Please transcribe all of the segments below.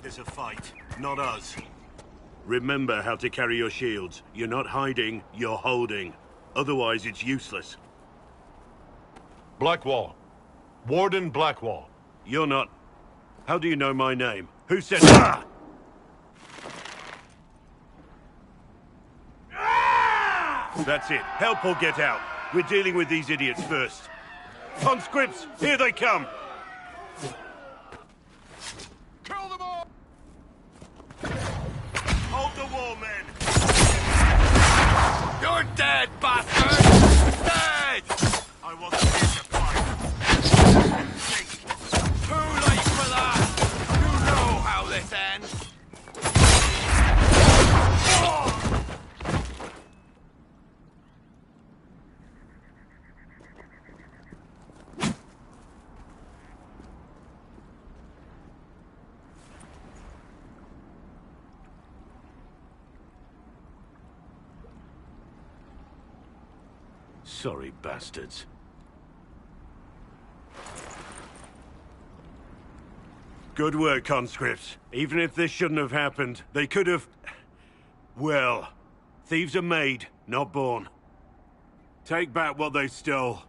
there's a fight, not us. Remember how to carry your shields. You're not hiding, you're holding. Otherwise, it's useless. Blackwall. Warden Blackwall. You're not... How do you know my name? Who said... Ah! That's it. Help or get out. We're dealing with these idiots first. Conscripts, here they come! Kill them all! Hold the wall, men! You're dead, bastard! Dead! I wasn't here to fight. Too late for that! You know how this ends! Sorry, bastards. Good work, conscripts. Even if this shouldn't have happened, they could have... Well, thieves are made, not born. Take back what they stole.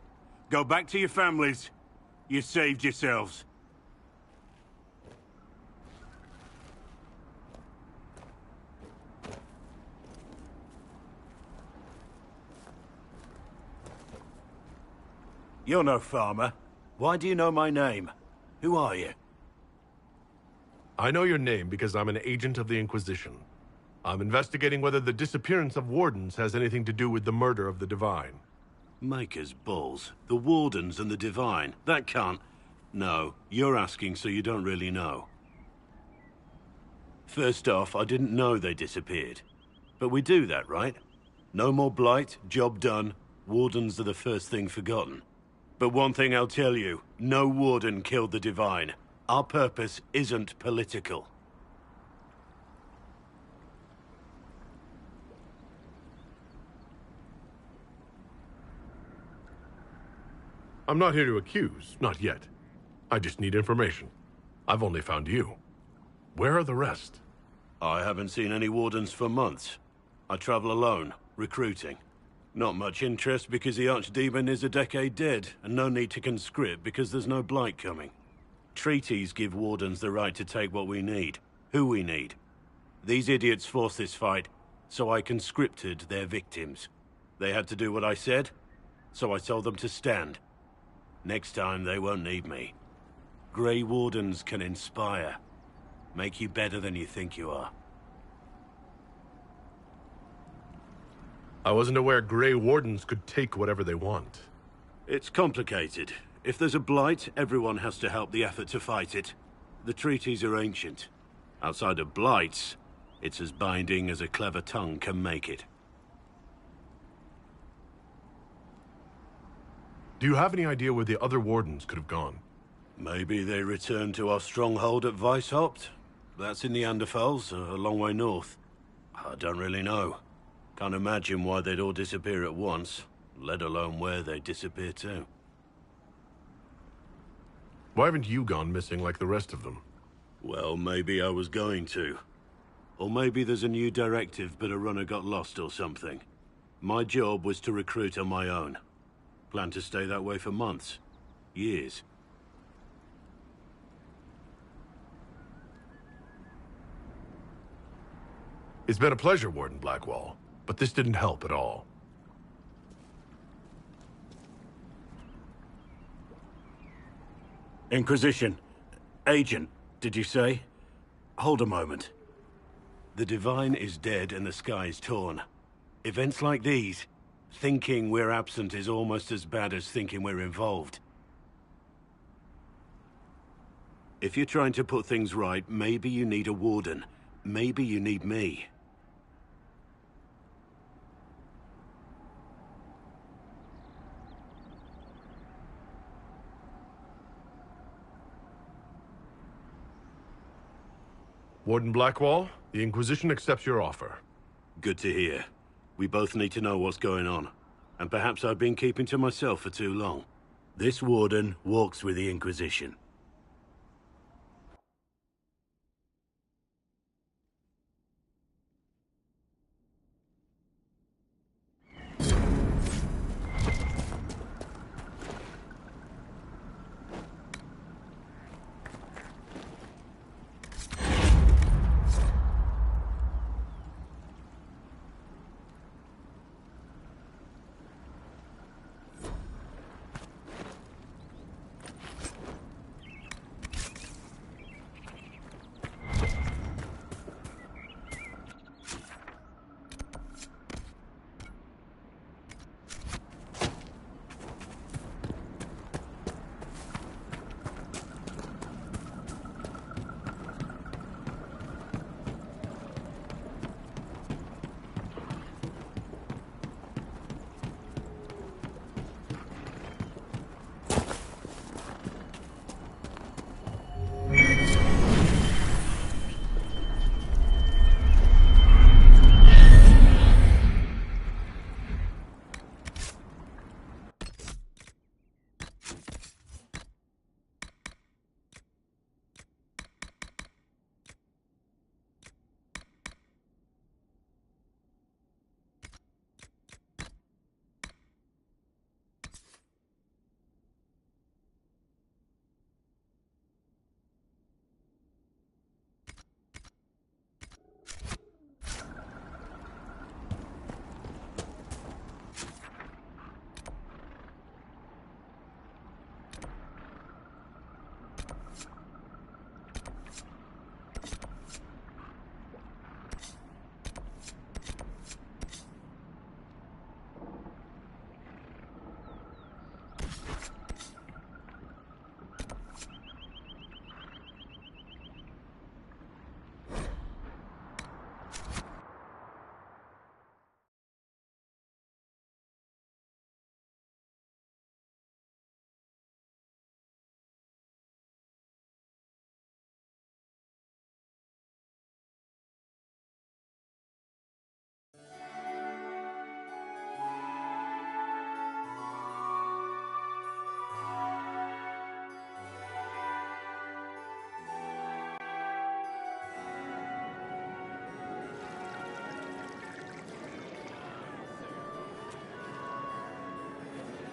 Go back to your families. You saved yourselves. You're no farmer. Why do you know my name? Who are you? I know your name because I'm an agent of the Inquisition. I'm investigating whether the disappearance of Wardens has anything to do with the murder of the Divine. Maker's balls. The Wardens and the Divine. That can't... No, you're asking so you don't really know. First off, I didn't know they disappeared. But we do that, right? No more blight, job done. Wardens are the first thing forgotten. But one thing I'll tell you, no Warden killed the Divine. Our purpose isn't political. I'm not here to accuse, not yet. I just need information. I've only found you. Where are the rest? I haven't seen any Wardens for months. I travel alone, recruiting. Not much interest because the Archdemon is a decade dead, and no need to conscript because there's no blight coming. Treaties give Wardens the right to take what we need, who we need. These idiots forced this fight, so I conscripted their victims. They had to do what I said, so I told them to stand. Next time they won't need me. Grey Wardens can inspire, make you better than you think you are. I wasn't aware Grey Wardens could take whatever they want. It's complicated. If there's a blight, everyone has to help the effort to fight it. The treaties are ancient. Outside of blights, it's as binding as a clever tongue can make it. Do you have any idea where the other Wardens could have gone? Maybe they returned to our stronghold at Weishaupt? That's in the Anderfels, a long way north. I don't really know. Can't imagine why they'd all disappear at once, let alone where they'd disappear to. Why haven't you gone missing like the rest of them? Well, maybe I was going to. Or maybe there's a new directive but a runner got lost or something. My job was to recruit on my own. Plan to stay that way for months. Years. It's been a pleasure, Warden Blackwall, but this didn't help at all. Inquisition. Agent, did you say? Hold a moment. The Divine is dead and the sky is torn. Events like these, thinking we're absent is almost as bad as thinking we're involved. If you're trying to put things right, maybe you need a Warden. Maybe you need me. Warden Blackwall, the Inquisition accepts your offer. Good to hear. We both need to know what's going on. And perhaps I've been keeping to myself for too long. This Warden walks with the Inquisition.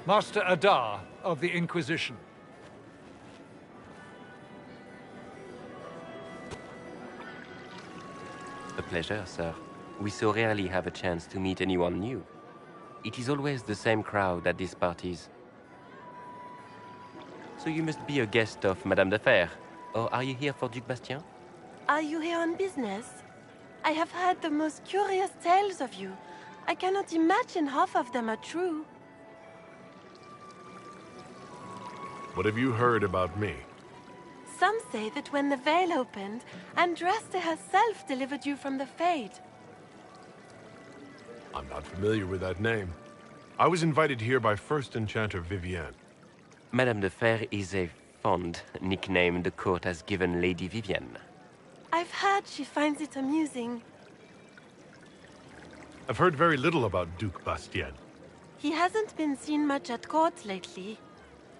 Master Adar of the Inquisition. A pleasure, sir. We so rarely have a chance to meet anyone new. It is always the same crowd at these parties. So you must be a guest of Madame de Fer, or are you here for Duc Bastien? Are you here on business? I have heard the most curious tales of you. I cannot imagine half of them are true. What have you heard about me? Some say that when the veil opened, Andraste herself delivered you from the Fade. I'm not familiar with that name. I was invited here by First Enchanter Vivienne. Madame de Fer is a fond nickname the court has given Lady Vivienne. I've heard she finds it amusing. I've heard very little about Duc Bastien. He hasn't been seen much at court lately.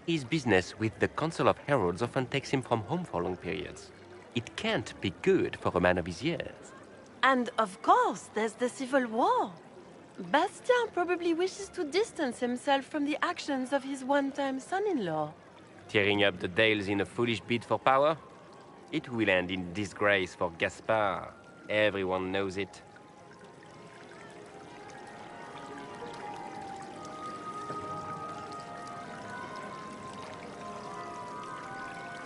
His business with the Council of Heralds often takes him from home for long periods. It can't be good for a man of his years. And of course, there's the civil war. Bastien probably wishes to distance himself from the actions of his one-time son-in-law. Tearing up the Dales in a foolish bid for power? It will end in disgrace for Gaspard. Everyone knows it.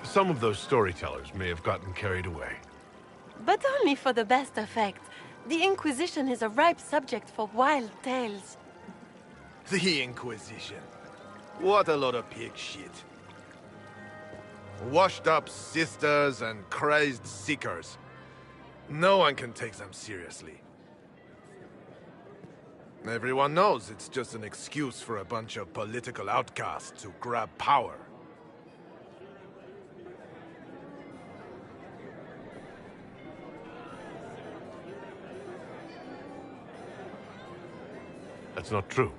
Some of those storytellers may have gotten carried away. But only for the best effect. The Inquisition is a ripe subject for wild tales. The Inquisition. What a lot of pig shit. Washed up sisters and crazed seekers. No one can take them seriously. Everyone knows it's just an excuse for a bunch of political outcasts to grab power. That's not true.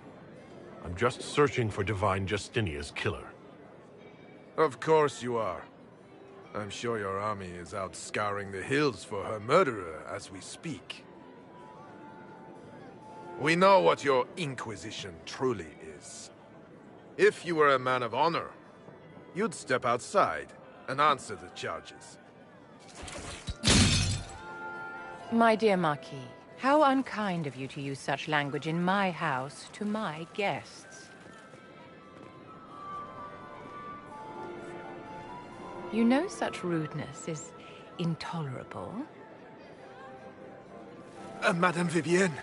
I'm just searching for Divine Justinia's killer. Of course you are. I'm sure your army is out scouring the hills for her murderer as we speak. We know what your Inquisition truly is. If you were a man of honor, you'd step outside and answer the charges. My dear Marquis, how unkind of you to use such language in my house to my guests. You know such rudeness is intolerable. Madame Vivienne,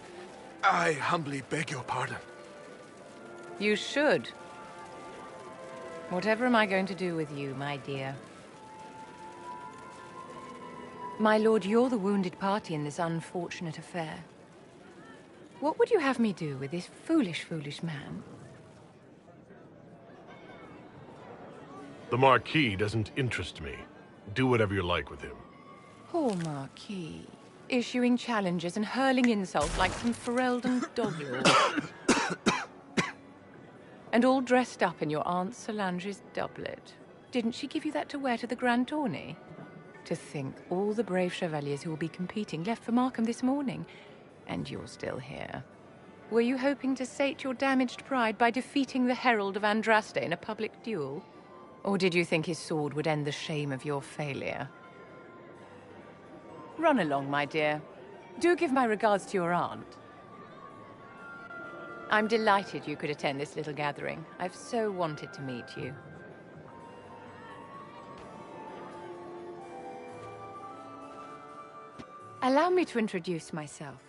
I humbly beg your pardon. You should. Whatever am I going to do with you, my dear? My lord, you're the wounded party in this unfortunate affair. What would you have me do with this foolish, foolish man? The Marquis doesn't interest me. Do whatever you like with him. Poor Marquis. Issuing challenges and hurling insults like some Ferelden doglord. And all dressed up in your Aunt Solange's doublet. Didn't she give you that to wear to the Grand Tourney? To think all the brave chevaliers who will be competing left for Markham this morning, and you're still here. Were you hoping to sate your damaged pride by defeating the Herald of Andraste in a public duel? Or did you think his sword would end the shame of your failure? Run along, my dear. Do give my regards to your aunt. I'm delighted you could attend this little gathering. I've so wanted to meet you. Allow me to introduce myself.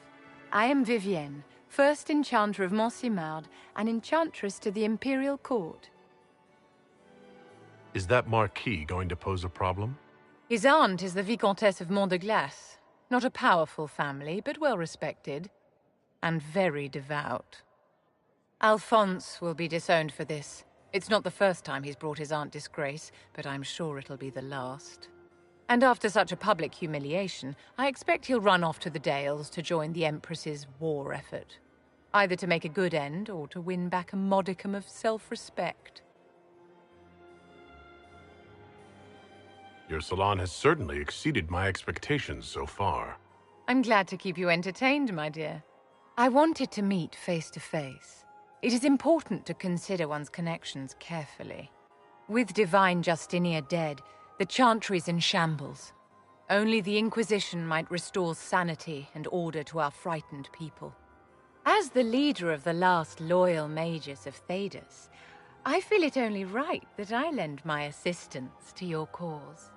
I am Vivienne, first Enchanter of Montsimard and Enchantress to the Imperial Court. Is that Marquis going to pose a problem? His aunt is the Vicomtesse of Mont de Glace. Not a powerful family, but well respected. And very devout. Alphonse will be disowned for this. It's not the first time he's brought his aunt disgrace, but I'm sure it'll be the last. And after such a public humiliation, I expect he'll run off to the Dales to join the Empress's war effort. Either to make a good end, or to win back a modicum of self-respect. Your salon has certainly exceeded my expectations so far. I'm glad to keep you entertained, my dear. I wanted to meet face to face. It is important to consider one's connections carefully. With Divine Justinia dead, the Chantry's in shambles. Only the Inquisition might restore sanity and order to our frightened people. As the leader of the last loyal mages of Thedas, I feel it only right that I lend my assistance to your cause.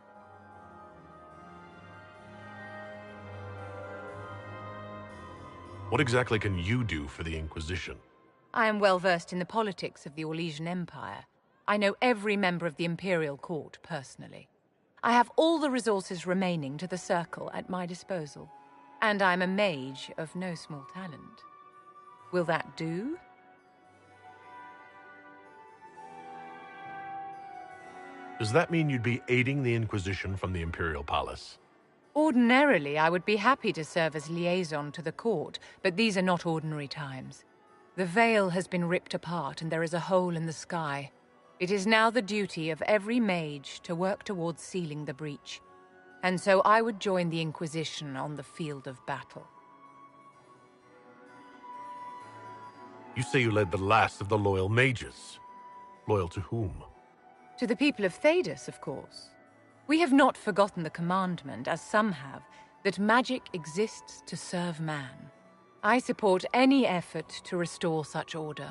What exactly can you do for the Inquisition? I am well versed in the politics of the Orlesian Empire. I know every member of the Imperial Court personally. I have all the resources remaining to the Circle at my disposal. And I'm a mage of no small talent. Will that do? Does that mean you'd be aiding the Inquisition from the Imperial Palace? Ordinarily, I would be happy to serve as liaison to the court, but these are not ordinary times. The veil has been ripped apart and there is a hole in the sky. It is now the duty of every mage to work towards sealing the breach. And so I would join the Inquisition on the field of battle. You say you led the last of the loyal mages. Loyal to whom? To the people of Thedas, of course. We have not forgotten the commandment, as some have, that magic exists to serve man. I support any effort to restore such order.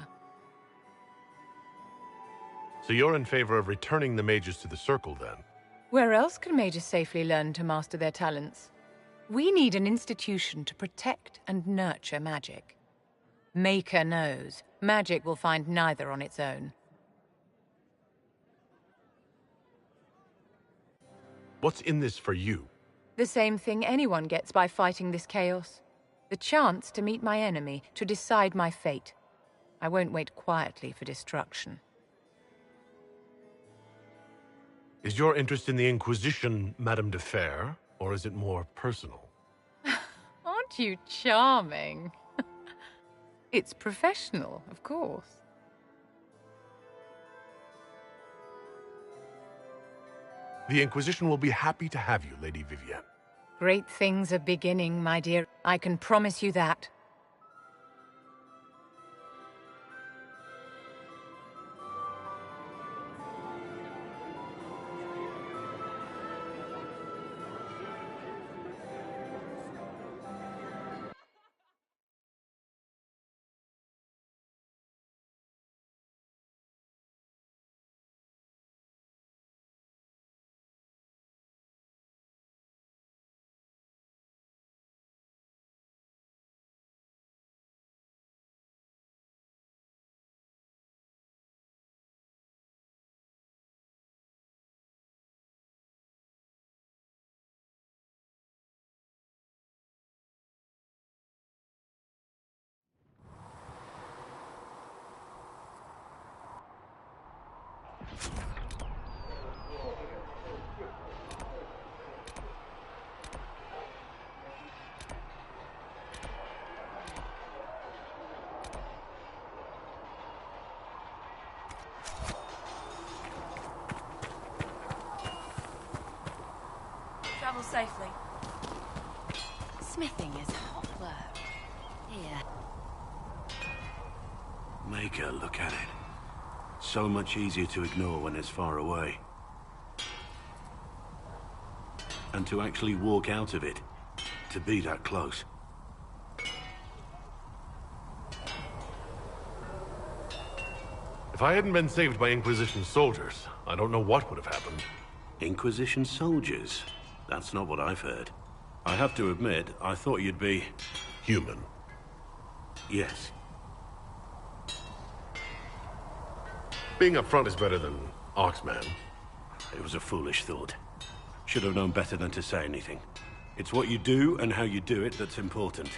So you're in favor of returning the mages to the Circle, then? Where else can mages safely learn to master their talents? We need an institution to protect and nurture magic. Maker knows, magic will find neither on its own. What's in this for you? The same thing anyone gets by fighting this chaos. The chance to meet my enemy, to decide my fate. I won't wait quietly for destruction. Is your interest in the Inquisition, Madame de Fer, or is it more personal? Aren't you charming? It's professional, of course. The Inquisition will be happy to have you, Lady Vivienne. Great things are beginning, my dear. I can promise you that. Travel safely. Smithing is hot work. Here. Make her look at it. So much easier to ignore when it's far away. And to actually walk out of it. To be that close. If I hadn't been saved by Inquisition soldiers, I don't know what would have happened. Inquisition soldiers? That's not what I've heard. I have to admit, I thought you'd be... human. Yes. Being upfront is better than Oxman. It was a foolish thought. Should have known better than to say anything. It's what you do and how you do it that's important.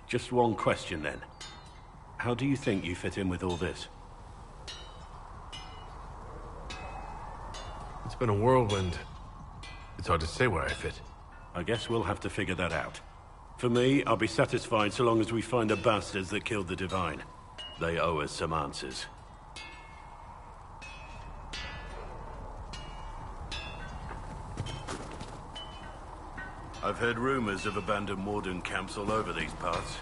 Just one question then. How do you think you fit in with all this? It's been a whirlwind. It's hard to say where I fit. I guess we'll have to figure that out. For me, I'll be satisfied so long as we find the bastards that killed the Divine. They owe us some answers. I've heard rumors of abandoned warden camps all over these parts.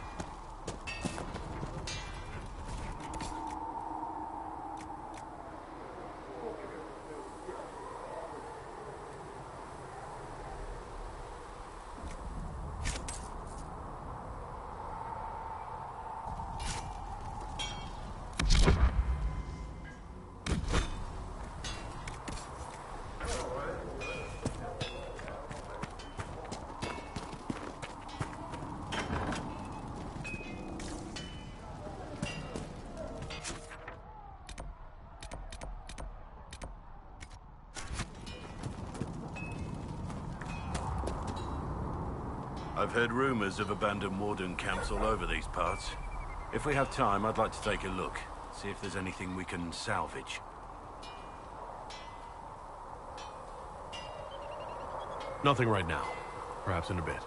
I've heard rumors of abandoned warden camps all over these parts. If we have time, I'd like to take a look. See if there's anything we can salvage. Nothing right now. Perhaps in a bit.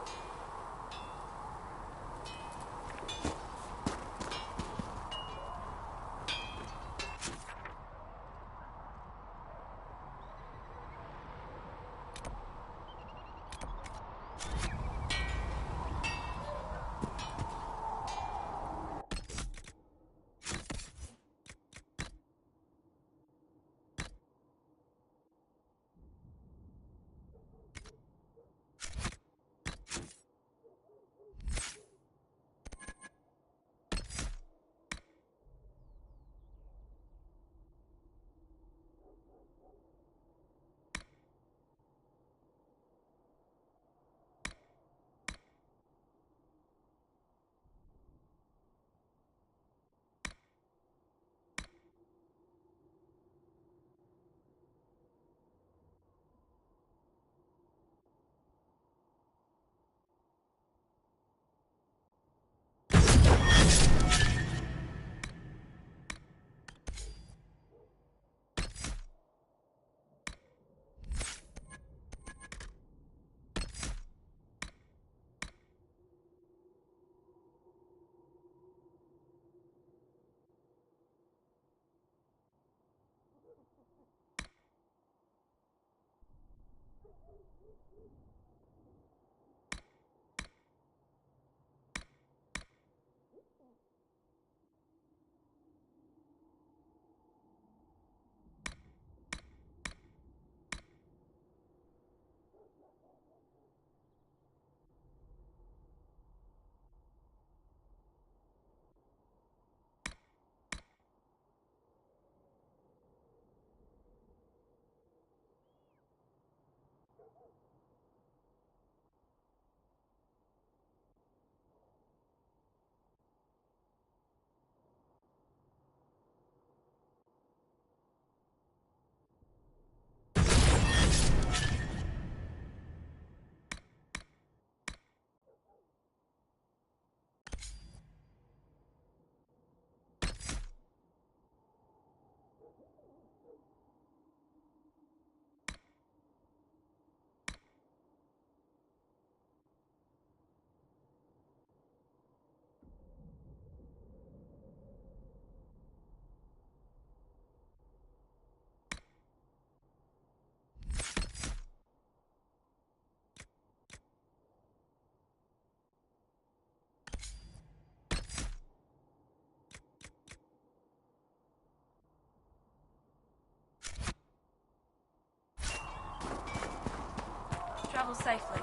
Travel safely.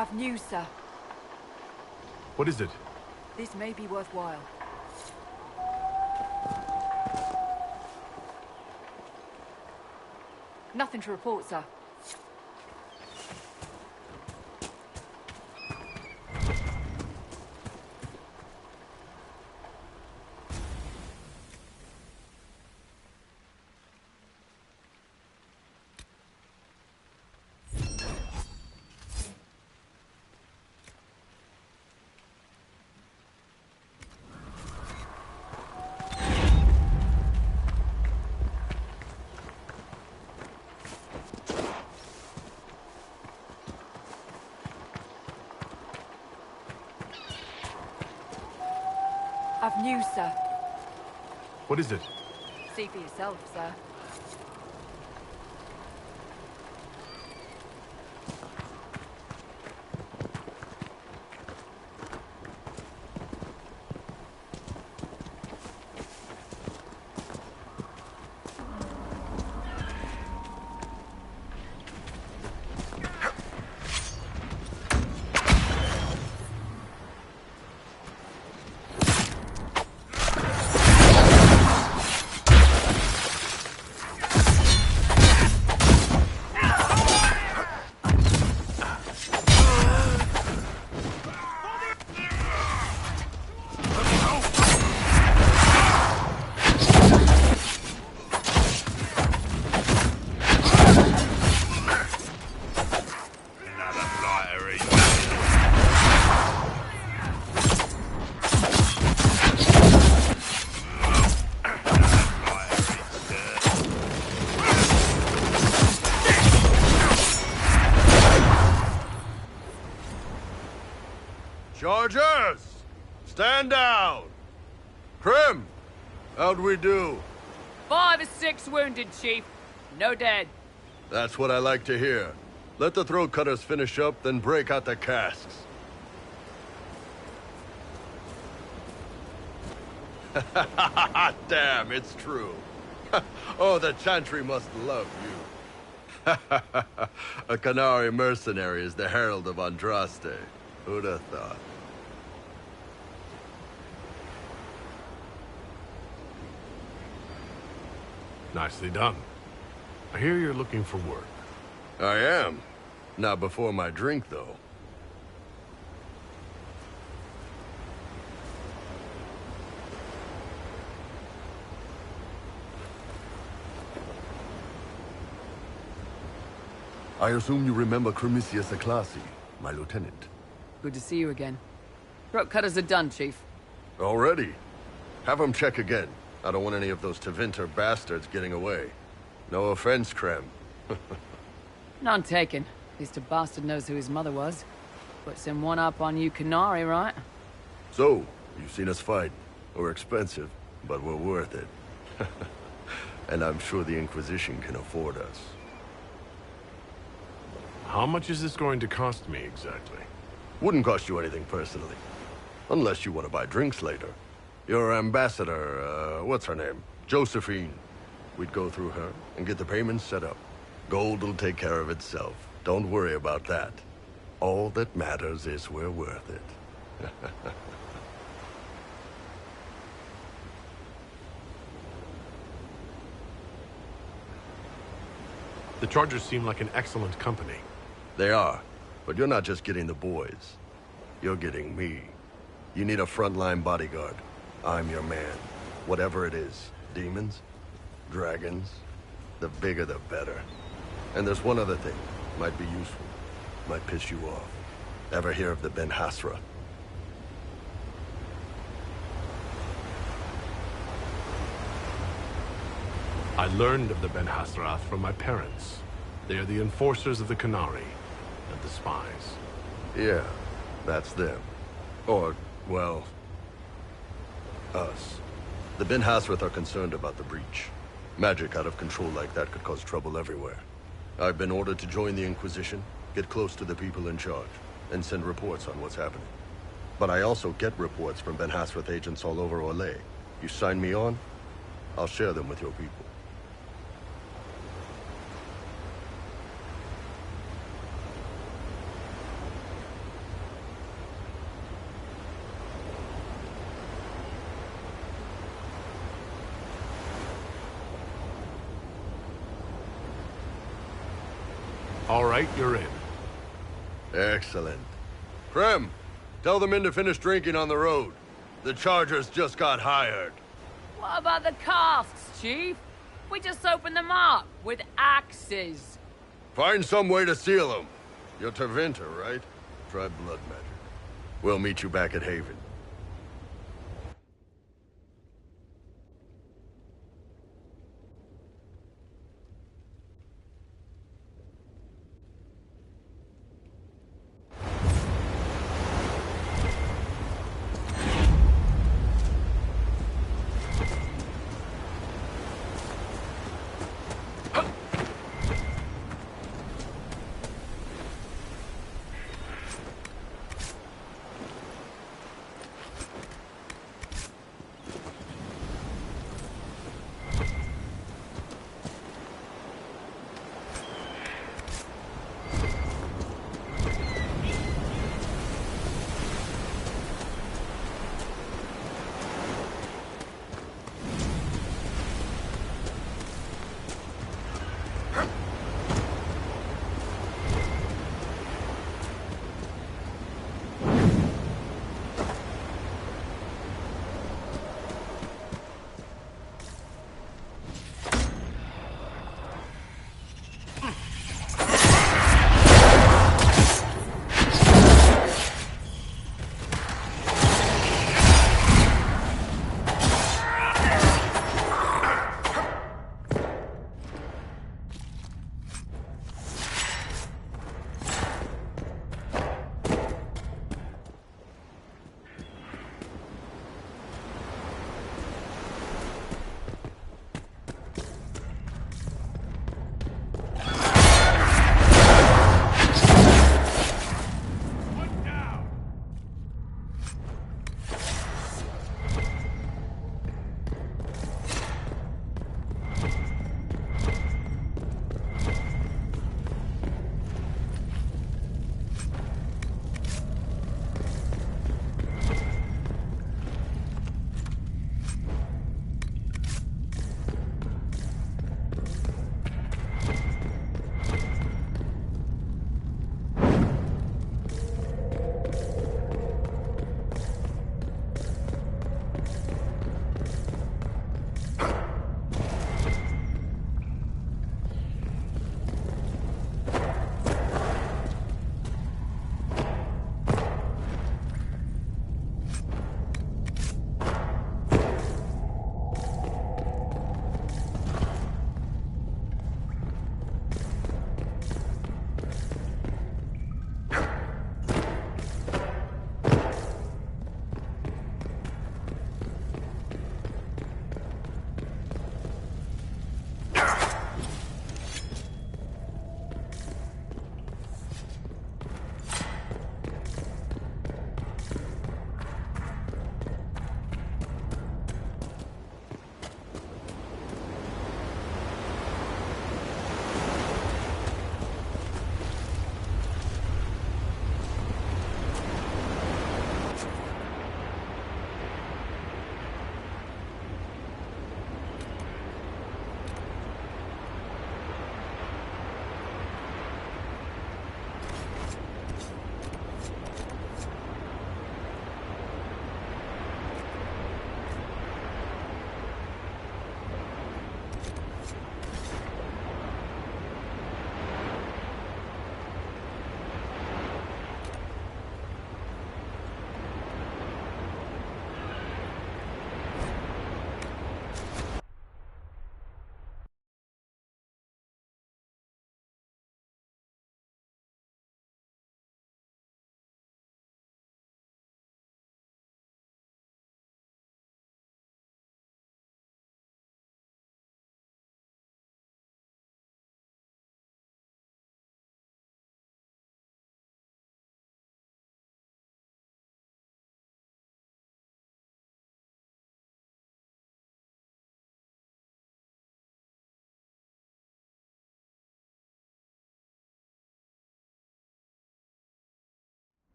I've news, sir. What is it? This may be worthwhile. Nothing to report, sir. I've news, sir. What is it? See for yourself, sir. Chargers! Stand down! Krim! How'd we do? 5 or 6 wounded, Chief. No dead. That's what I like to hear. Let the throat cutters finish up, then break out the casks. Damn, it's true. Oh, the Chantry must love you. A Canary mercenary is the herald of Andraste. Who'd have thought? Nicely done. I hear you're looking for work. I am. Not before my drink, though. I assume you remember Cremisius Aclassi, my lieutenant. Good to see you again. Throat cutters are done, Chief. Already? Have him check again. I don't want any of those Tevinter bastards getting away. No offense, Krem. None taken. At least a bastard knows who his mother was. Puts him one up on you Canary, right? So, you've seen us fight. We're expensive, but we're worth it. And I'm sure the Inquisition can afford us. How much is this going to cost me exactly? Wouldn't cost you anything personally. Unless you want to buy drinks later. Your ambassador, what's her name? Josephine. We'd go through her and get the payments set up. Gold will take care of itself. Don't worry about that. All that matters is we're worth it. The Chargers seem like an excellent company. They are. But you're not just getting the boys. You're getting me. You need a frontline bodyguard. I'm your man. Whatever it is. Demons? Dragons? The bigger the better. And there's one other thing. Might be useful. Might piss you off. Ever hear of the Ben Hasra? I learned of the Ben Hasrath from my parents. They are the enforcers of the Canary and the spies. Yeah, that's them. Or, well, us. The Ben Hasrath are concerned about the breach. Magic out of control like that could cause trouble everywhere. I've been ordered to join the Inquisition, get close to the people in charge, and send reports on what's happening. But I also get reports from Ben Hasrath agents all over Orlais. You sign me on, I'll share them with your people. All right, you're in. Excellent. Krem, tell the men to finish drinking on the road. The Chargers just got hired. What about the casks, Chief? We just opened them up with axes. Find some way to seal them. You're Tervinter, right? Try blood magic. We'll meet you back at Haven.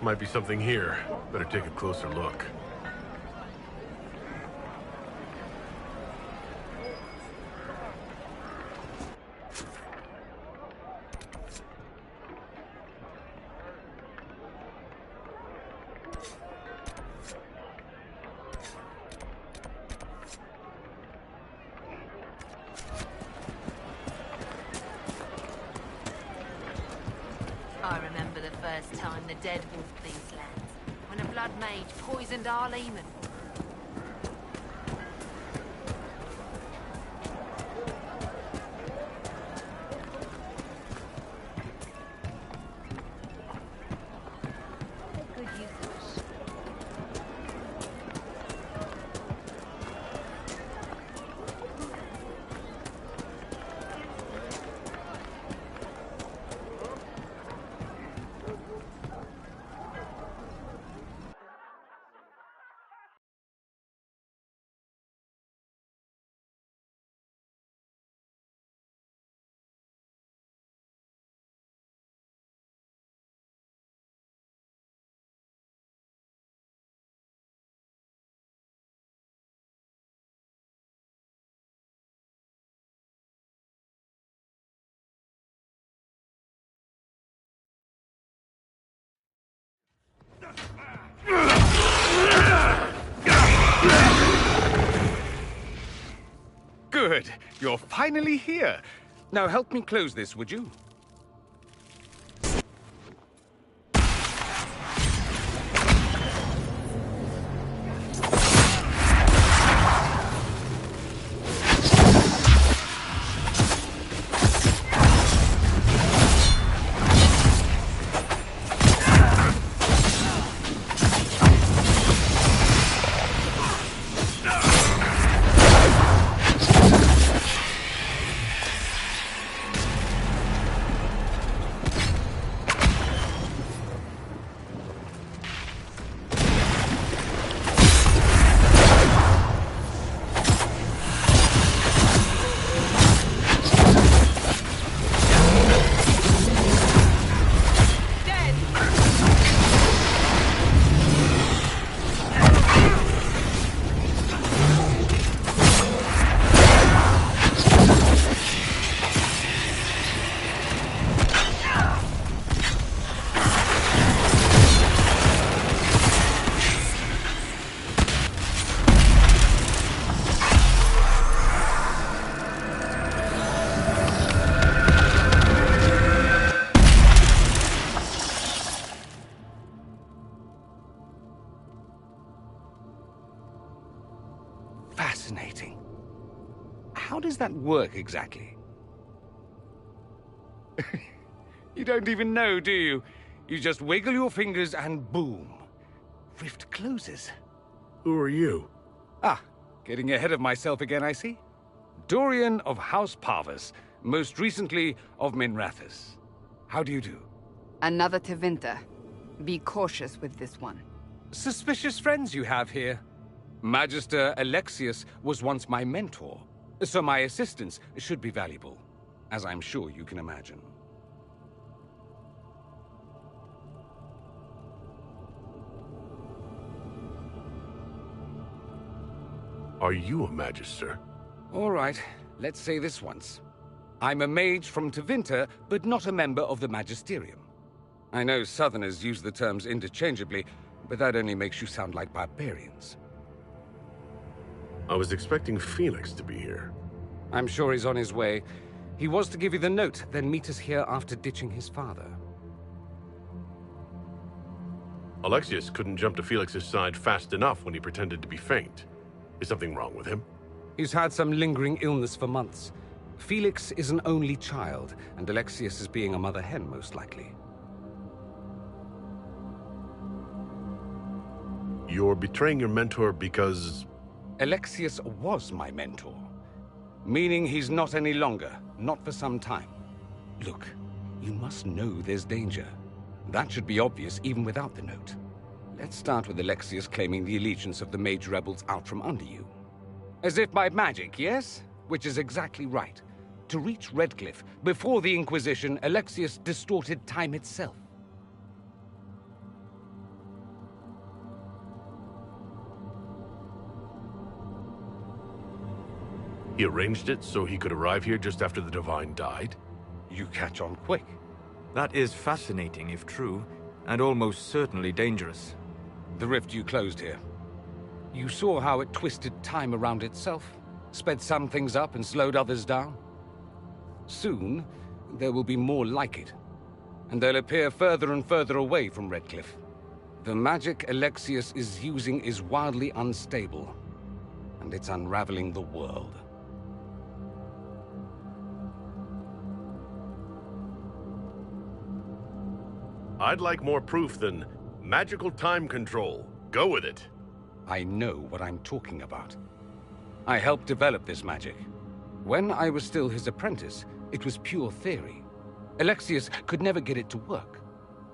Might be something here. Better take a closer look. first time the dead walked these lands, when a blood mage poisoned our leman. Good usage. Good. You're finally here. Now help me close this, would you? Fascinating. How does that work exactly? You don't even know, do you? You just wiggle your fingers and boom. Rift closes. Who are you? Ah, getting ahead of myself again, I see. Dorian of House Parvus, most recently of Minrathous. How do you do? Another Tevinter. Be cautious with this one. Suspicious friends you have here. Magister Alexius was once my mentor, so my assistance should be valuable, as I'm sure you can imagine. Are you a Magister? All right, let's say this once. I'm a mage from Tevinter, but not a member of the Magisterium. I know Southerners use the terms interchangeably, but that only makes you sound like barbarians. I was expecting Felix to be here. I'm sure he's on his way. He was to give you the note, then meet us here after ditching his father. Alexius couldn't jump to Felix's side fast enough when he pretended to be faint. Is something wrong with him? He's had some lingering illness for months. Felix is an only child, and Alexius is being a mother hen, most likely. You're betraying your mentor because... Alexius was my mentor. Meaning he's not any longer, not for some time. Look, you must know there's danger. That should be obvious even without the note. Let's start with Alexius claiming the allegiance of the mage rebels out from under you. As if by magic, yes? Which is exactly right. To reach Redcliffe, before the Inquisition, Alexius distorted time itself. He arranged it so he could arrive here just after the Divine died? You catch on quick. That is fascinating if true, and almost certainly dangerous. The rift you closed here. You saw how it twisted time around itself, sped some things up and slowed others down. Soon, there will be more like it. and they'll appear further and further away from Redcliffe. The magic Alexius is using is wildly unstable, and it's unraveling the world. I'd like more proof than magical time control. Go with it. I know what I'm talking about. I helped develop this magic. When I was still his apprentice, it was pure theory. Alexius could never get it to work.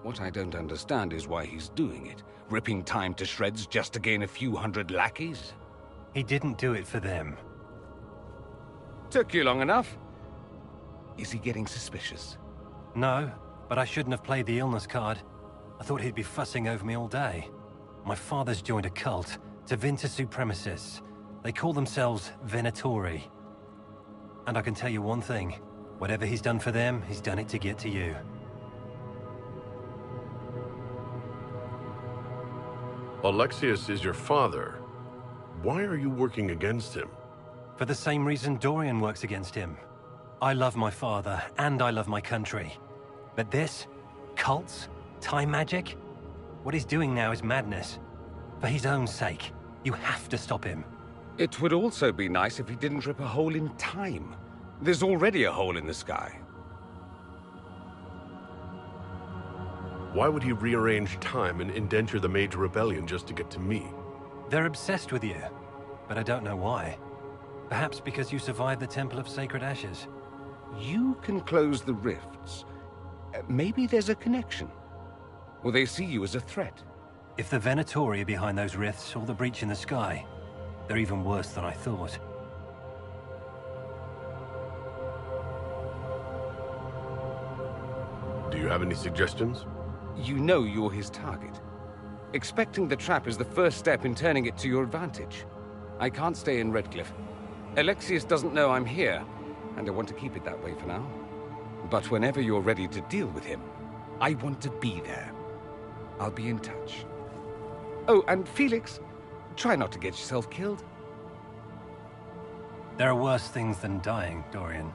What I don't understand is why he's doing it, ripping time to shreds just to gain a few hundred lackeys. He didn't do it for them. Took you long enough. Is he getting suspicious? No, but I shouldn't have played the illness card. I thought he'd be fussing over me all day. My father's joined a cult, Tevinter Supremacists. They call themselves Venatori. And I can tell you one thing. Whatever he's done for them, he's done it to get to you. Alexius is your father. Why are you working against him? For the same reason Dorian works against him. I love my father, and I love my country. But this? Cults? Time magic? What he's doing now is madness. For his own sake, you have to stop him. It would also be nice if he didn't rip a hole in time. There's already a hole in the sky. Why would he rearrange time and indenture the Mage Rebellion just to get to me? They're obsessed with you, but I don't know why. Perhaps because you survived the Temple of Sacred Ashes. You can close the rifts. Maybe there's a connection. Or they see you as a threat. If the Venatori are behind those rifts or the breach in the sky, they're even worse than I thought. Do you have any suggestions? You know you're his target. Expecting the trap is the first step in turning it to your advantage. I can't stay in Redcliffe. Alexius doesn't know I'm here, and I want to keep it that way for now. But whenever you're ready to deal with him, I want to be there. I'll be in touch. Oh, and Felix, try not to get yourself killed. There are worse things than dying, Dorian.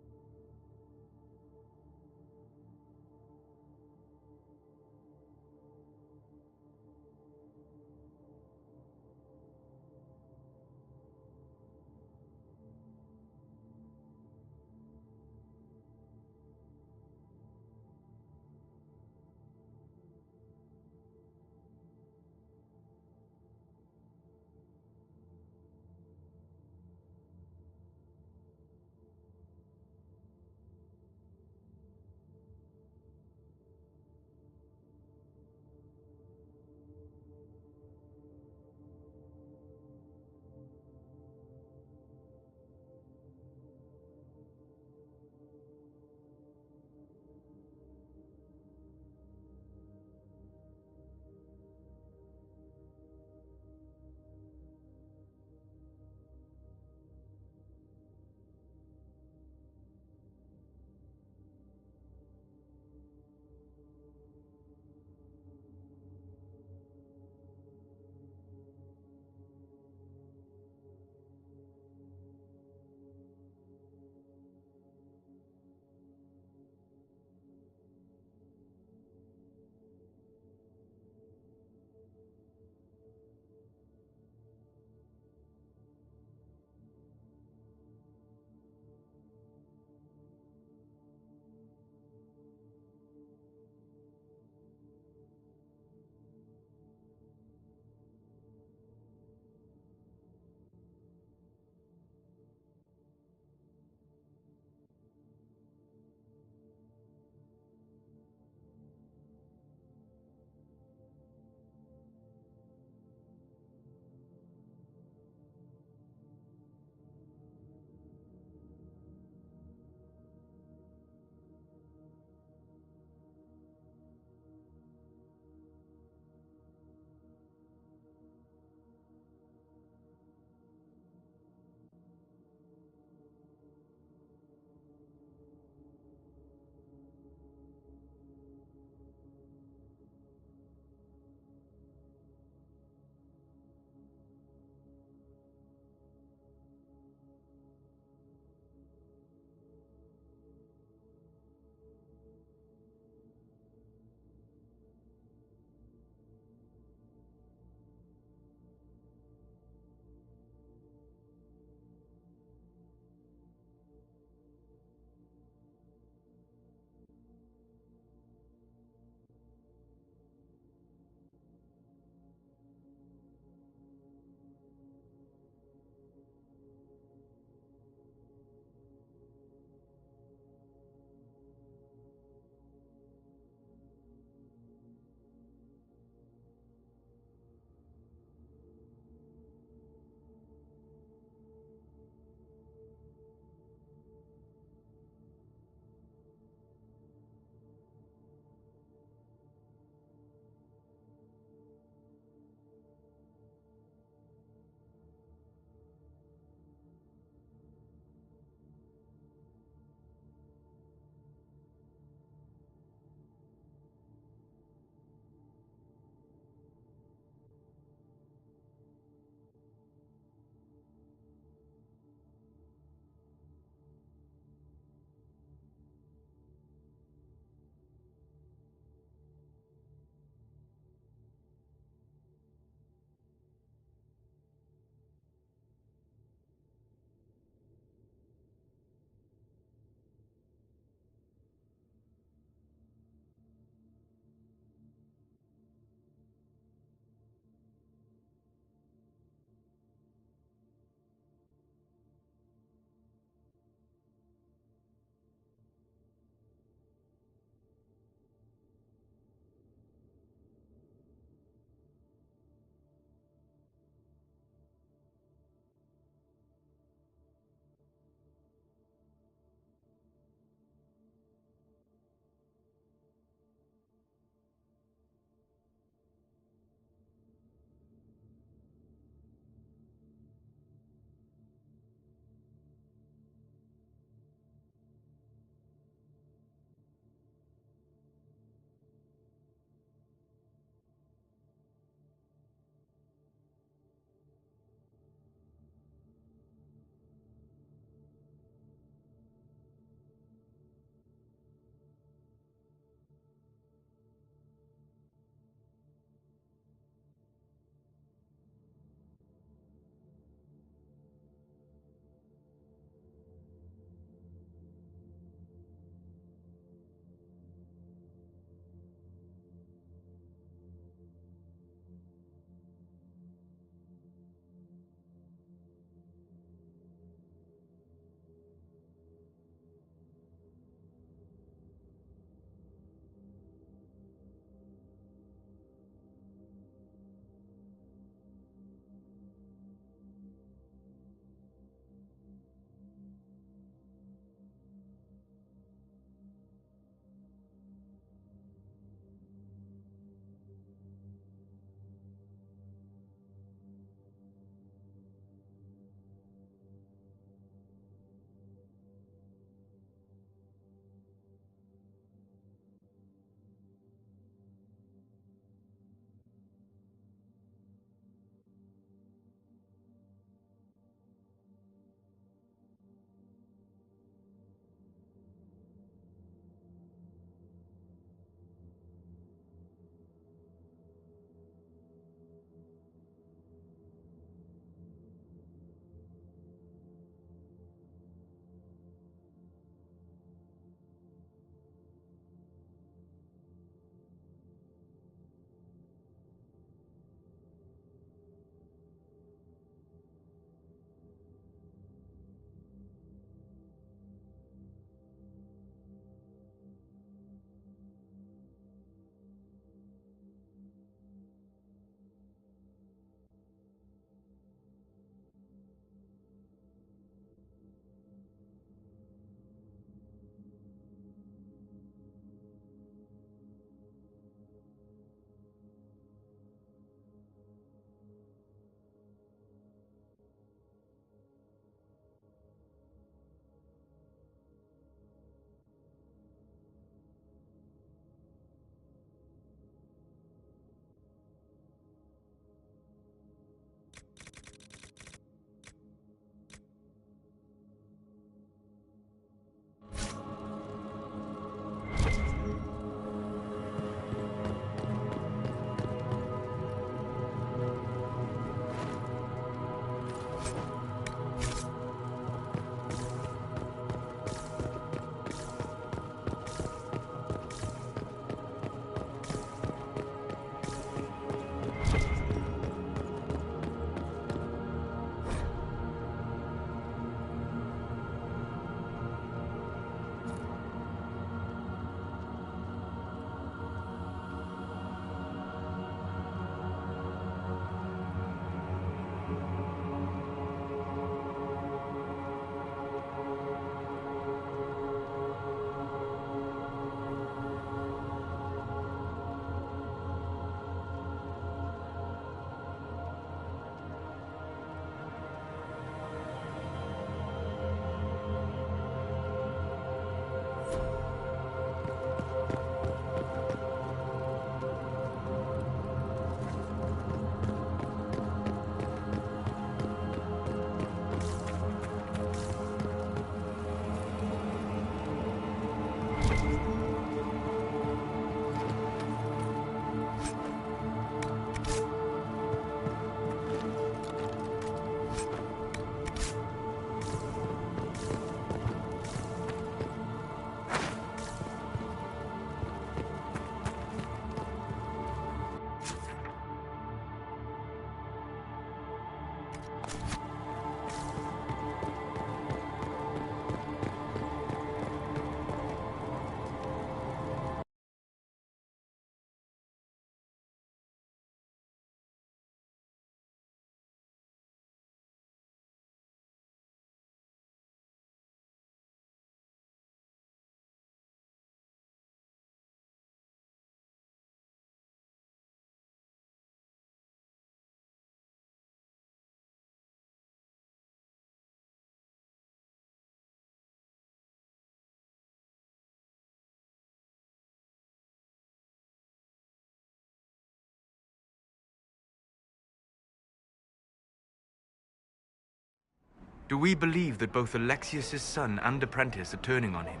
Do we believe that both Alexius's son and apprentice are turning on him?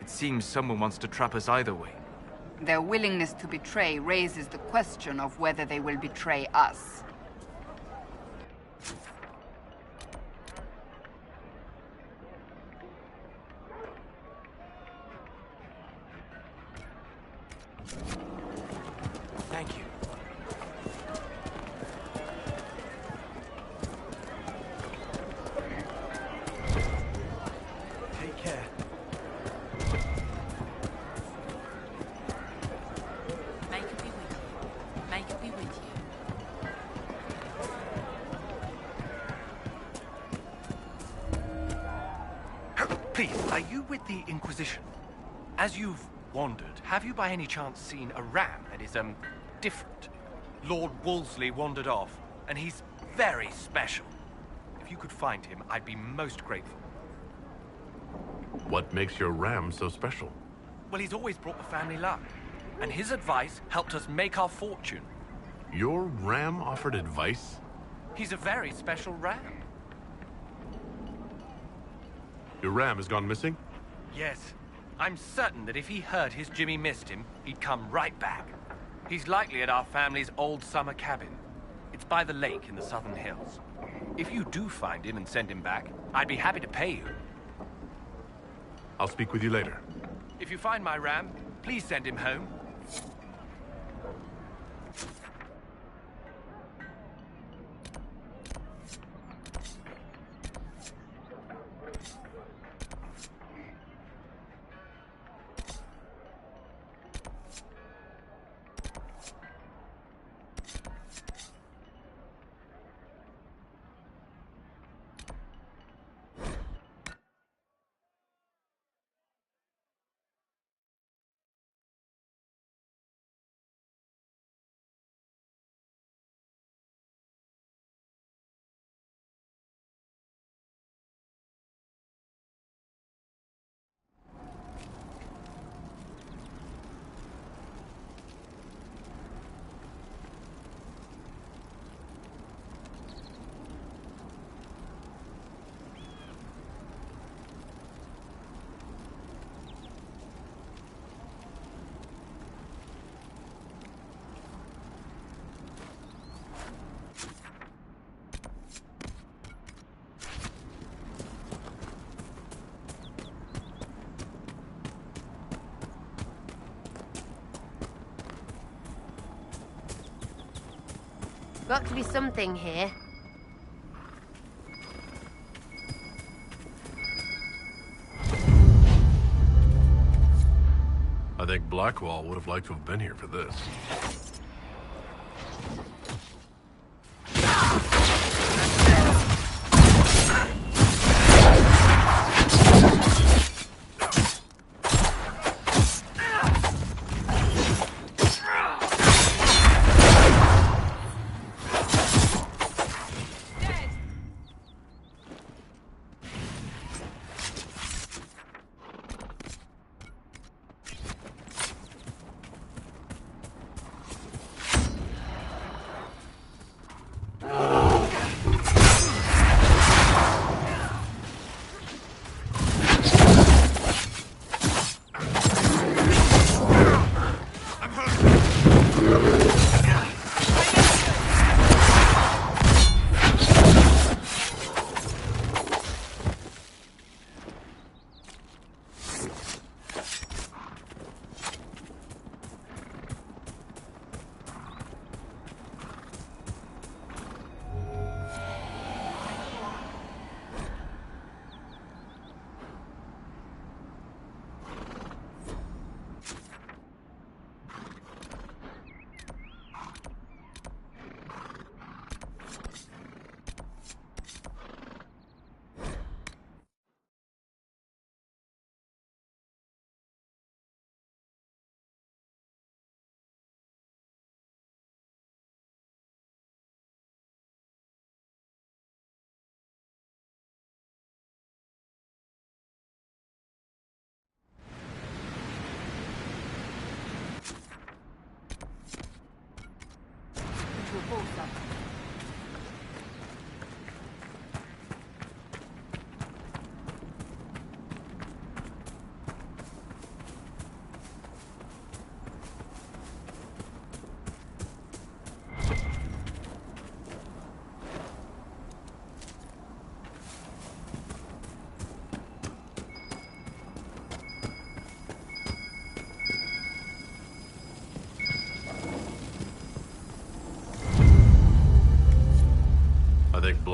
It seems someone wants to trap us either way. Their willingness to betray raises the question of whether they will betray us. Thank you. Take care. May it be with you. May it be with you. Please, are you with the Inquisition? As you've wandered, have you by any chance seen a ram that is, different? Lord Wolseley wandered off, and he's very special. If you could find him, I'd be most grateful. What makes your ram so special? Well, he's always brought the family luck, and his advice helped us make our fortune. Your ram offered advice? He's a very special ram. Your ram has gone missing? Yes. I'm certain that if he heard his Jimmy missed him, he'd come right back. He's likely at our family's old summer cabin. It's by the lake in the southern hills. If you do find him and send him back, I'd be happy to pay you. I'll speak with you later. If you find my ram, please send him home. Got to be something here. I think Blackwall would have liked to have been here for this.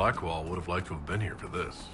Blackwall would have liked to have been here for this.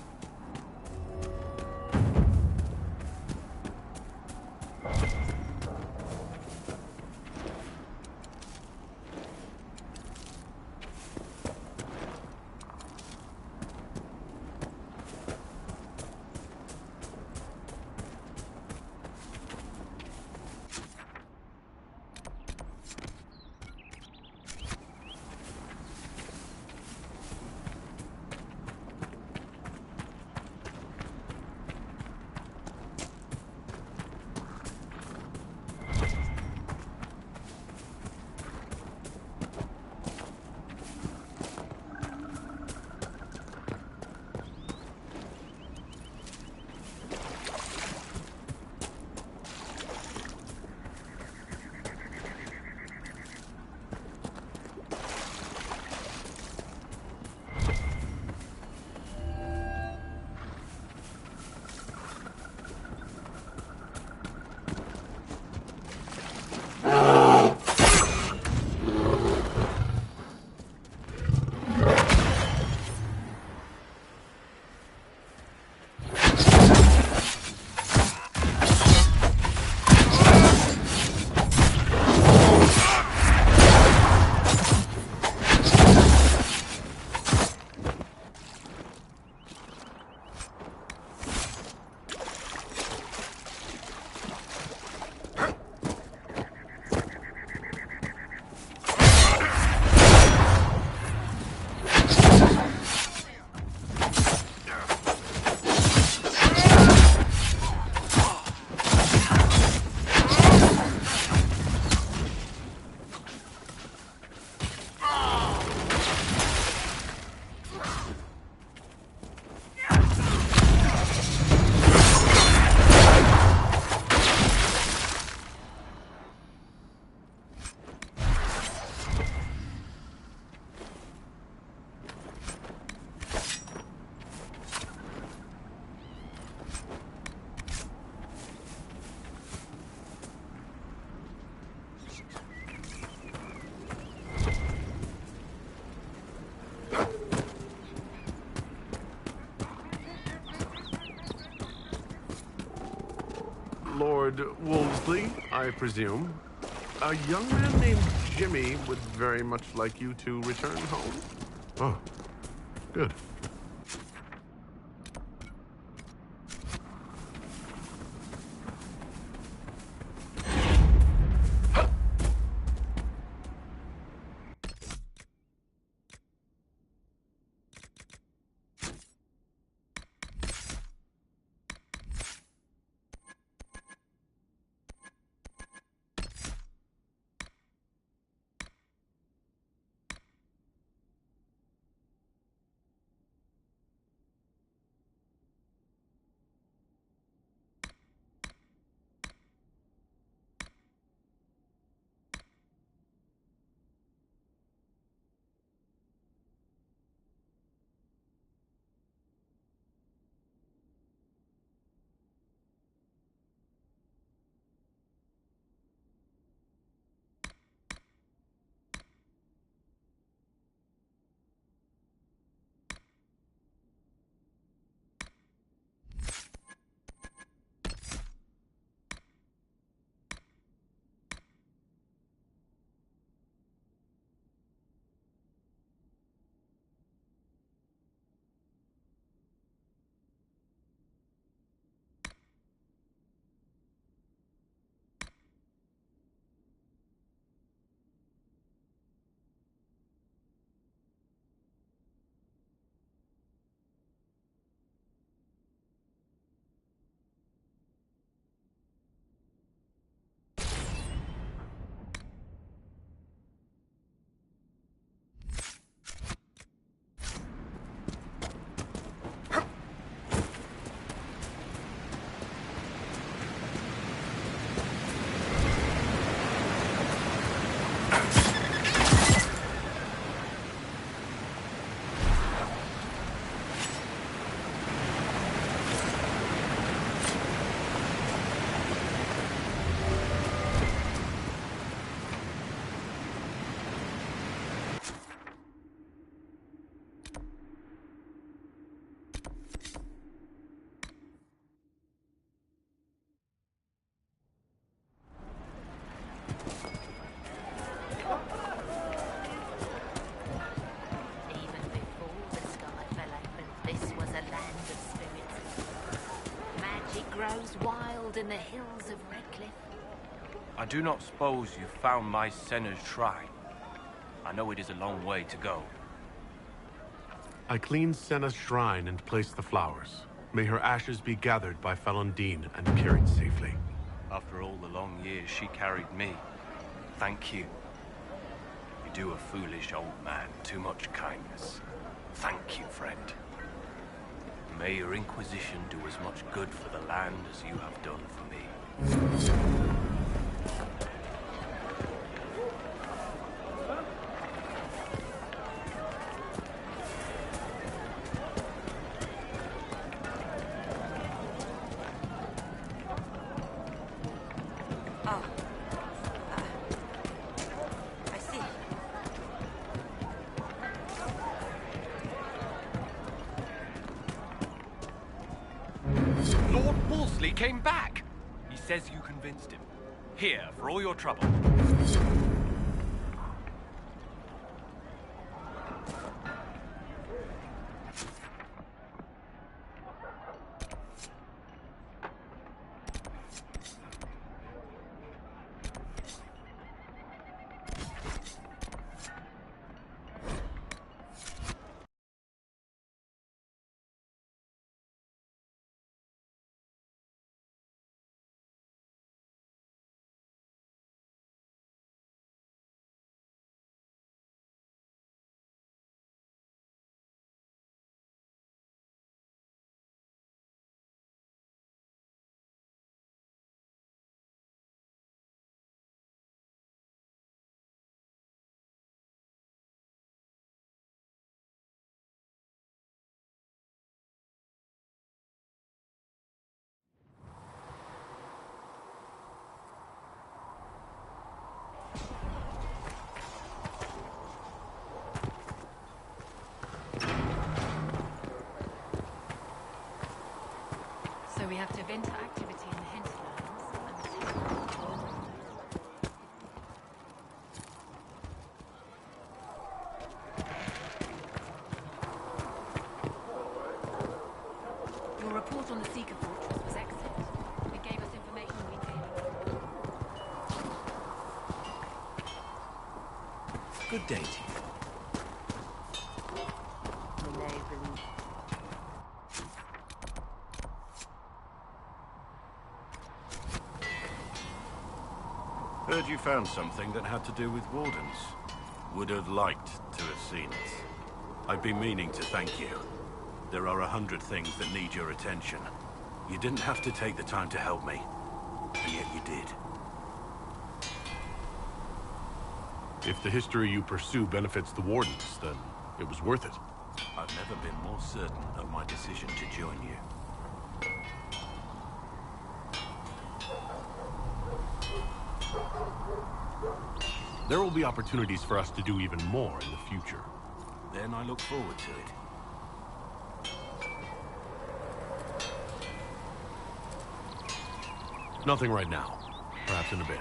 Lord Wolseley, I presume. A young man named Jimmy would very much like you to return home. Oh, good. nestled in the hills of Redcliffe. I do not suppose you found my Senna's shrine. I know it is a long way to go. I cleaned Senna's shrine and placed the flowers. May her ashes be gathered by Falundine and carried safely. After all the long years she carried me, thank you. You do a foolish old man too much kindness. Thank you, friend. May your Inquisition do as much good for the land as you have done for me. Came back! He says you convinced him. Here, for all your trouble. So we have to winter activity in the hinterlands. Your report on the Seeker Fortress was excellent. It gave us information we needed. Good day to you. Heard you found something that had to do with wardens. Would have liked to have seen it. I've been meaning to thank you. There are 100 things that need your attention. You didn't have to take the time to help me, and yet you did. If the history you pursue benefits the Wardens, then it was worth it. I've never been more certain of my decision to join you. There will be opportunities for us to do even more in the future. Then I look forward to it. Nothing right now. Perhaps in a bit.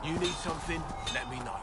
You need something, let me know.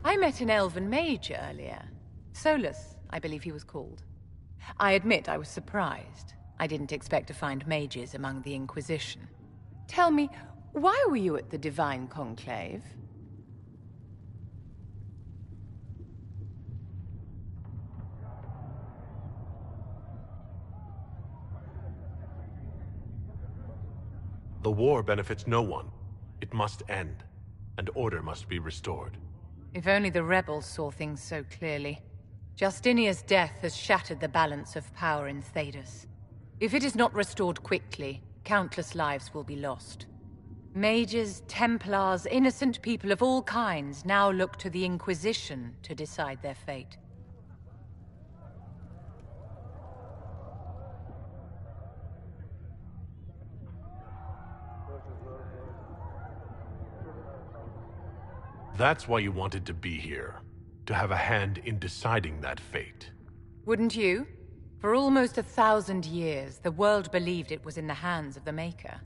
I met an elven mage earlier. Solus, I believe he was called. I admit I was surprised. I didn't expect to find mages among the Inquisition. Tell me, why were you at the Divine Conclave? The war benefits no one. It must end, and order must be restored. If only the rebels saw things so clearly. Justinia's death has shattered the balance of power in Thedas. If it is not restored quickly, countless lives will be lost. Mages, Templars, innocent people of all kinds now look to the Inquisition to decide their fate. That's why you wanted to be here. To have a hand in deciding that fate. Wouldn't you? For almost 1,000 years, the world believed it was in the hands of the Maker.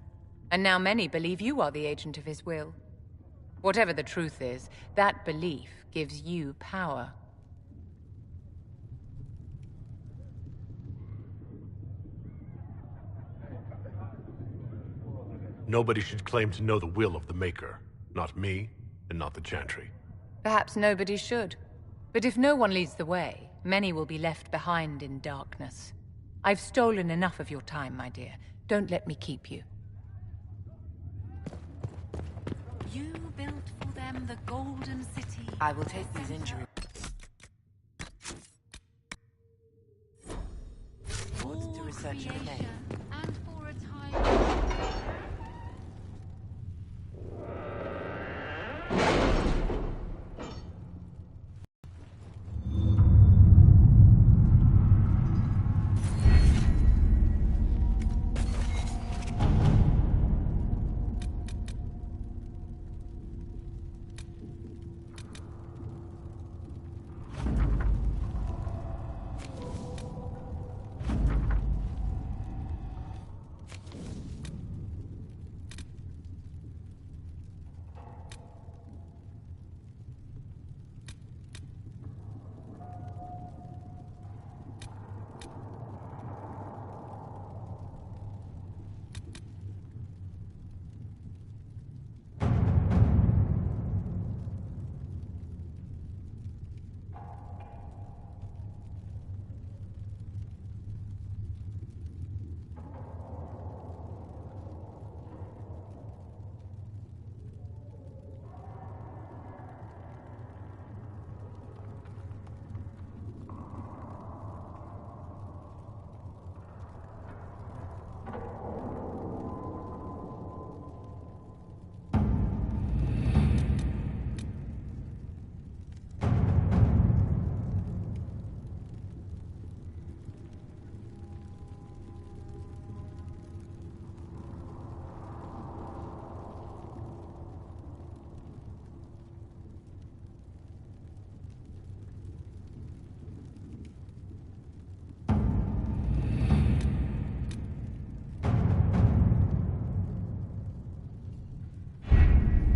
And now many believe you are the agent of his will. Whatever the truth is, that belief gives you power. Nobody should claim to know the will of the Maker. Not me, and not the Chantry. Perhaps nobody should. But if no one leads the way, many will be left behind in darkness. I've stolen enough of your time, my dear. Don't let me keep you. You built for them the Golden City. I will take these injuries. What's to research the name? And for a time...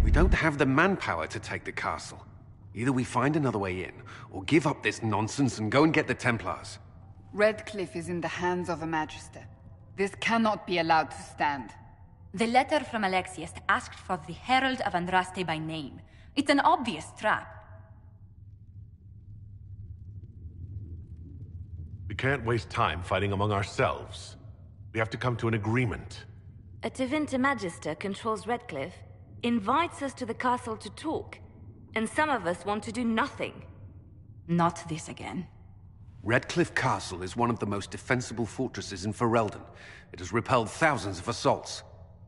We don't have the manpower to take the castle. Either we find another way in, or give up this nonsense and go and get the Templars. Redcliffe is in the hands of a Magister. This cannot be allowed to stand. The letter from Alexius asked for the Herald of Andraste by name. It's an obvious trap. We can't waste time fighting among ourselves. We have to come to an agreement. A Tevinter Magister controls Redcliffe, invites us to the castle to talk. And some of us want to do nothing. Not this again. Redcliffe Castle is one of the most defensible fortresses in Ferelden. It has repelled thousands of assaults.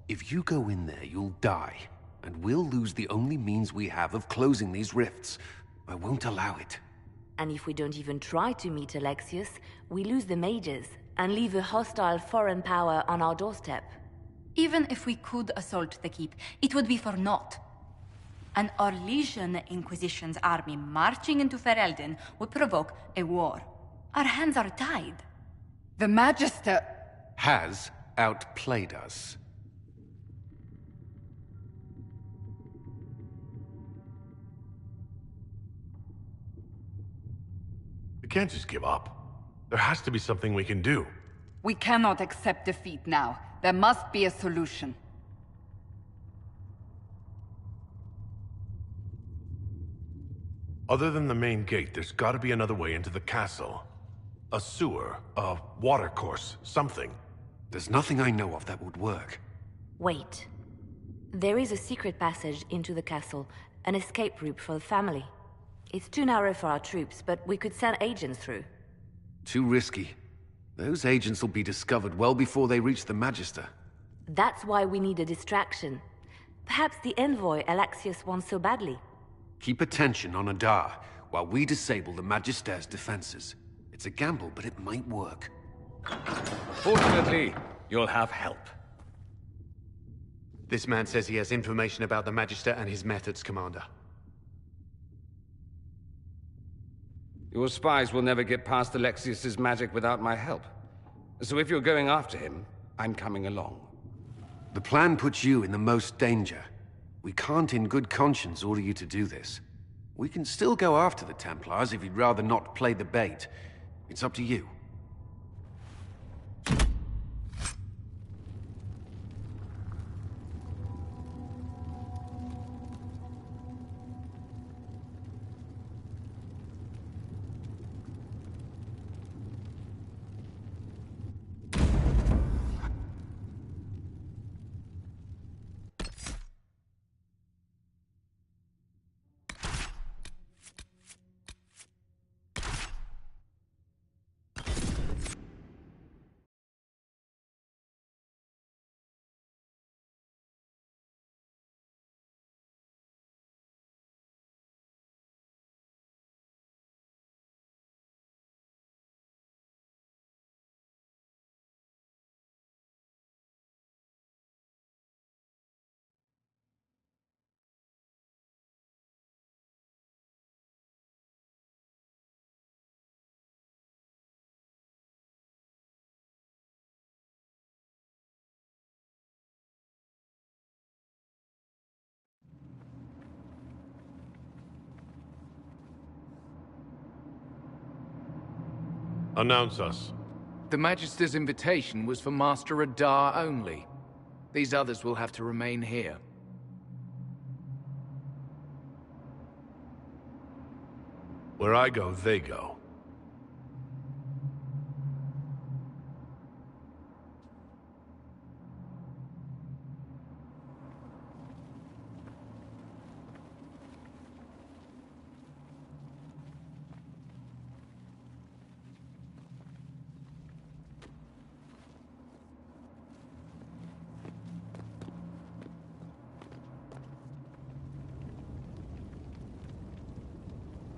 If you go in there, you'll die. And we'll lose the only means we have of closing these rifts. I won't allow it. And if we don't even try to meet Alexius, we lose the mages and leave a hostile foreign power on our doorstep. Even if we could assault the keep, it would be for naught. An Orlesian Inquisition's army marching into Ferelden would provoke a war. Our hands are tied. The Magister has outplayed us. We can't just give up. There has to be something we can do. We cannot accept defeat now. There must be a solution. Other than the main gate, there's gotta be another way into the castle. A sewer, a watercourse, something. There's nothing I know of that would work. Wait. There is a secret passage into the castle, an escape route for the family. It's too narrow for our troops, but we could send agents through. Too risky. Those agents will be discovered well before they reach the Magister. That's why we need a distraction. Perhaps the envoy Alexius wants so badly. Keep attention on Adar, while we disable the Magister's defenses. It's a gamble, but it might work. Fortunately, you'll have help. This man says he has information about the Magister and his methods, Commander. Your spies will never get past Alexius's magic without my help. So if you're going after him, I'm coming along. The plan puts you in the most danger. We can't in good conscience order you to do this. We can still go after the Templars if you'd rather not play the bait. It's up to you. Announce us. The Magister's invitation was for Master Adar only. These others will have to remain here. Where I go, they go.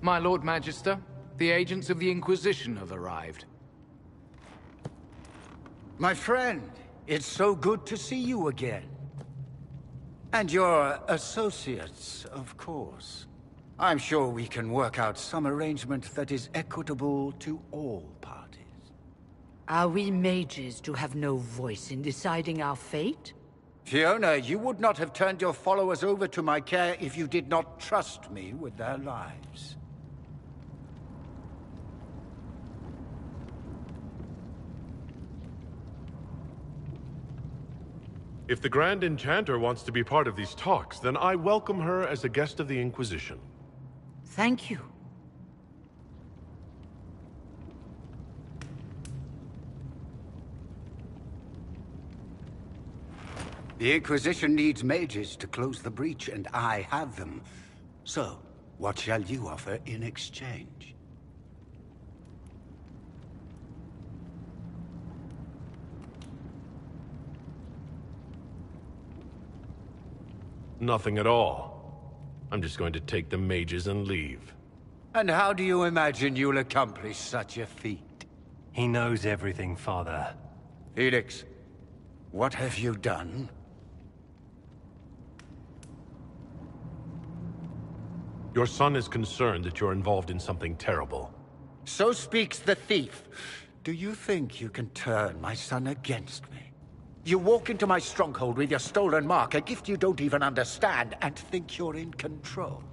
My Lord Magister, the agents of the Inquisition have arrived. My friend, it's so good to see you again. And your associates, of course. I'm sure we can work out some arrangement that is equitable to all parties. Are we mages to have no voice in deciding our fate? Fiona, you would not have turned your followers over to my care if you did not trust me with their lives. If the Grand Enchanter wants to be part of these talks, then I welcome her as a guest of the Inquisition. Thank you. The Inquisition needs mages to close the breach, and I have them. So, What shall you offer in exchange? Nothing at all. I'm just going to take the mages and leave. And how do you imagine you'll accomplish such a feat? He knows everything, Father. Felix, what have you done? Your son is concerned that you're involved in something terrible. So speaks the thief. Do you think you can turn my son against me? You walk into my stronghold with your stolen mark, a gift you don't even understand, and think you're in control.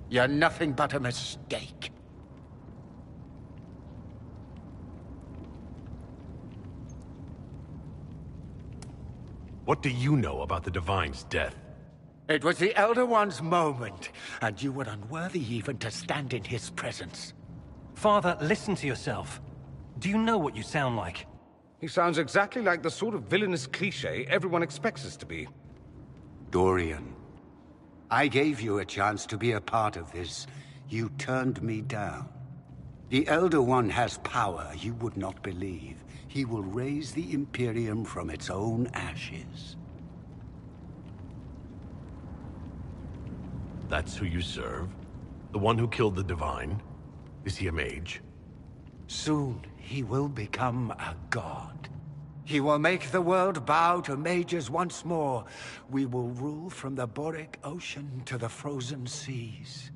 You're nothing but a mistake. What do you know about the Divine's death? It was the Elder One's moment, and you were unworthy even to stand in his presence. Father, listen to yourself. Do you know what you sound like? He sounds exactly like the sort of villainous cliché everyone expects us to be. Dorian, I gave you a chance to be a part of this. You turned me down. The Elder One has power you would not believe. He will raise the Imperium from its own ashes. That's who you serve? The one who killed the Divine? Is he a mage? Soon, he will become a god. He will make the world bow to mages once more. We will rule from the Boric Ocean to the frozen seas.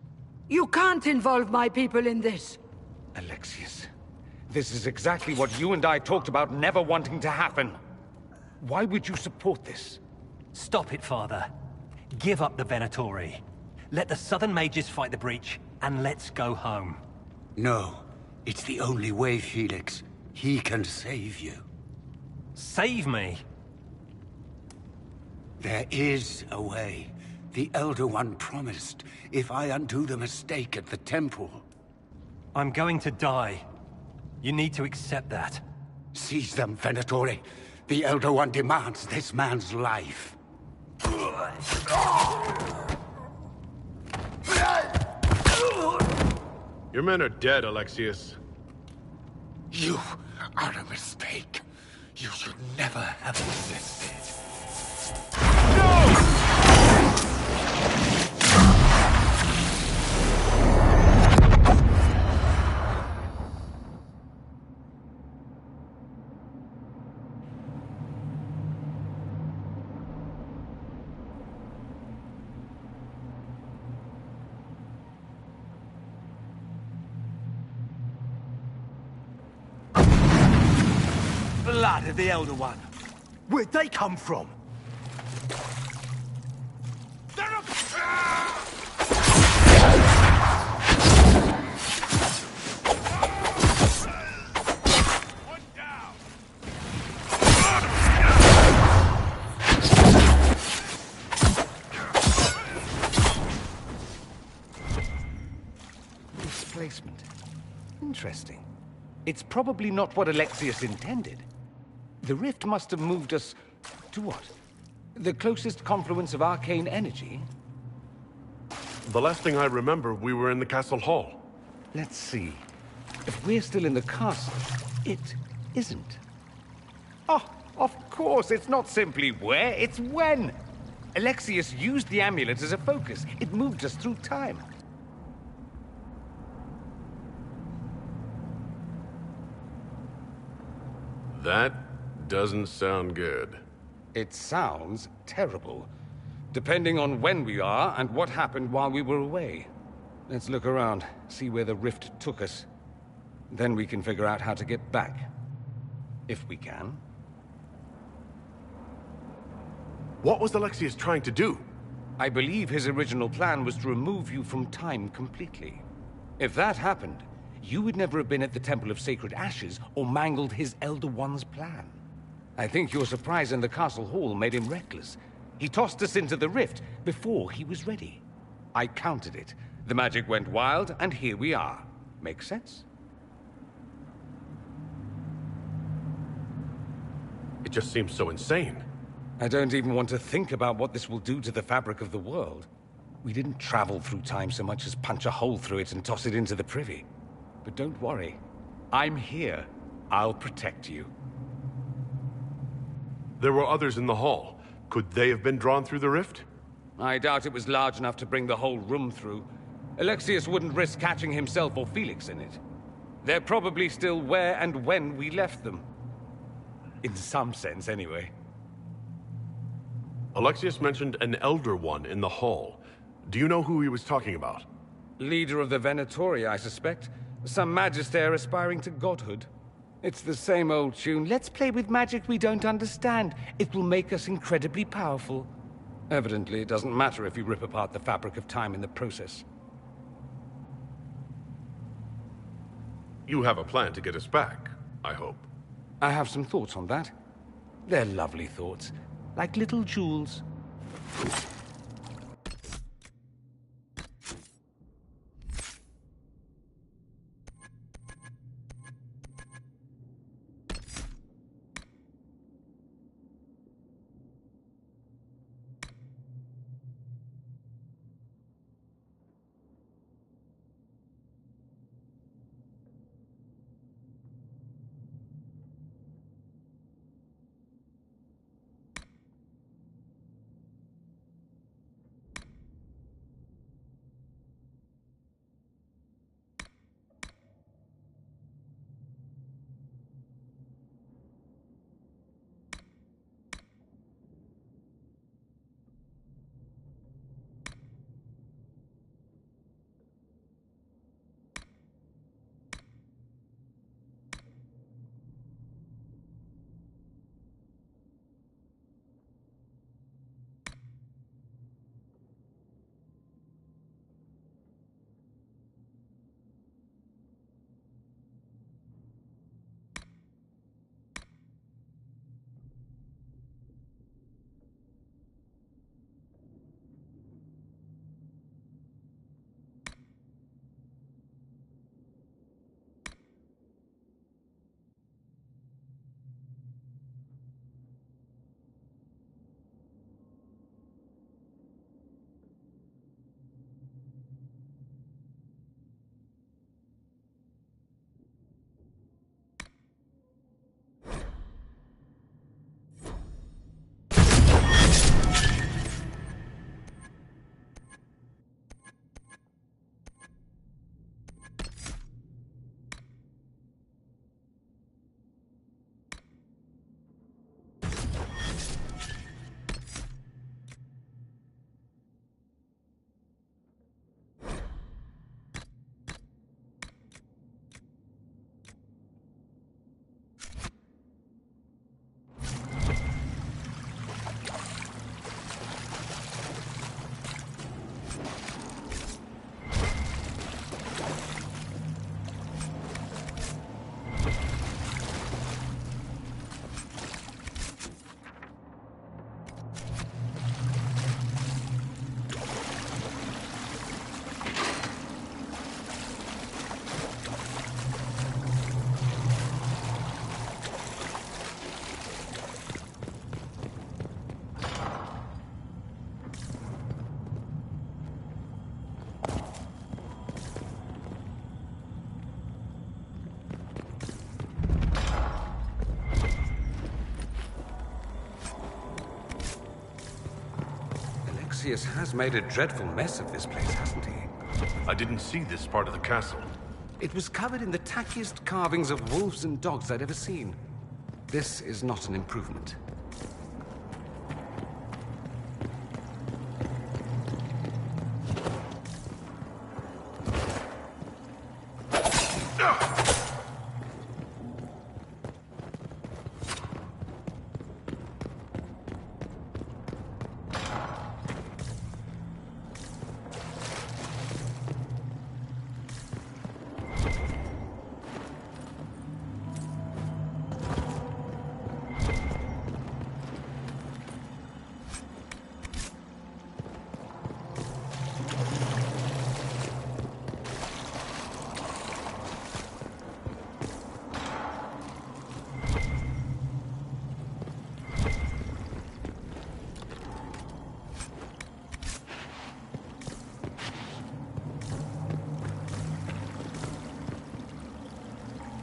You can't involve my people in this. Alexius, this is exactly what you and I talked about never wanting to happen. Why would you support this? Stop it, Father. Give up the Venatori. Let the Southern Mages fight the breach, and let's go home. No. It's the only way, Felix. He can save you. Save me? There is a way. The Elder One promised, if I undo the mistake at the temple. I'm going to die. You need to accept that. Seize them, Venatori. The Elder One demands this man's life. Your men are dead, Alexius. You are a mistake. You should never have existed. Blood of the Elder One. Where'd they come from? Displacement. Interesting. It's probably not what Alexius intended. The rift must have moved us to what? The closest confluence of arcane energy? The last thing I remember, we were in the castle hall. Let's see. If we're still in the castle, it isn't. Oh, of course, it's not simply where, it's when. Alexius used the amulet as a focus. It moved us through time. That doesn't sound good. It sounds terrible. Depending on when we are and what happened while we were away. Let's look around, see where the rift took us. Then we can figure out how to get back. If we can. What was Alexius trying to do? I believe his original plan was to remove you from time completely. If that happened, you would never have been at the Temple of Sacred Ashes or mangled his Elder One's plan. I think your surprise in the castle hall made him reckless. He tossed us into the rift before he was ready. I countered it. The magic went wild, and here we are. Make sense? It just seems so insane. I don't even want to think about what this will do to the fabric of the world. We didn't travel through time so much as punch a hole through it and toss it into the privy. But don't worry. I'm here. I'll protect you. There were others in the hall. Could they have been drawn through the rift? I doubt it was large enough to bring the whole room through. Alexius wouldn't risk catching himself or Felix in it. They're probably still where and when we left them. In some sense, anyway. Alexius mentioned an Elder One in the hall. Do you know who he was talking about? Leader of the Venatori, I suspect. Some magister aspiring to godhood. It's the same old tune. Let's play with magic we don't understand. It will make us incredibly powerful. Evidently, it doesn't matter if you rip apart the fabric of time in the process. You have a plan to get us back, I hope. I have some thoughts on that. They're lovely thoughts, like little jewels. Alexius has made a dreadful mess of this place, hasn't he? I didn't see this part of the castle. It was covered in the tackiest carvings of wolves and dogs I'd ever seen. This is not an improvement.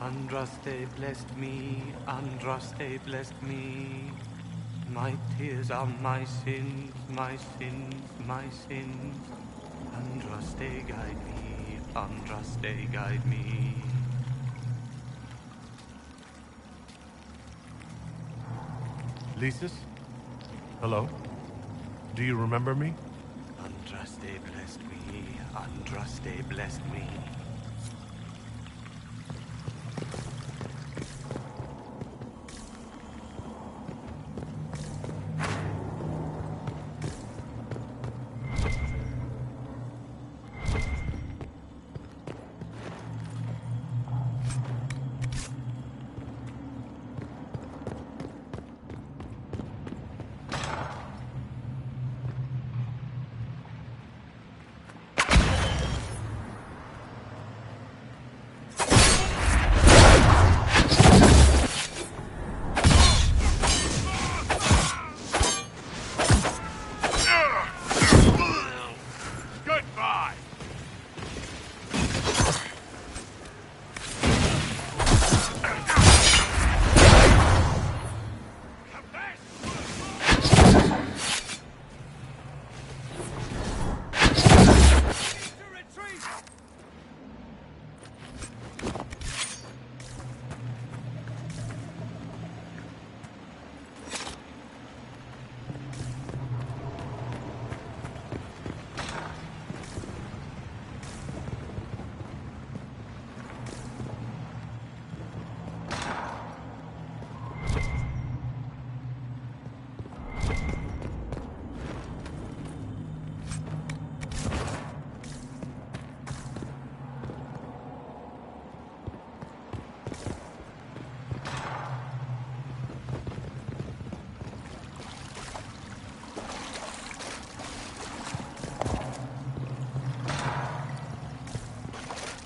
Andraste blessed me, Andraste blessed me. My tears are my sins, my sins, my sins. Andraste guide me, Andraste guide me. Lysis? Hello? Do you remember me? Andraste blessed me, Andraste blessed me.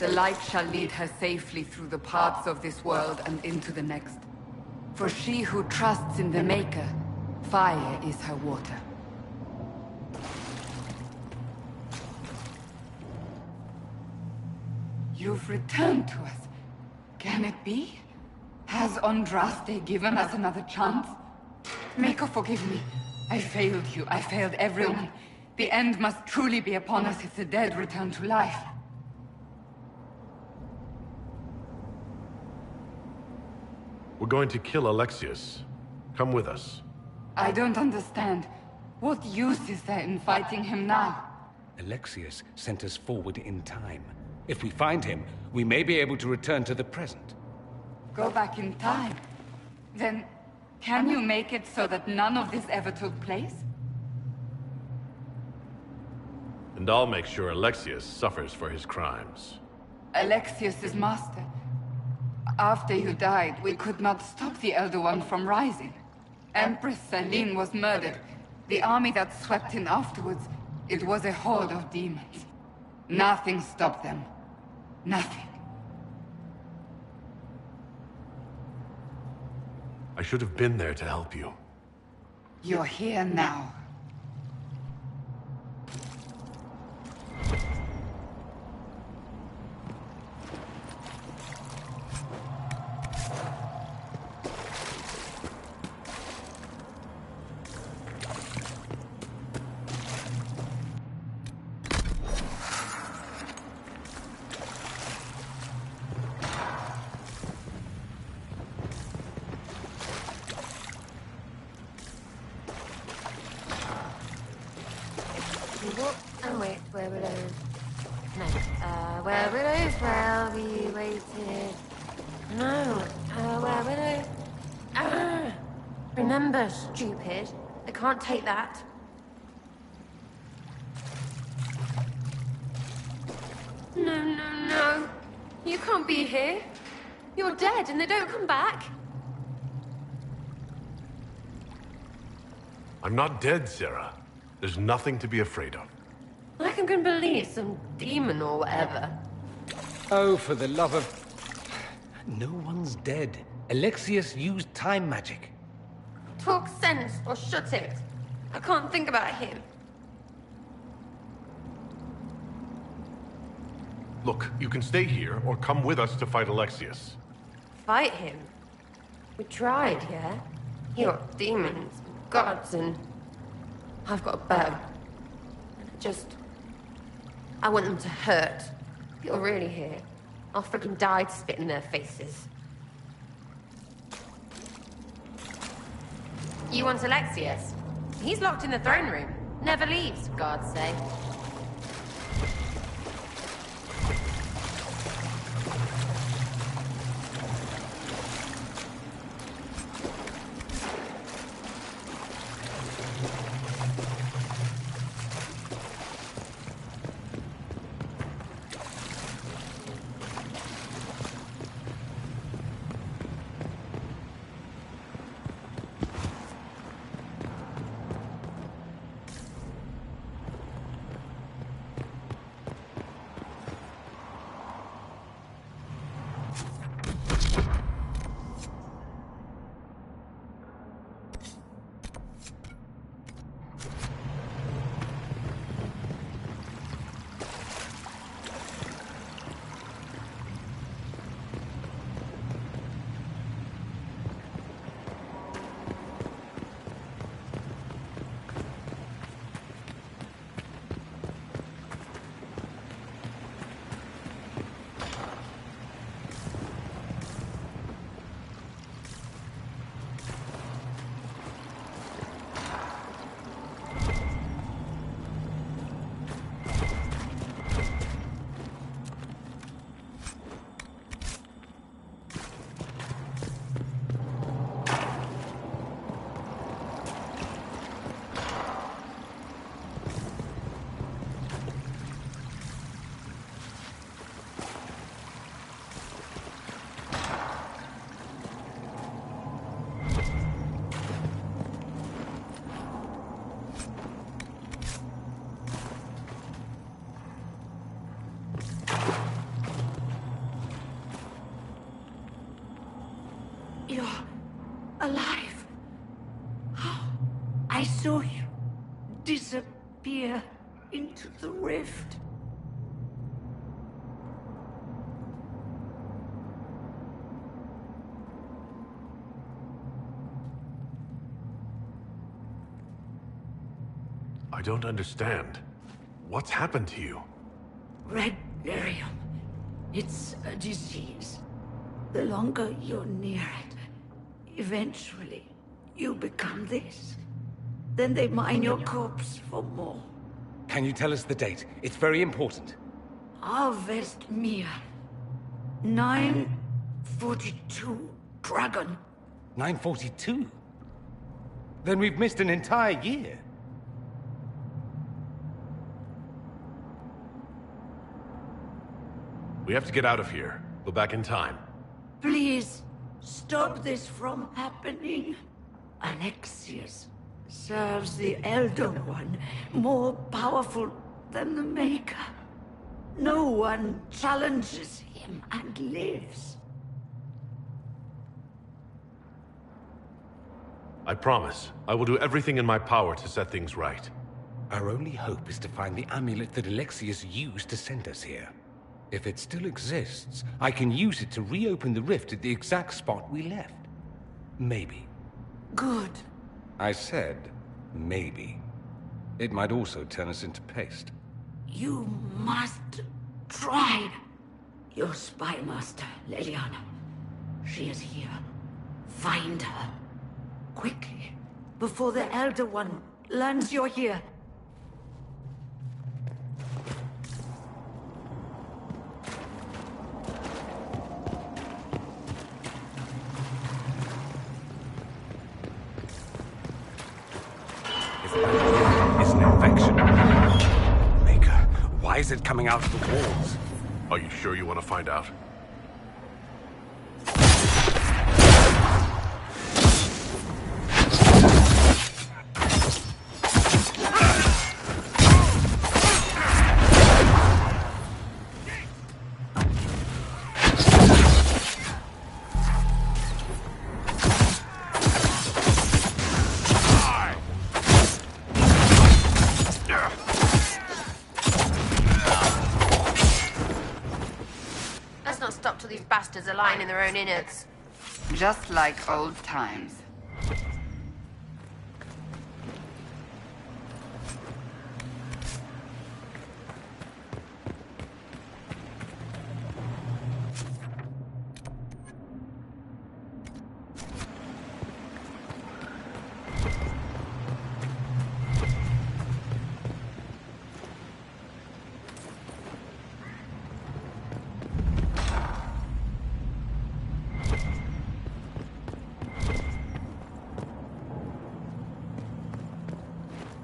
The light shall lead her safely through the paths of this world and into the next. For she who trusts in the Maker, fire is her water. You've returned to us. Can it be? Has Andraste given us another chance? Maker, forgive me. I failed you. I failed everyone. The end must truly be upon us if the dead return to life. We're going to kill Alexius. Come with us. I don't understand. What use is there in fighting him now? Alexius sent us forward in time. If we find him, we may be able to return to the present. Go back in time? Then, can you make it so that none of this ever took place? And I'll make sure Alexius suffers for his crimes. Alexius is master. After you died, we could not stop the Elder One from rising. Empress Celine was murdered. The army that swept in afterwards, it was a horde of demons. Nothing stopped them. Nothing. I should have been there to help you. You're here now. Remember, stupid. I can't take that. No. You can't be here. You're dead and they don't come back. I'm not dead, Sarah. There's nothing to be afraid of. I can believe some demon or whatever. Oh, for the love of... No one's dead. Alexius used time magic. Talk sense or shut it. I can't think about him. Look, you can stay here or come with us to fight Alexius. fight him. We tried, yeah? You got demons, gods, and I've got a bow. I want them to hurt. If you're really here, I'll freaking die to spit in their faces. You want Alexius? He's locked in the throne room. Never leaves, for God's sake. You're alive. I saw you disappear into the rift. I don't understand. What's happened to you? Red Lyrium. It's a disease. The longer you're near it, eventually you become this. Then they mine your corpse for more. Can you tell us the date? It's very important. Harvest Mir. 942 Dragon. 942? Then we've missed an entire year. We have to get out of here. Go back in time. Please, stop this from happening. Alexius serves the Elder One, more powerful than the Maker. No one challenges him and lives. I promise. I will do everything in my power to set things right. Our only hope is to find the amulet that Alexius used to send us here. If it still exists, I can use it to reopen the rift at the exact spot we left. Maybe. Good. I said, maybe. It might also turn us into paste. You must try. Your spy master, Leliana. She is here. Find her. Quickly. Before the Elder One learns you're here. It's an infection. Maker, why is it coming out of the walls? Are you sure you want to find out? Let's not stop till these bastards are lying in their own innards. Just like old times.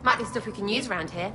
Might be stuff we can use around here.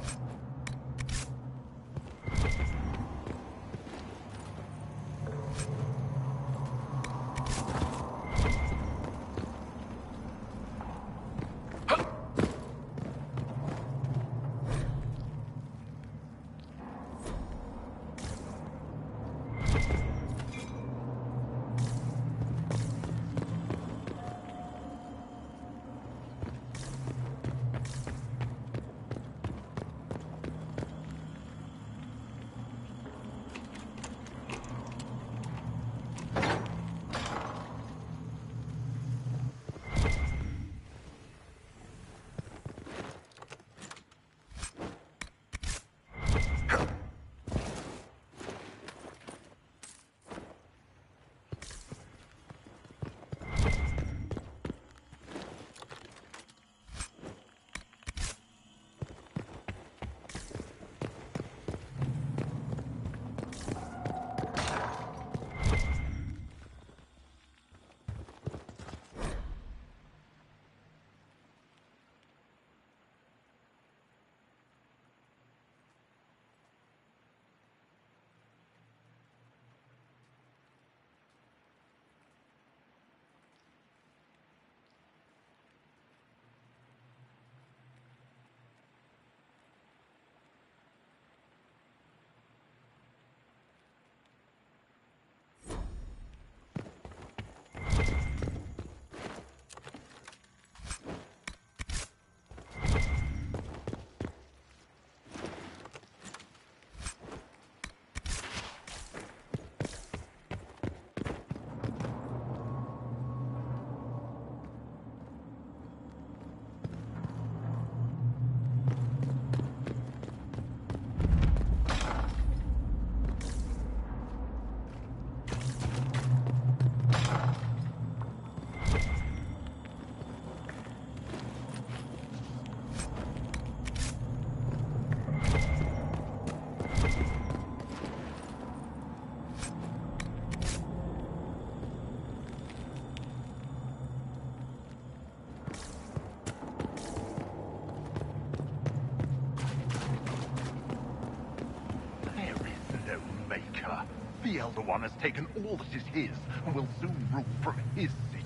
The Elder One has taken all that is his, and will soon rule from his city.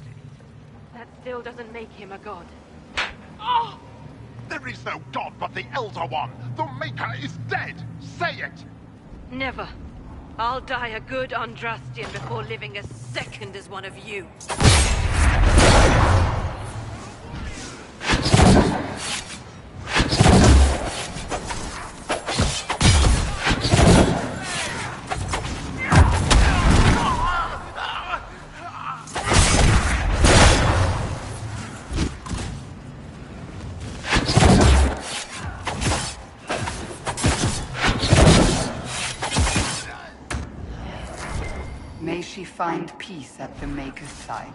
That still doesn't make him a god. Ah! There is no god but the Elder One! The Maker is dead! Say it! Never. I'll die a good Andrastian before living a second as one of you. May she find peace at the Maker's side.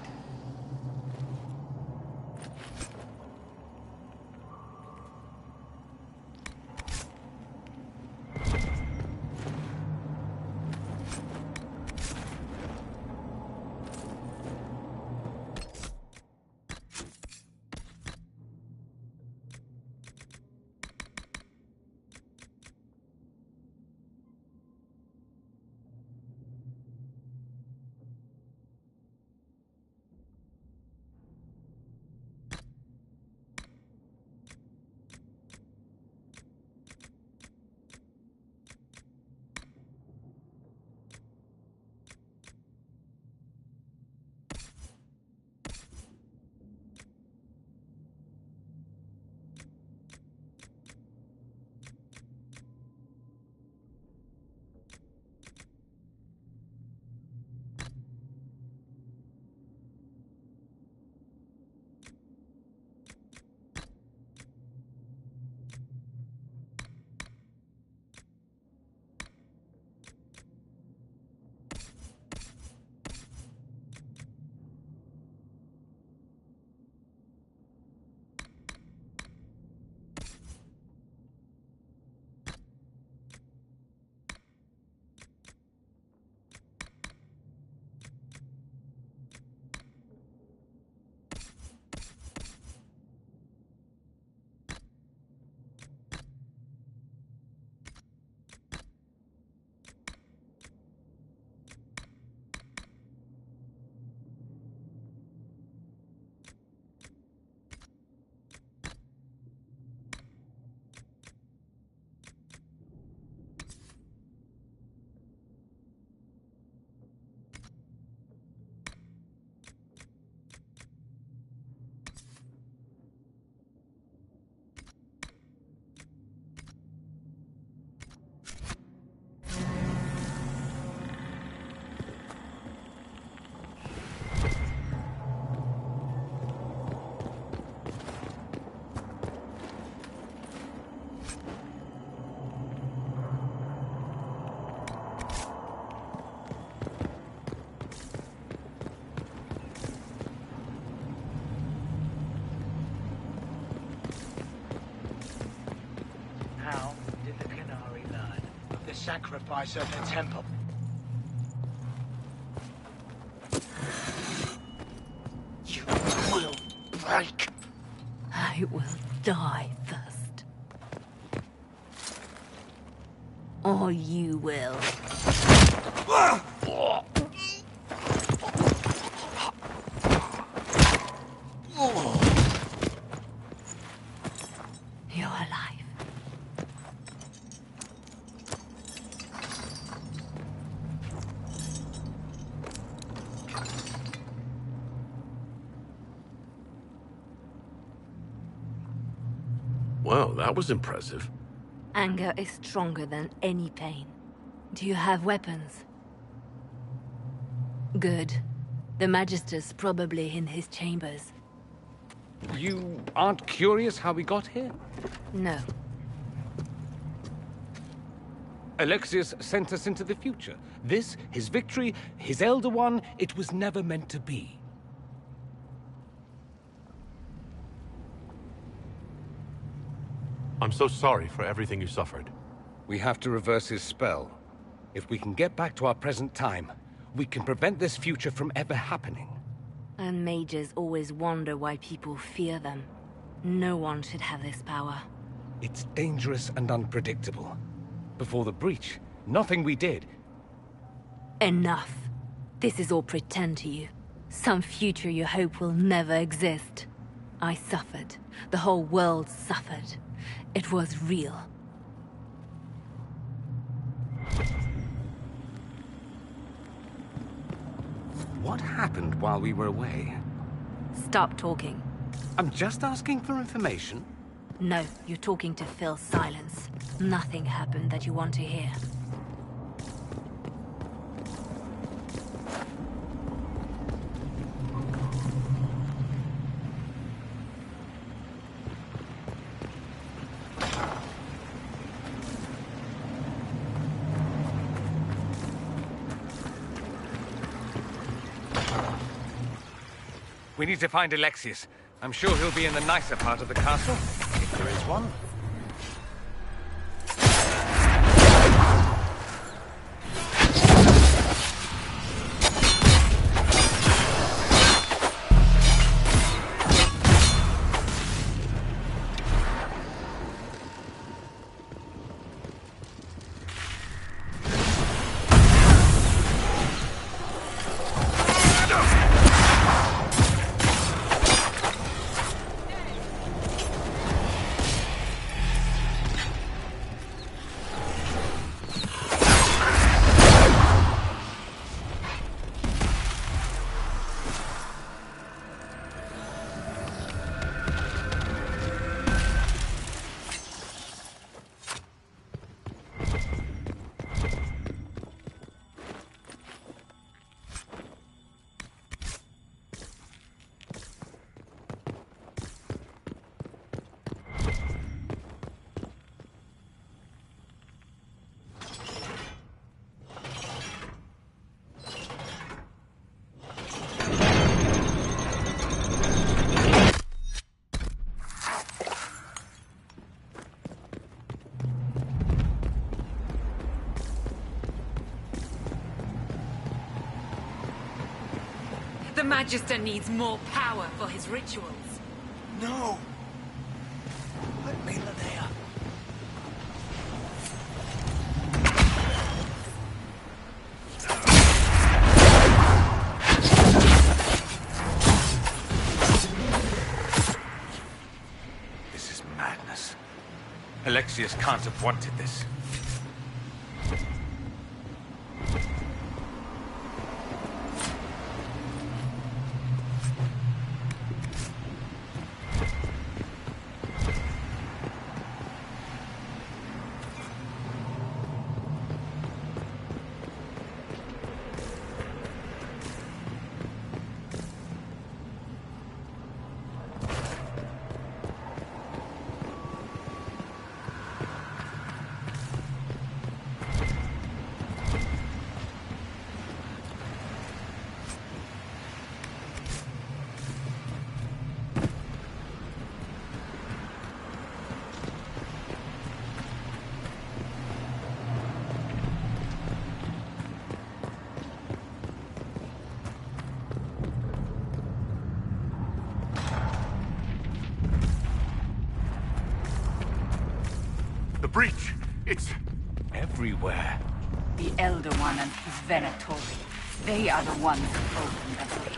sacrifice at the temple. You will break. I will die first. Or you will. You're alive. Well, that was impressive. Anger is stronger than any pain. Do you have weapons? Good. The Magister's probably in his chambers. You aren't curious how we got here? No. Alexius sent us into the future. This, his victory, his Elder One, it was never meant to be. I'm so sorry for everything you suffered. We have to reverse his spell. If we can get back to our present time, we can prevent this future from ever happening. And mages always wonder why people fear them. No one should have this power. It's dangerous and unpredictable. Before the breach, nothing we did. Enough. This is all pretend to you. Some future you hope will never exist. I suffered. The whole world suffered. It was real. What happened while we were away? Stop talking. I'm just asking for information. No, you're talking to fill silence. Nothing happened that you want to hear. We need to find Alexius. I'm sure he'll be in the nicer part of the castle, if there is one. The Magister needs more power for his rituals. No! Let me, Linnea. This is madness. Alexius can't have wanted this. breach. It's everywhere. The Elder One and his Venatori. They are the ones who opened the breach.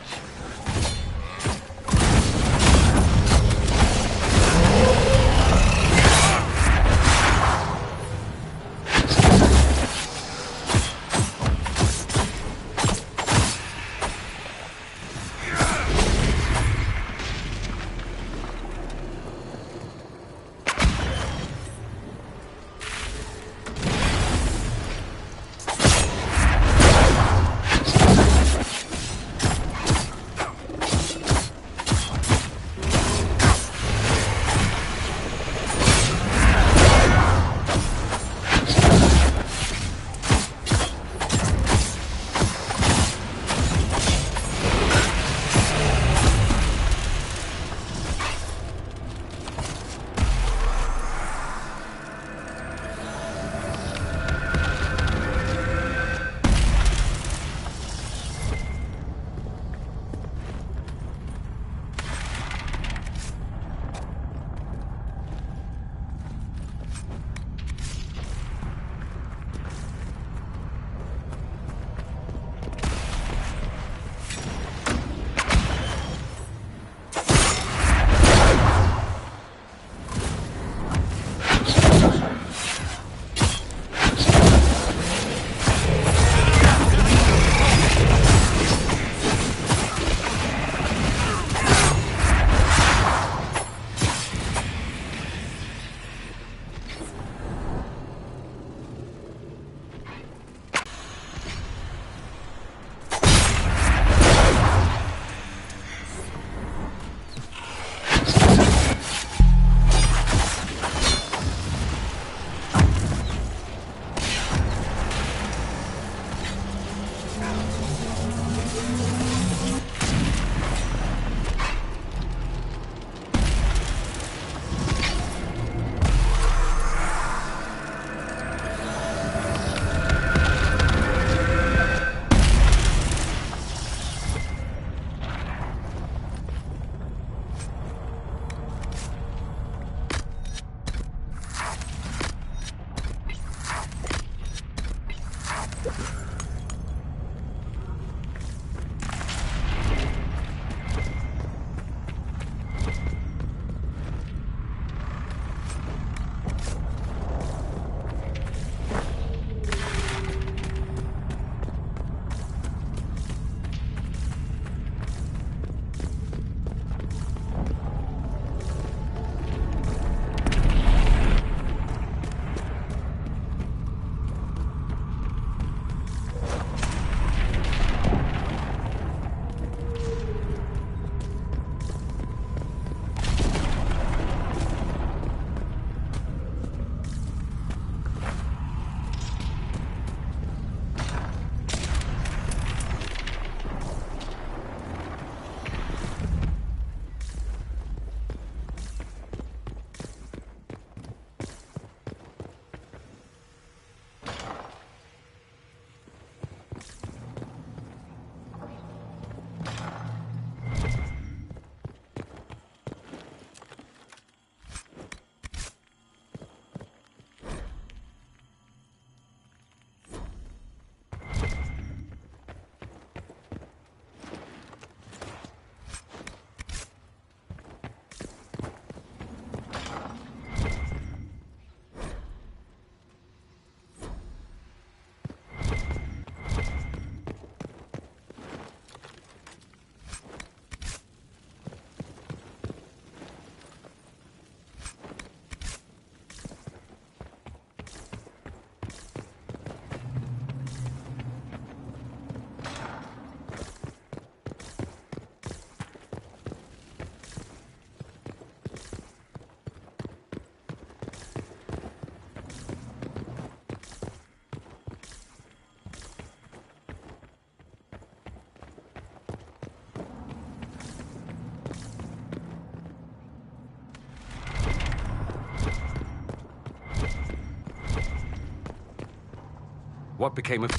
What became of...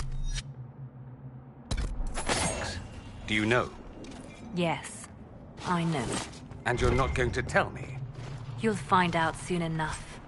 Do you know? Yes, I know. And you're not going to tell me? You'll find out soon enough.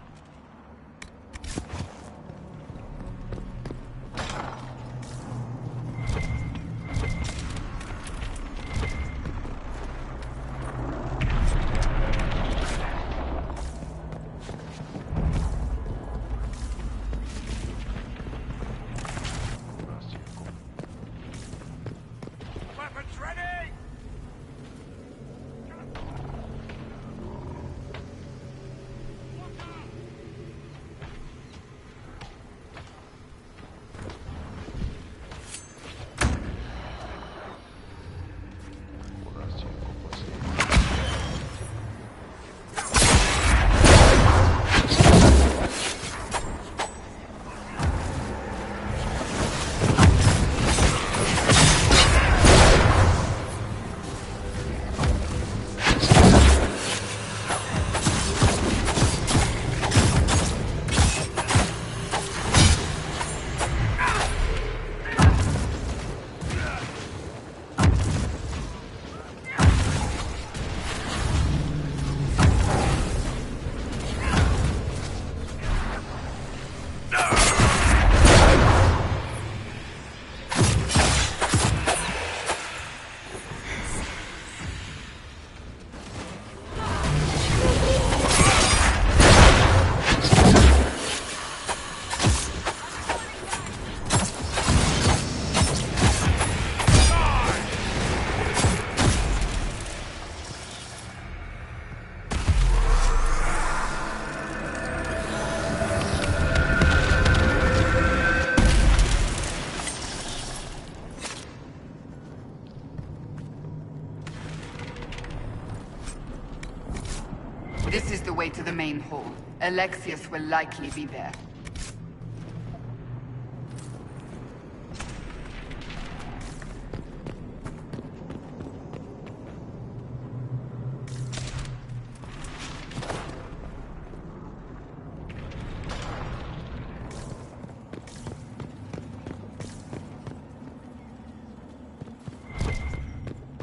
This is the way to the main hall. Alexius will likely be there.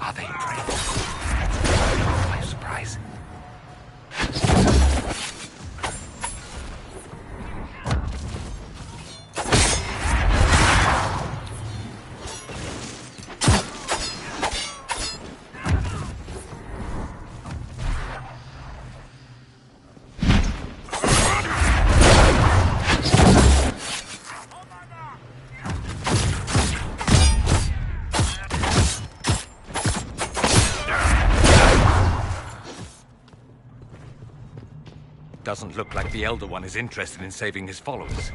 Are they brave? By surprise. Doesn't look like the Elder One is interested in saving his followers.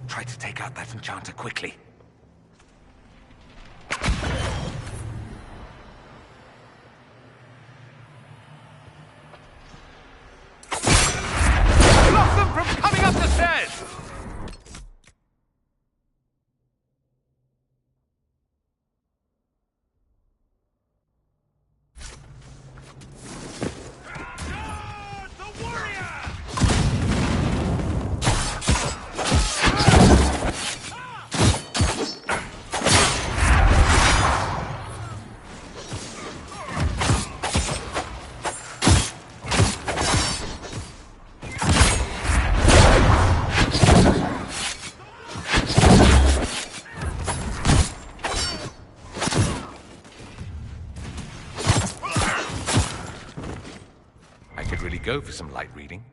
Try to take out that enchanter quickly. Block them from coming up the stairs! Go for some light reading.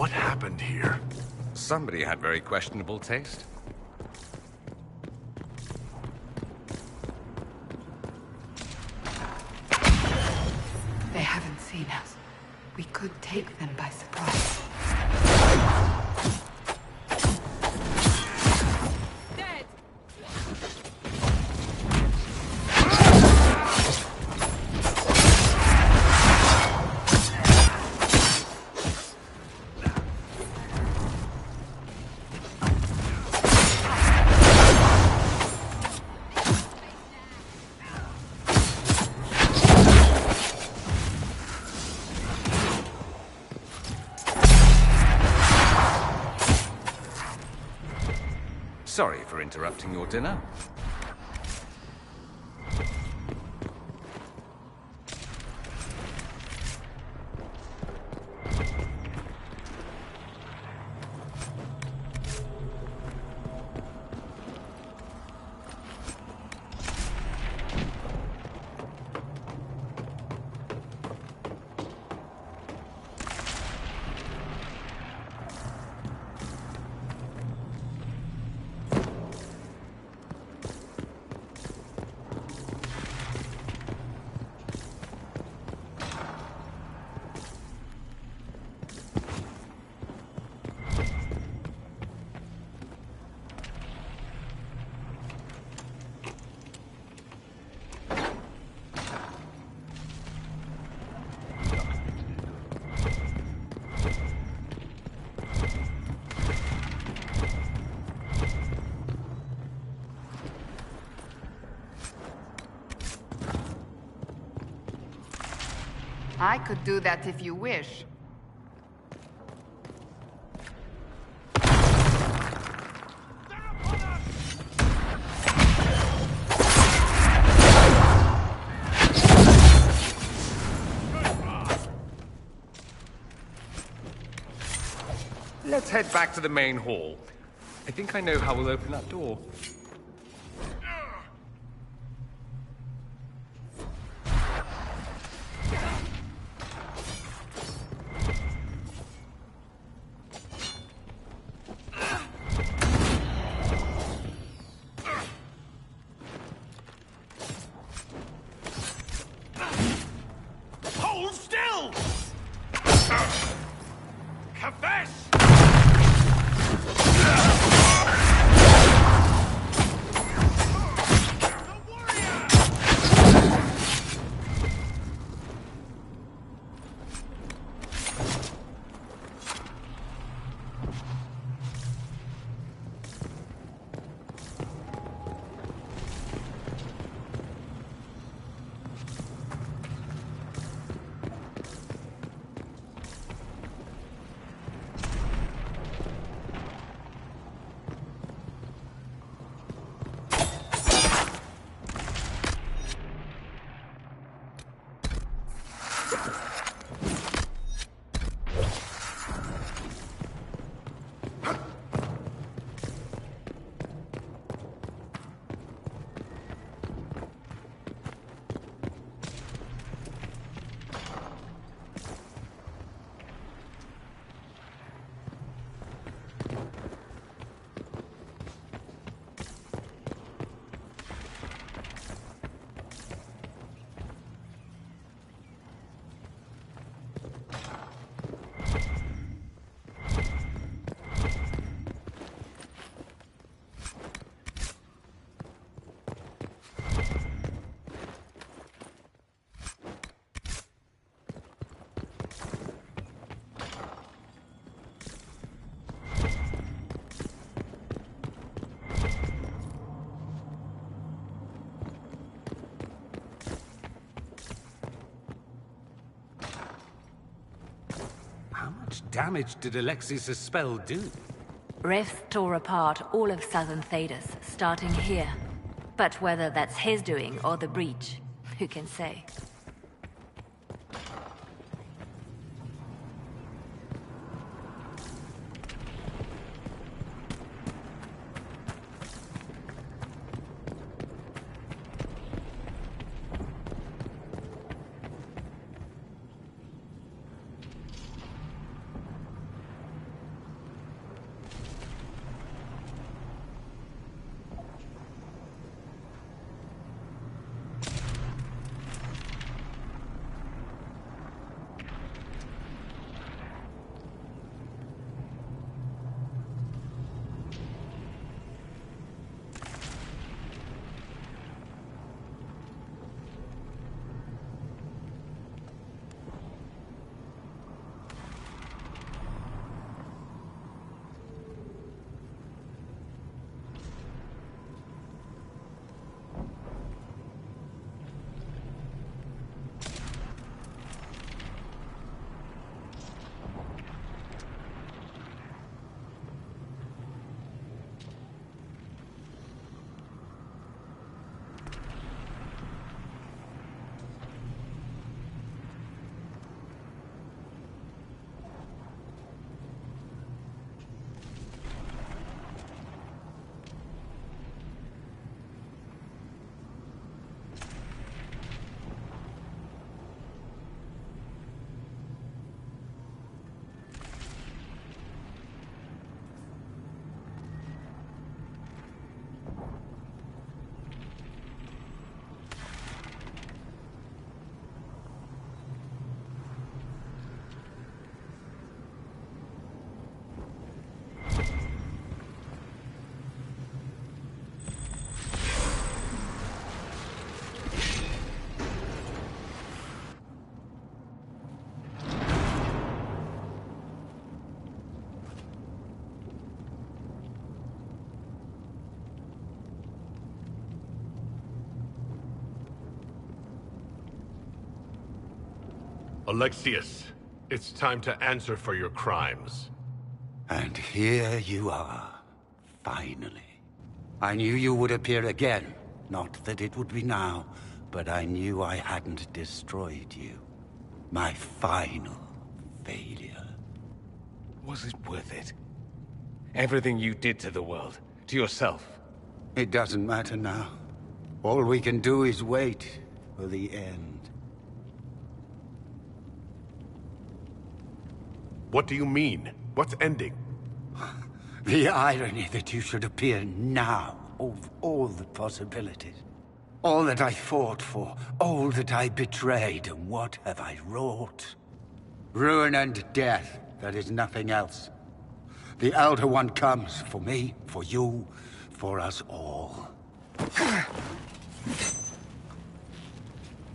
What happened here? Somebody had very questionable taste. They haven't seen us. We could take them by surprise. Sorry for interrupting your dinner. I could do that if you wish. Let's head back to the main hall. I think I know how we'll open that door. Hold still! Confess! How much damage did Alexis' spell do? Rifts tore apart all of southern Thedas, starting here. But whether that's his doing or the breach, who can say? Alexius, it's time to answer for your crimes. And here you are, finally. I knew you would appear again. Not that it would be now, but I knew I hadn't destroyed you. My final failure. Was it worth it? Everything you did to the world, to yourself. It doesn't matter now. All we can do is wait for the end. What do you mean? What's ending? The irony that you should appear now, of all the possibilities. All that I fought for, all that I betrayed, and what have I wrought? Ruin and death, that is nothing else. The Elder One comes for me, for you, for us all.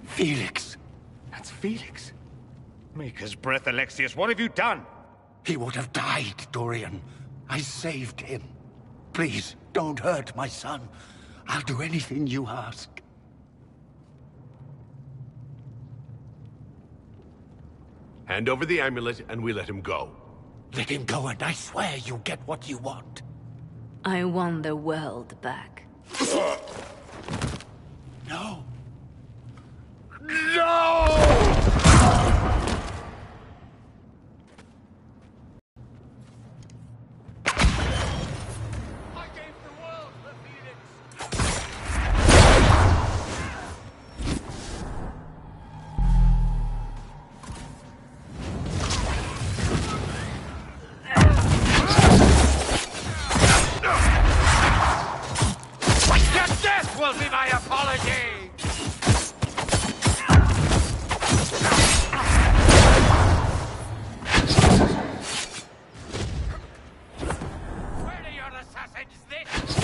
Felix. That's Felix. Maker's breath, Alexius, what have you done? He would have died, Dorian. I saved him. Please, don't hurt my son. I'll do anything you ask. Hand over the amulet and we let him go. Let him go and I swear you'll get what you want. I want the world back. No. No! Will be my apology! Where are your assassins this?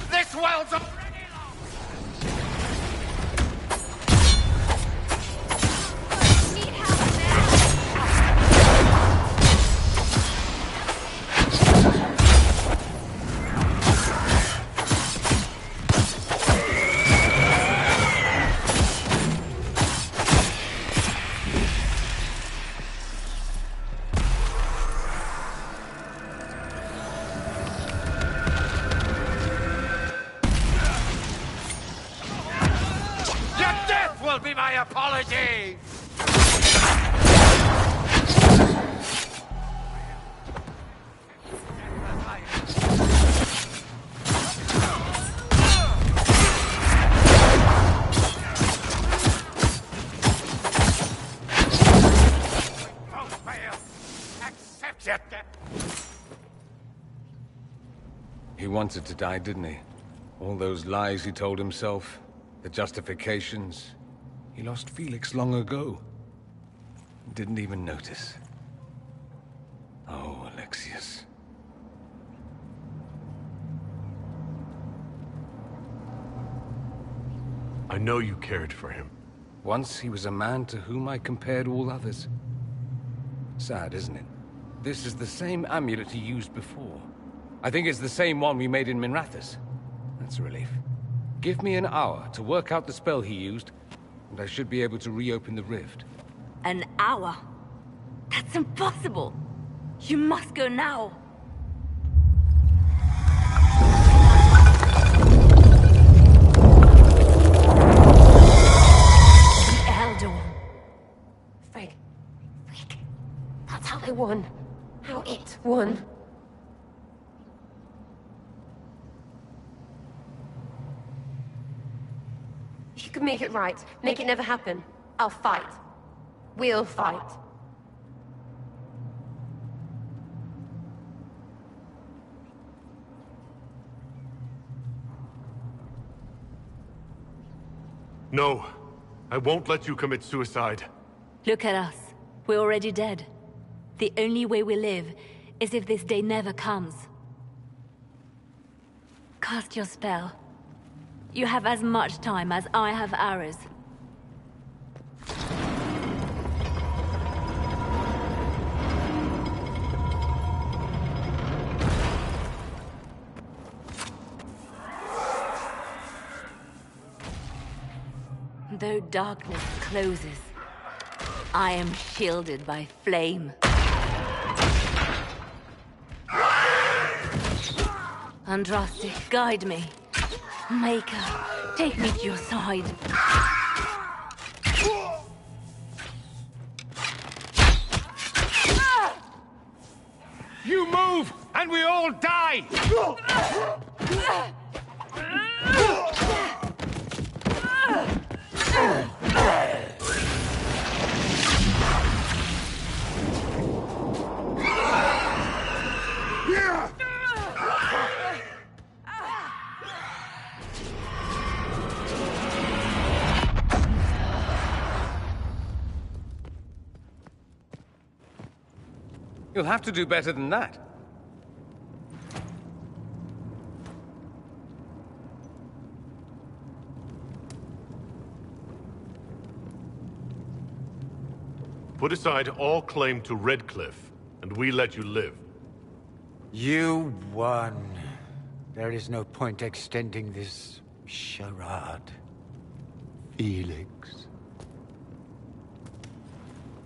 This world's already lost! Will be my apology! Accept it! He wanted to die, didn't he? All those lies he told himself, the justifications. He lost Felix long ago. Didn't even notice. Oh, Alexius. I know you cared for him. Once he was a man to whom I compared all others. Sad, isn't it? This is the same amulet he used before. I think it's the same one we made in Minrathous. That's a relief. Give me an hour to work out the spell he used, and I should be able to reopen the rift. An hour? That's impossible! You must go now! won. How it won. If you can make it right, make it never happen, I'll fight. We'll fight. No, I won't let you commit suicide. Look at us. We're already dead. The only way we live is if this day never comes. Cast your spell. You have as much time as I have hours. Though darkness closes, I am shielded by flame. Andraste, guide me. Maker, take me to your side. You move, and we all die! You'll have to do better than that. Put aside all claim to Redcliffe, and we let you live. You won. There is no point extending this charade. Felix.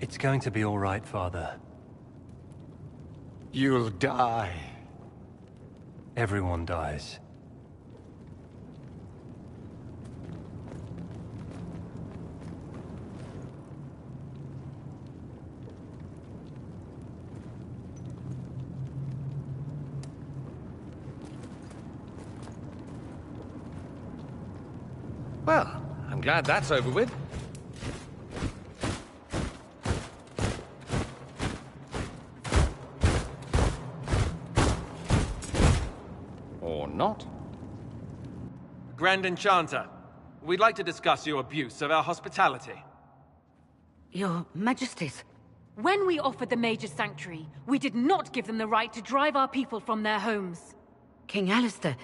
It's going to be all right, Father. You'll die. Everyone dies. Well, I'm glad that's over with. Or not. Grand Enchanter, we'd like to discuss your abuse of our hospitality. Your Majesties. When we offered the Mage's Sanctuary, we did not give them the right to drive our people from their homes. King Alistair,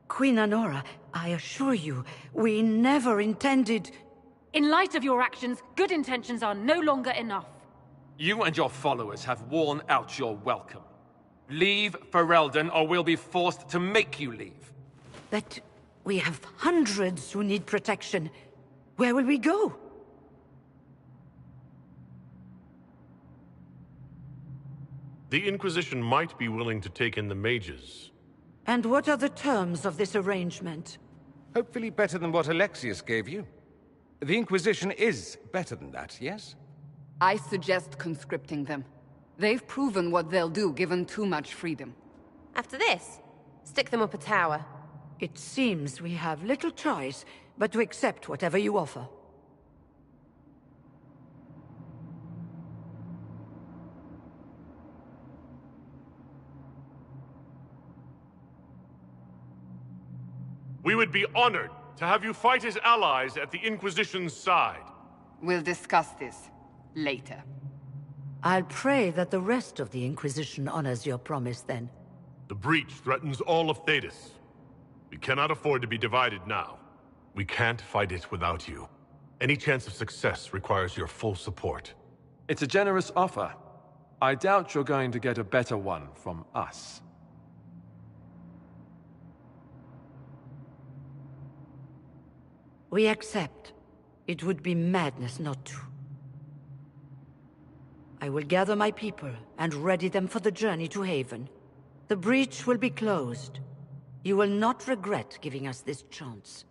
Queen Honora, I assure you, we never intended... In light of your actions, good intentions are no longer enough. You and your followers have worn out your welcome. Leave Ferelden, or we'll be forced to make you leave. But we have hundreds who need protection. Where will we go? The Inquisition might be willing to take in the mages. And what are the terms of this arrangement? Hopefully better than what Alexius gave you. The Inquisition is better than that, yes? I suggest conscripting them. They've proven what they'll do given too much freedom. After this, stick them up a tower. It seems we have little choice but to accept whatever you offer. We would be honored to have you fight as allies at the Inquisition's side. We'll discuss this later. I'll pray that the rest of the Inquisition honors your promise then. The breach threatens all of Thedas. We cannot afford to be divided now. We can't fight it without you. Any chance of success requires your full support. It's a generous offer. I doubt you're going to get a better one from us. We accept. It would be madness not to. I will gather my people and ready them for the journey to Haven. The breach will be closed. You will not regret giving us this chance.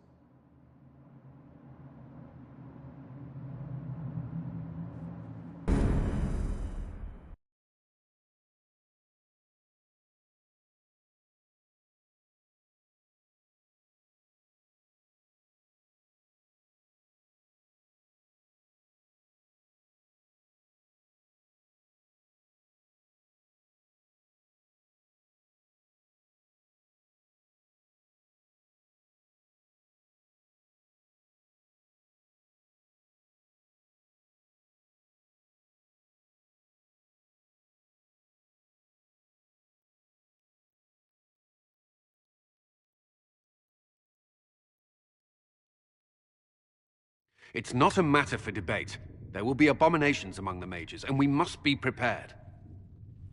It's not a matter for debate. There will be abominations among the mages, and we must be prepared.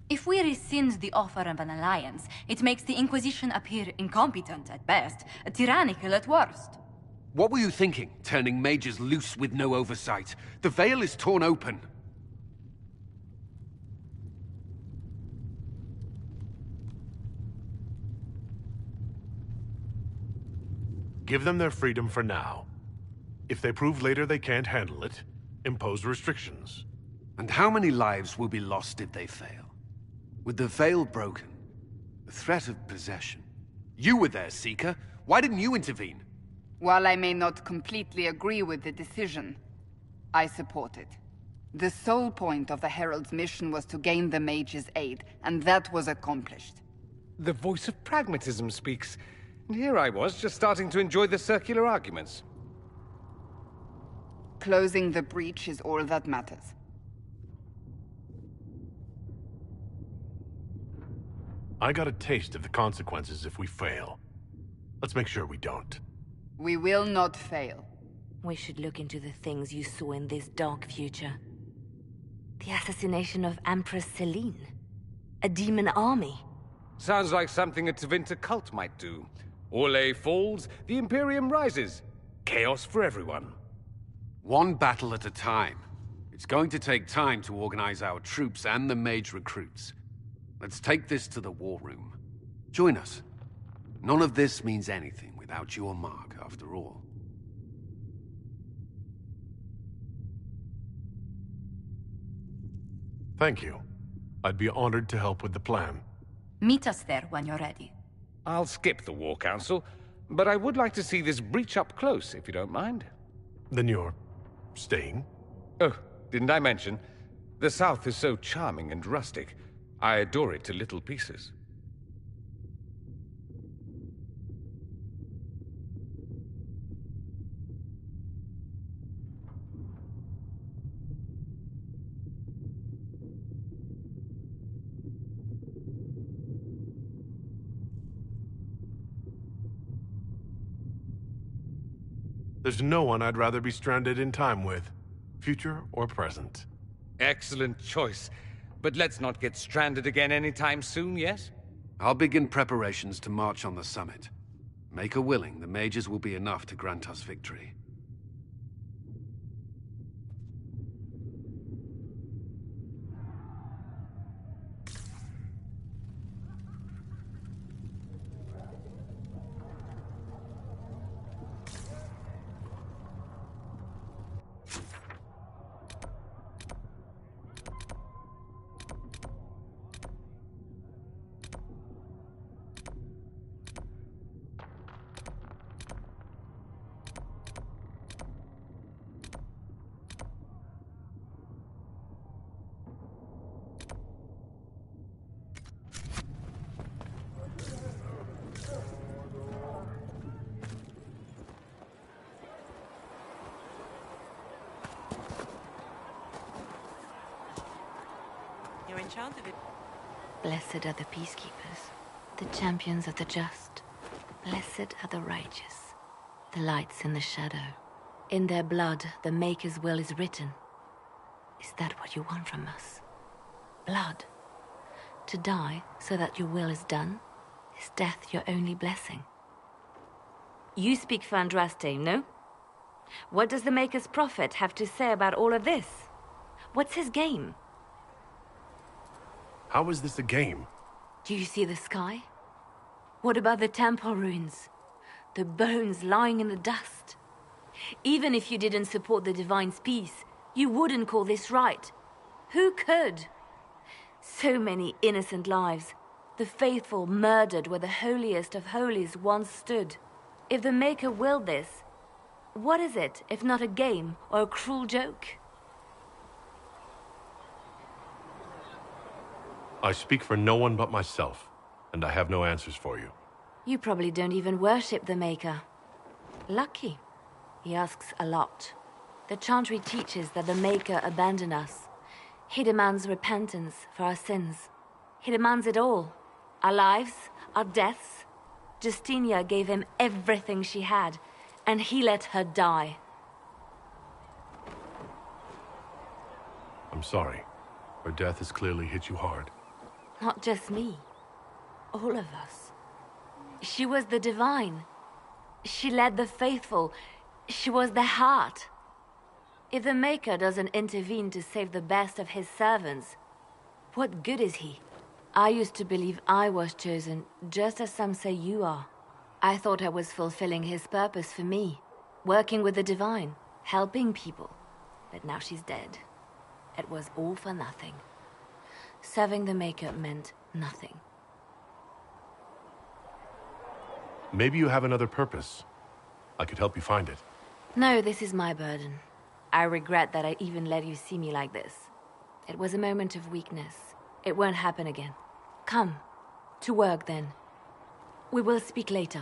If we rescind the offer of an alliance, it makes the Inquisition appear incompetent at best, tyrannical at worst. What were you thinking, turning mages loose with no oversight? The veil is torn open. Give them their freedom for now. If they prove later they can't handle it, impose restrictions. And how many lives will be lost if they fail? With the veil broken, the threat of possession. You were there, Seeker. Why didn't you intervene? While I may not completely agree with the decision, I support it. The sole point of the Herald's mission was to gain the mage's aid, and that was accomplished. The voice of pragmatism speaks. And here I was, just starting to enjoy the circular arguments. Closing the breach is all that matters. I got a taste of the consequences if we fail. Let's make sure we don't. We will not fail. We should look into the things you saw in this dark future. The assassination of Empress Celine. A demon army. Sounds like something a Tevinter cult might do. Orlais falls, the Imperium rises. Chaos for everyone. One battle at a time. It's going to take time to organize our troops and the mage recruits. Let's take this to the war room. Join us. None of this means anything without your mark, after all. Thank you. I'd be honored to help with the plan. Meet us there when you're ready. I'll skip the War Council, but I would like to see this breach up close, if you don't mind. Then you're staying? Oh, didn't I mention? The South is so charming and rustic. I adore it to little pieces. There's no one I'd rather be stranded in time with, future or present. Excellent choice. But let's not get stranded again anytime soon, yes? I'll begin preparations to march on the summit. Maker willing, the mages will be enough to grant us victory. You're enchanted. Blessed are the peacekeepers, the champions of the just. Blessed are the righteous, the lights in the shadow. In their blood, the Maker's will is written. Is that what you want from us? Blood? To die so that your will is done? Is death your only blessing? You speak for Andraste, no? What does the Maker's prophet have to say about all of this? What's his game? How is this a game? Do you see the sky? What about the temple ruins? The bones lying in the dust? Even if you didn't support the Divine's peace, you wouldn't call this right. Who could? So many innocent lives. The faithful murdered where the holiest of holies once stood. If the Maker willed this, what is it if not a game or a cruel joke? I speak for no one but myself, and I have no answers for you. You probably don't even worship the Maker. Lucky. He asks a lot. The Chantry teaches that the Maker abandoned us. He demands repentance for our sins. He demands it all. Our lives, our deaths. Justinia gave him everything she had, and he let her die. I'm sorry. Her death has clearly hit you hard. Not just me. All of us. She was the divine. She led the faithful. She was their heart. If the Maker doesn't intervene to save the best of his servants, what good is he? I used to believe I was chosen, just as some say you are. I thought I was fulfilling his purpose for me, working with the divine, helping people. But now she's dead. It was all for nothing. Serving the Maker meant nothing. Maybe you have another purpose. I could help you find it. No, this is my burden. I regret that I even let you see me like this. It was a moment of weakness. It won't happen again. Come. To work, then. We will speak later.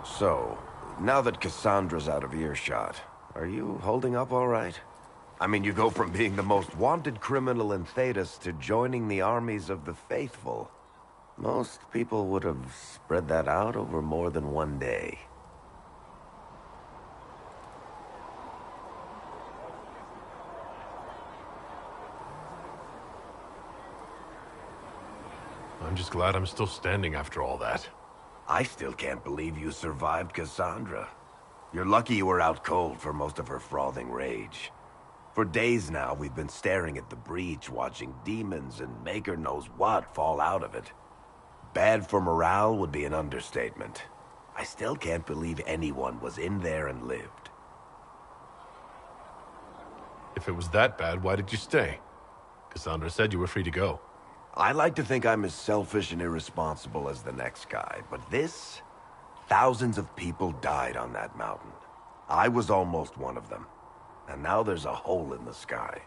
So, now that Cassandra's out of earshot, are you holding up all right? I mean, you go from being the most wanted criminal in Thedas to joining the armies of the faithful. Most people would have spread that out over more than one day. I'm just glad I'm still standing after all that. I still can't believe you survived Cassandra. You're lucky you were out cold for most of her frothing rage. For days now, we've been staring at the breach, watching demons and Maker knows what fall out of it. Bad for morale would be an understatement. I still can't believe anyone was in there and lived. If it was that bad, why did you stay? Cassandra said you were free to go. I like to think I'm as selfish and irresponsible as the next guy, but this... Thousands of people died on that mountain. I was almost one of them. And now there's a hole in the sky.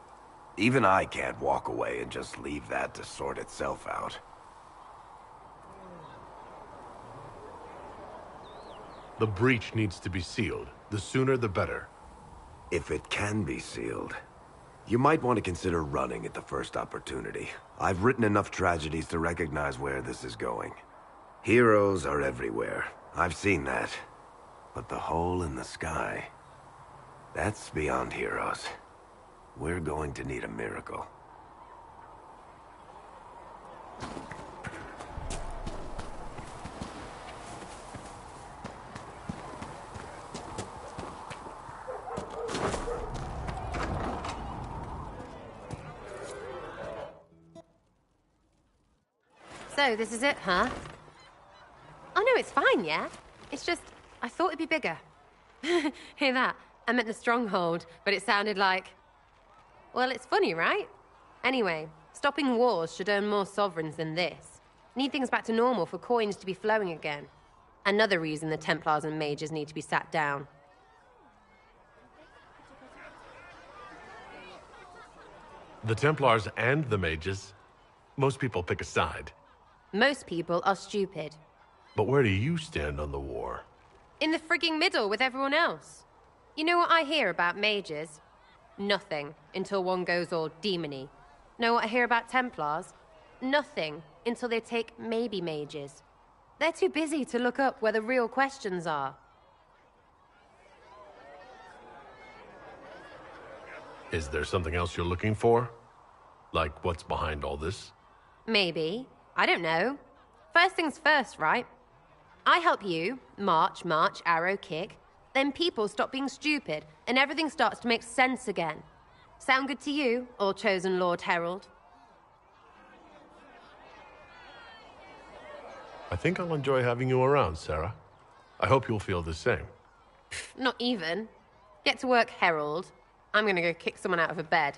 Even I can't walk away and just leave that to sort itself out. The breach needs to be sealed. The sooner the better. If it can be sealed, you might want to consider running at the first opportunity. I've written enough tragedies to recognize where this is going. Heroes are everywhere. I've seen that. But the hole in the sky... that's beyond heroes. We're going to need a miracle. So, this is it, huh? Oh no, it's fine, yeah? It's just, I thought it'd be bigger. Hear that? I meant the stronghold, but it sounded like... Well, it's funny, right? Anyway, stopping wars should earn more sovereigns than this. Need things back to normal for coins to be flowing again. Another reason the Templars and mages need to be sat down. The Templars and the mages? Most people pick a side. Most people are stupid. But where do you stand on the war? In the frigging middle with everyone else. You know what I hear about mages? Nothing, until one goes all demony. Know what I hear about Templars? Nothing, until they take maybe mages. They're too busy to look up where the real questions are. Is there something else you're looking for? Like what's behind all this? Maybe. I don't know. First things first, right? I help you, march, arrow, kick. Then people stop being stupid, and everything starts to make sense again. Sound good to you, all-chosen Lord Herald? I think I'll enjoy having you around, Sarah. I hope you'll feel the same. Not even. Get to work, Herald. I'm gonna go kick someone out of a bed.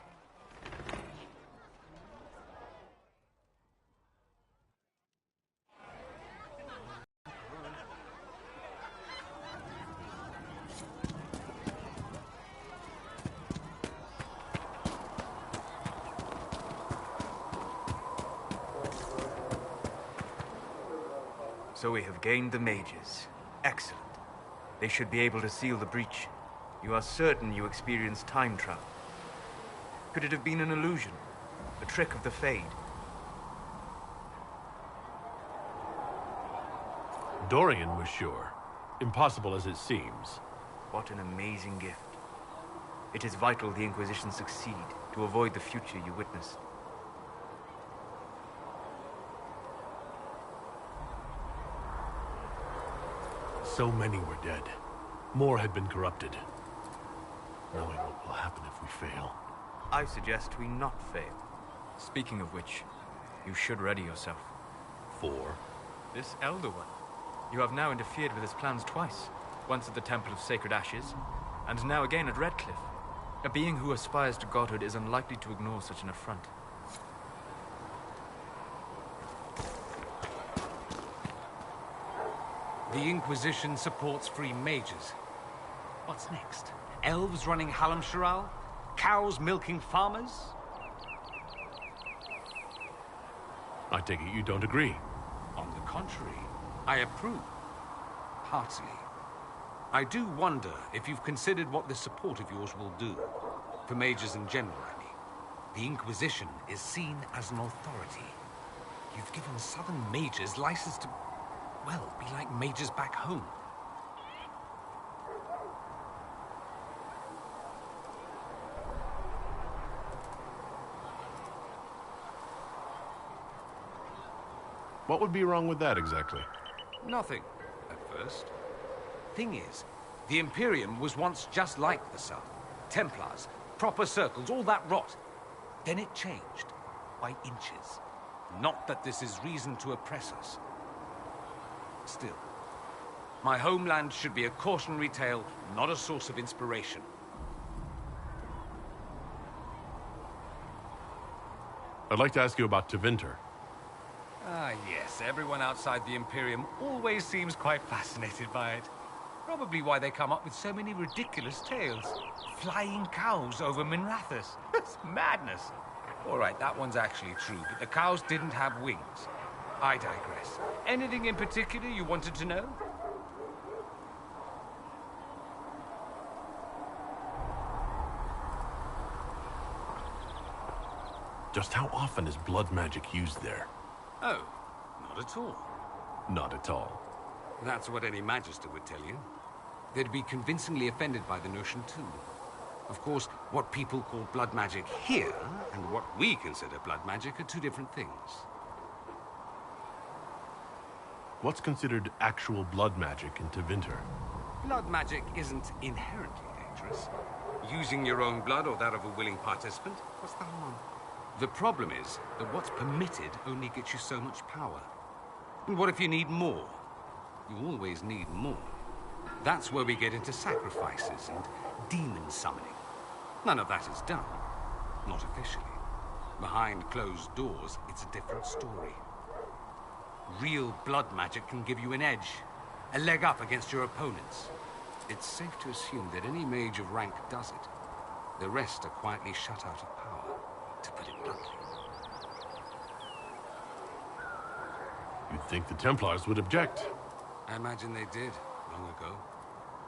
So we have gained the mages. Excellent. They should be able to seal the breach. You are certain you experienced time travel? Could it have been an illusion? A trick of the Fade? Dorian was sure. Impossible as it seems. What an amazing gift. It is vital the Inquisition succeed to avoid the future you witnessed. So many were dead. More had been corrupted. Knowing what will happen if we fail. I suggest we not fail. Speaking of which, you should ready yourself. For? This Elder One. You have now interfered with his plans twice. Once at the Temple of Sacred Ashes, and now again at Redcliffe. A being who aspires to godhood is unlikely to ignore such an affront. The Inquisition supports free mages. What's next? Elves running Halamsharal? Cows milking farmers? I take it you don't agree. On the contrary, I approve. Heartily. I do wonder if you've considered what this support of yours will do. For mages in general, I mean. The Inquisition is seen as an authority. You've given southern mages license to, well, be like mages back home. What would be wrong with that, exactly? Nothing, at first. Thing is, the Imperium was once just like the South. Templars, proper circles, all that rot. Then it changed, by inches. Not that this is reason to oppress us. Still, my homeland should be a cautionary tale, not a source of inspiration. I'd like to ask you about Tevinter. Ah, yes. Everyone outside the Imperium always seems quite fascinated by it. Probably why they come up with so many ridiculous tales. Flying cows over Minrathous. It's madness. All right, that one's actually true, but the cows didn't have wings. I digress. Anything in particular you wanted to know? Just how often is blood magic used there? Oh, not at all. Not at all. That's what any Magister would tell you. They'd be convincingly offended by the notion, too. Of course, what people call blood magic here, and what we consider blood magic, are two different things. What's considered actual blood magic in Tevinter? Blood magic isn't inherently dangerous. Using your own blood or that of a willing participant, what's the harm? The problem is that what's permitted only gets you so much power. And what if you need more? You always need more. That's where we get into sacrifices and demon summoning. None of that is done. Not officially. Behind closed doors, it's a different story. Real blood magic can give you an edge, a leg up against your opponents. It's safe to assume that any mage of rank does it. The rest are quietly shut out of power, to put it bluntly. You'd think the Templars would object. I imagine they did, long ago.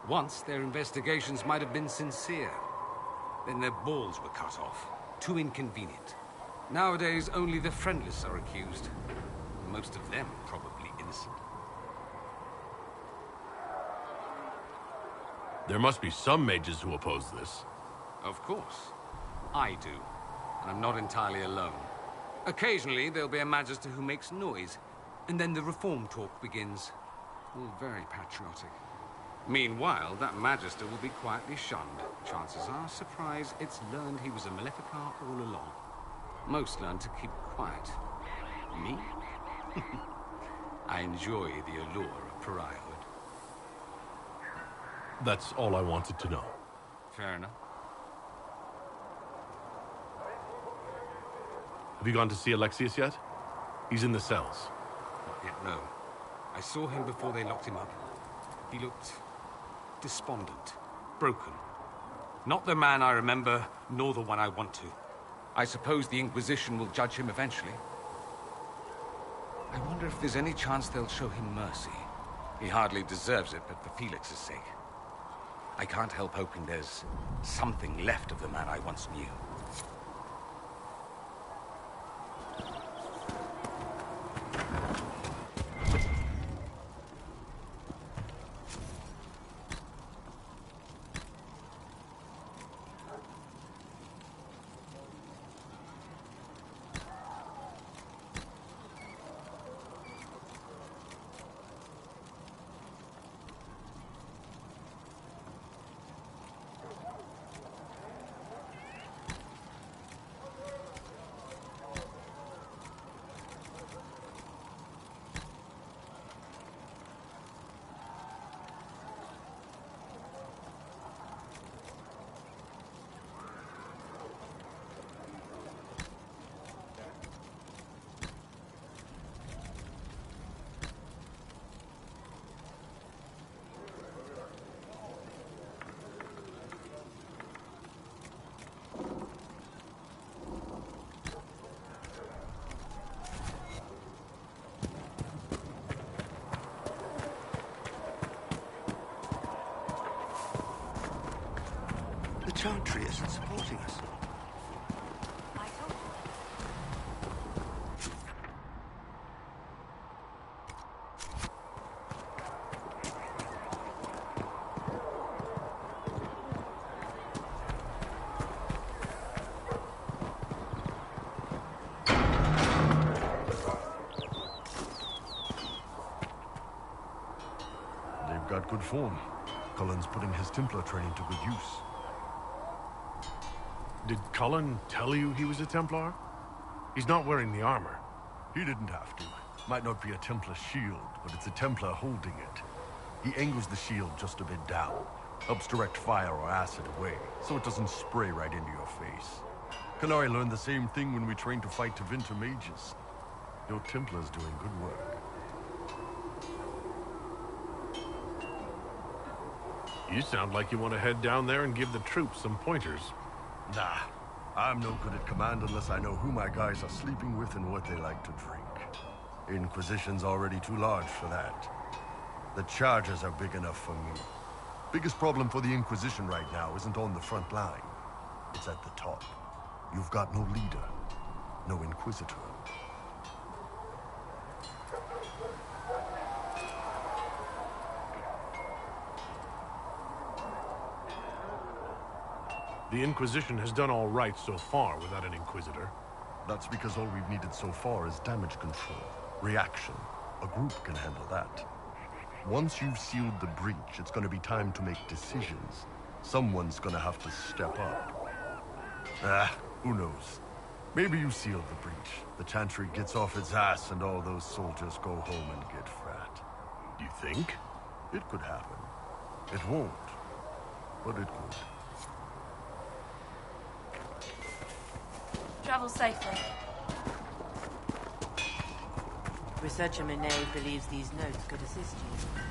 Once, their investigations might have been sincere. Then their balls were cut off. Too inconvenient. Nowadays, only the friendless are accused. Most of them probably innocent. There must be some mages who oppose this. Of course. I do. And I'm not entirely alone. Occasionally, there'll be a Magister who makes noise, and then the reform talk begins. All very patriotic. Meanwhile, that Magister will be quietly shunned. Chances are, surprise, it's learned he was a Maleficar all along. Most learn to keep quiet. Me? I enjoy the allure of pariahhood. That's all I wanted to know. Fair enough. Have you gone to see Alexius yet? He's in the cells. Not yet, no. I saw him before they locked him up. He looked despondent, broken. Not the man I remember, nor the one I want to. I suppose the Inquisition will judge him eventually. I wonder if there's any chance they'll show him mercy. He hardly deserves it, but for Felix's sake. I can't help hoping there's something left of the man I once knew. Chantry isn't supporting us. They've got good form. Cullen's putting his Templar training to good use. Did Cullen tell you he was a Templar? He's not wearing the armor. He didn't have to. Might not be a Templar shield, but it's a Templar holding it. He angles the shield just a bit down. Helps direct fire or acid away, so it doesn't spray right into your face. Canary learned the same thing when we trained to fight Tevinter mages. Your Templar's doing good work. You sound like you want to head down there and give the troops some pointers. Nah, I'm no good at command unless I know who my guys are sleeping with and what they like to drink. Inquisition's already too large for that. The charges are big enough for me. Biggest problem for the Inquisition right now isn't on the front line. It's at the top. You've got no leader, no Inquisitor. The Inquisition has done all right so far without an Inquisitor. That's because all we've needed so far is damage control, reaction. A group can handle that. Once you've sealed the breach, it's gonna be time to make decisions. Someone's gonna have to step up. Who knows? Maybe you sealed the breach. The Chantry gets off its ass and all those soldiers go home and get fat. You think? It could happen. It won't, but it could. Travel safely. Researcher Minet believes these notes could assist you.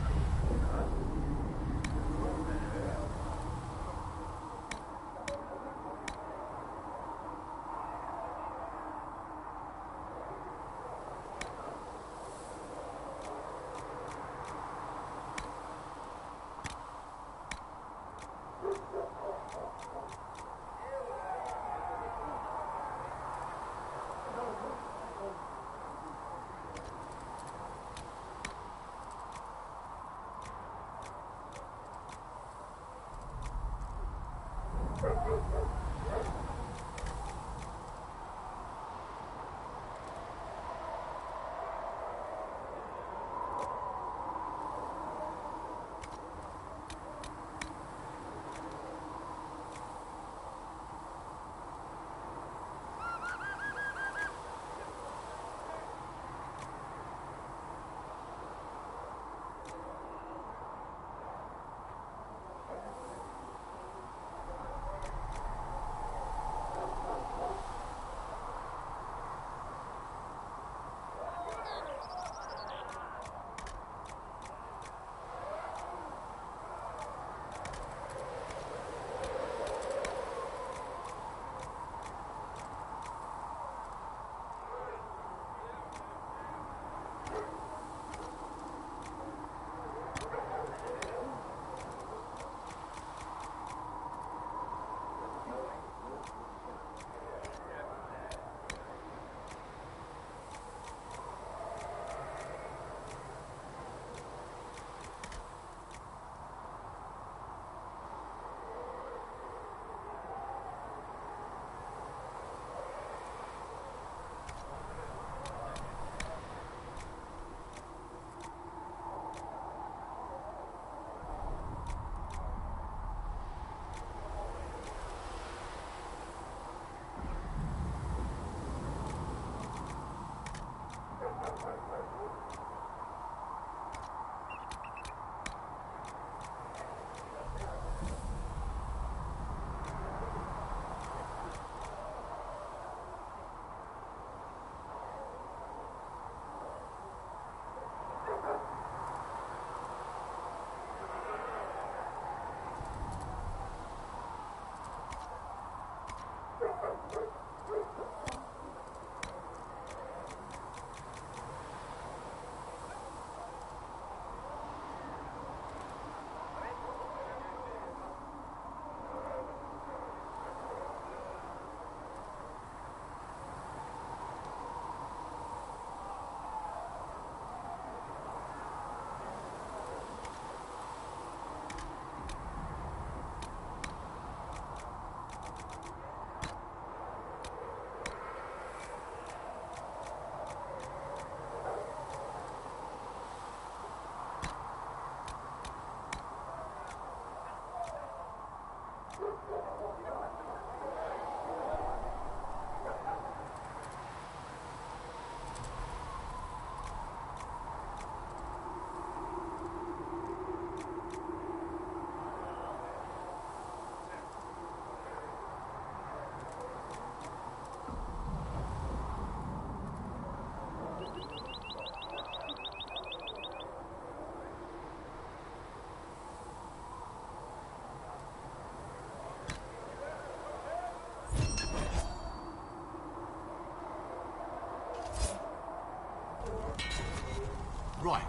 Right.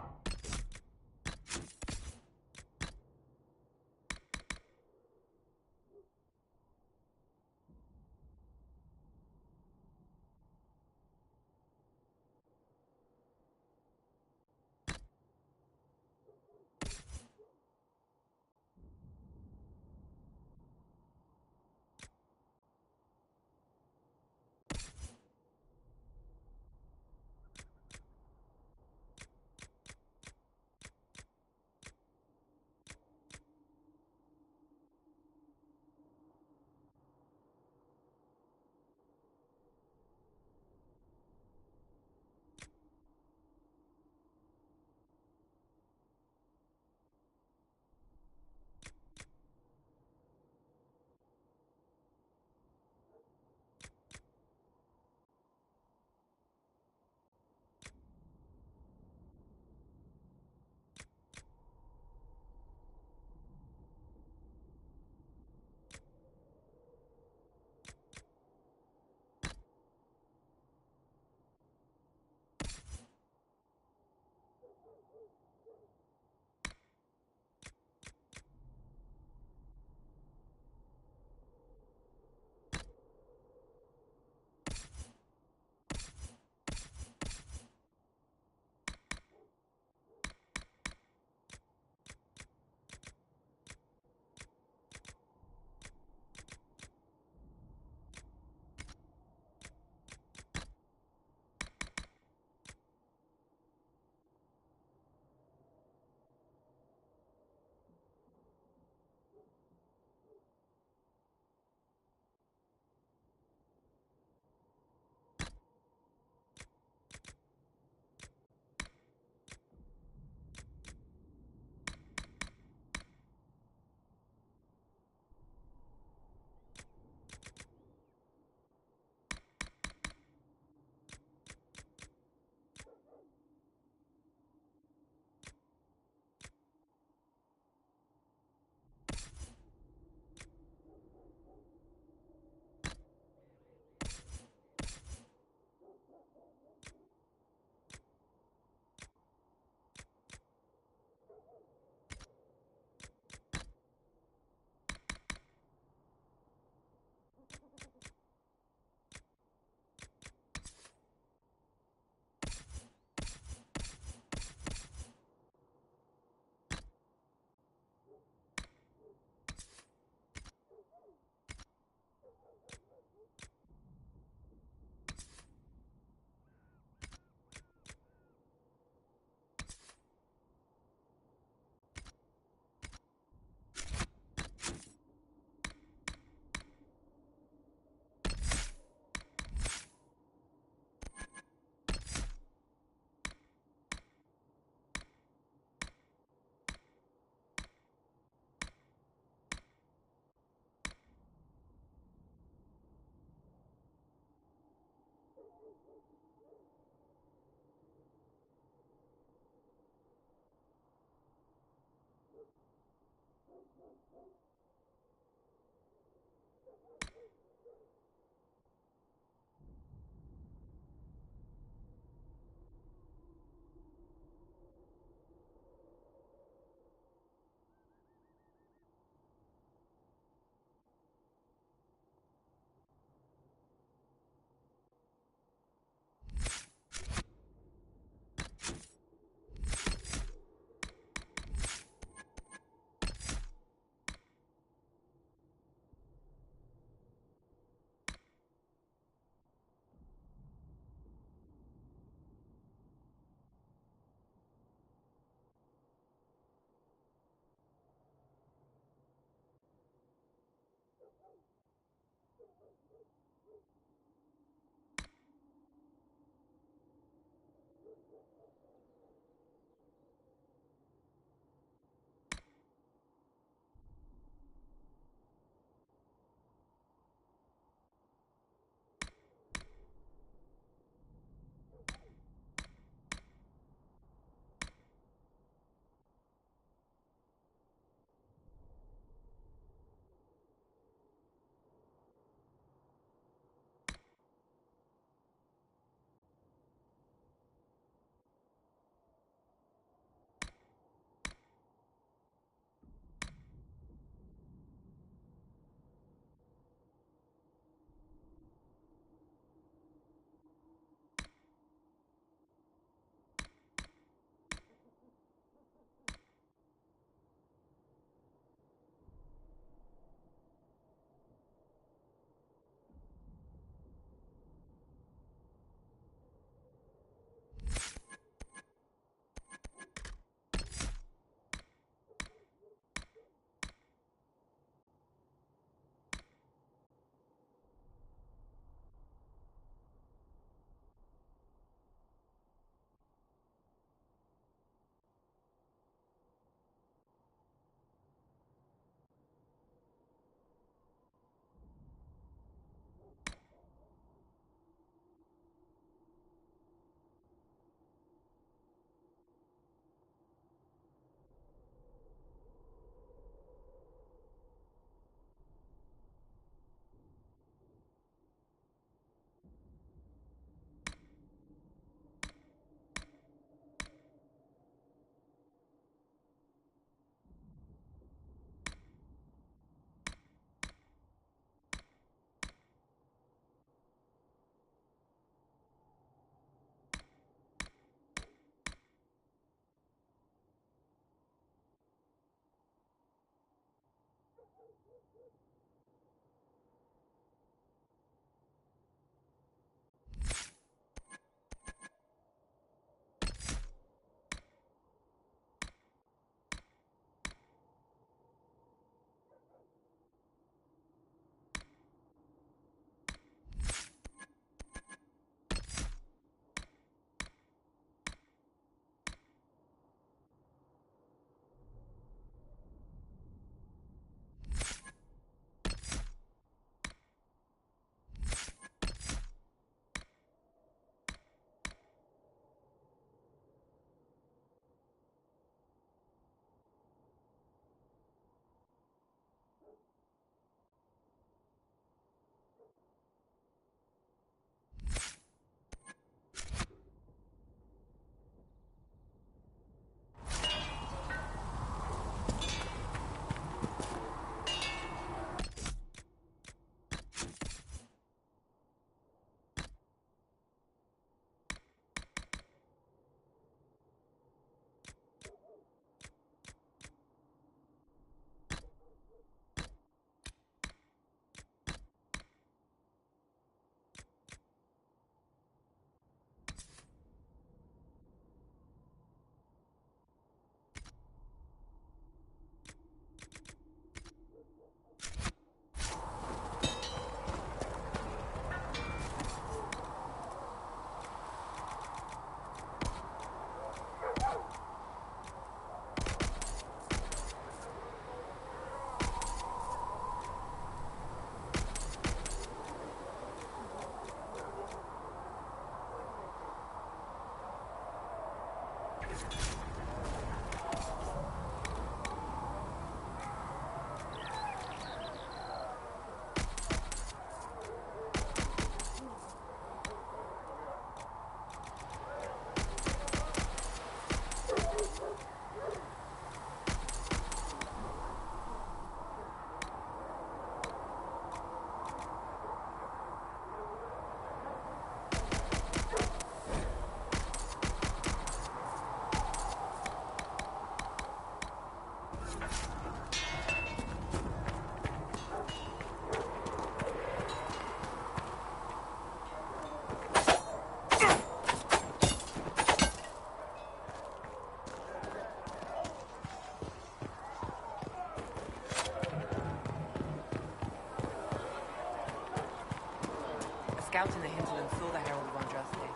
Scout in the hinterland saw the Herald of Andraste,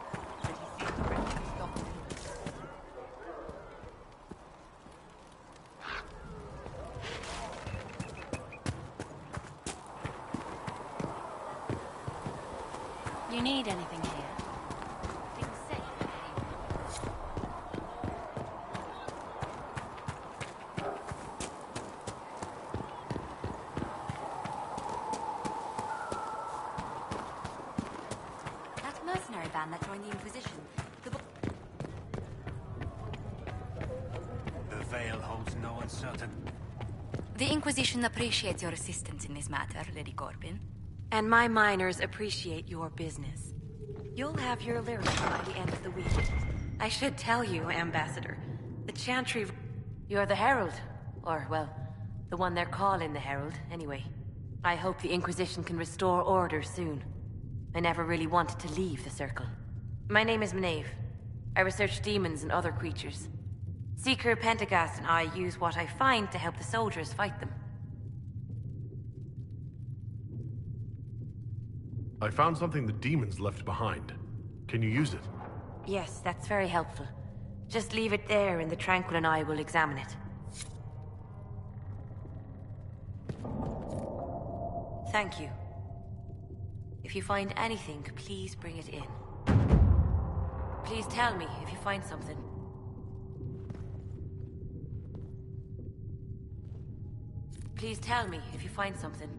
but he seemed ready to stop it. You need anything here? Things safe. That mercenary band that joined the Inquisition. The veil holds no uncertain. The Inquisition appreciates your assistance in this matter, Lady Corbin. And my miners appreciate your business. You'll have your lyrics by the end of the week. I should tell you, Ambassador, the Chantry... You're the Herald. Or, well, the one they're calling the Herald, anyway. I hope the Inquisition can restore order soon. I never really wanted to leave the Circle. My name is Maeve. I research demons and other creatures. Seeker Pentagast and I use what I find to help the soldiers fight them. I found something the demons left behind. Can you use it? Yes, that's very helpful. Just leave it there and the Tranquil and I will examine it. Thank you. If you find anything, please bring it in. Please tell me if you find something. Please tell me if you find something.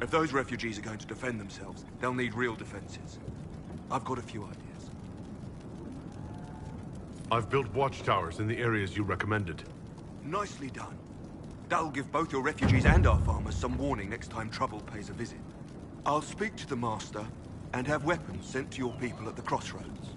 If those refugees are going to defend themselves, they'll need real defenses. I've got a few ideas. I've built watchtowers in the areas you recommended. Nicely done. That'll give both your refugees and our farmers some warning next time trouble pays a visit. I'll speak to the Master and have weapons sent to your people at the crossroads.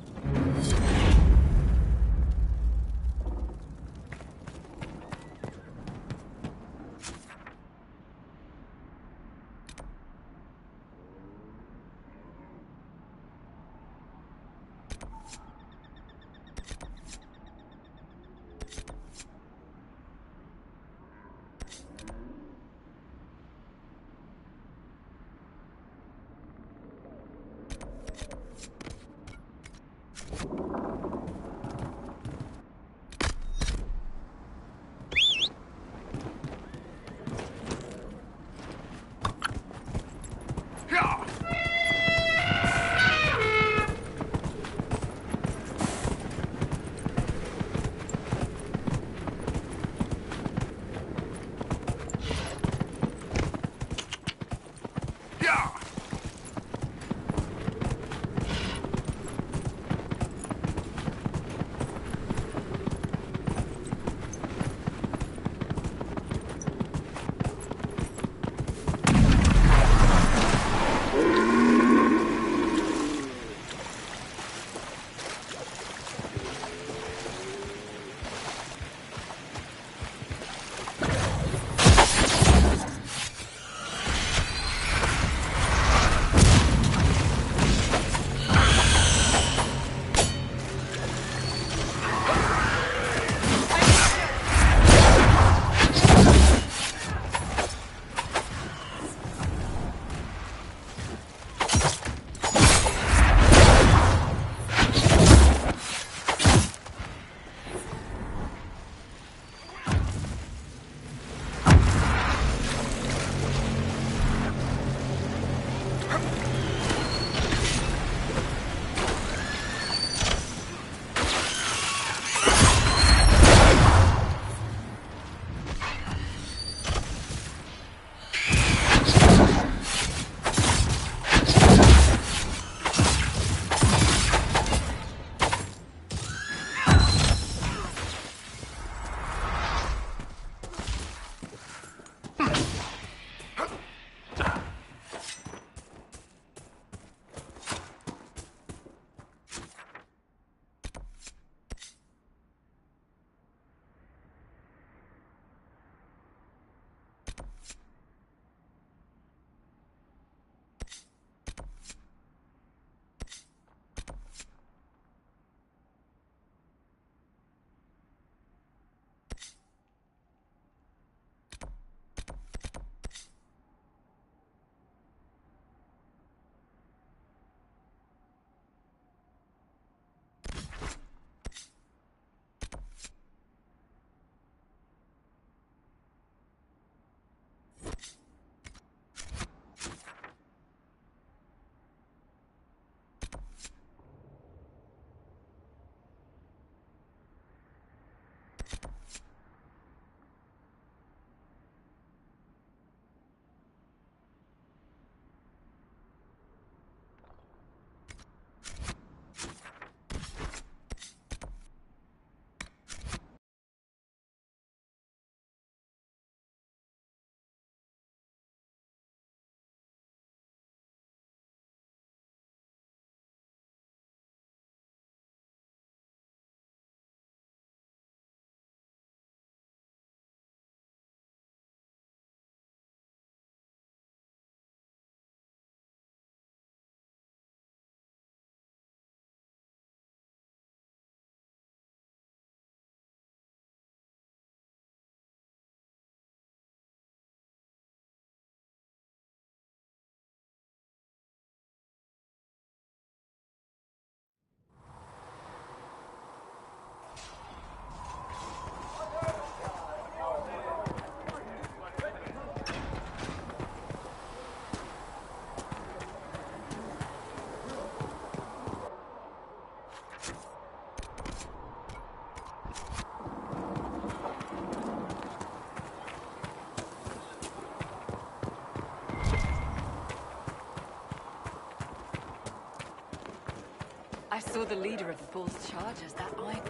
the leader of the False Chargers, that I...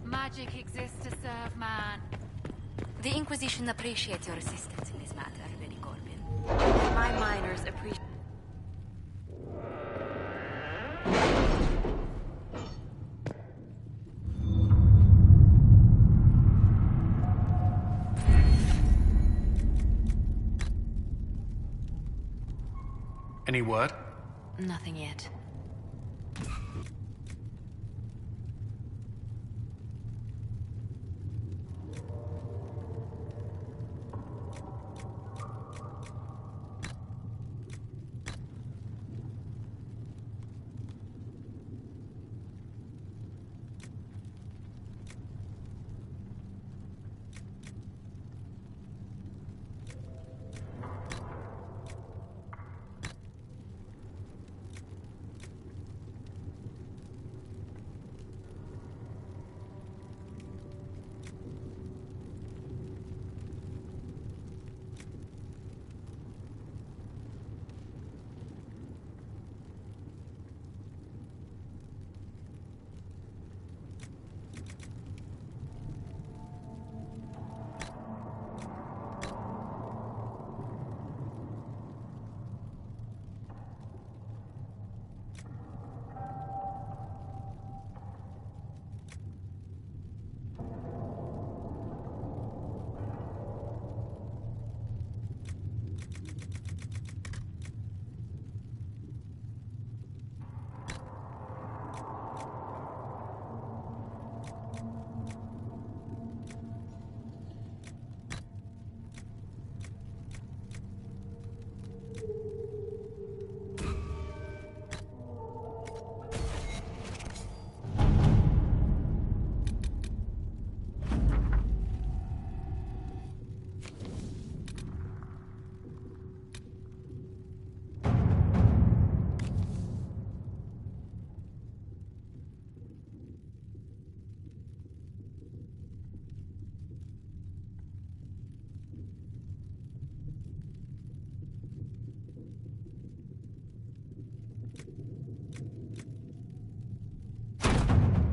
Magic exists to serve man. The Inquisition appreciates your assistance in this matter, Lady Corbin. My miners appreciate... Any word? Nothing yet.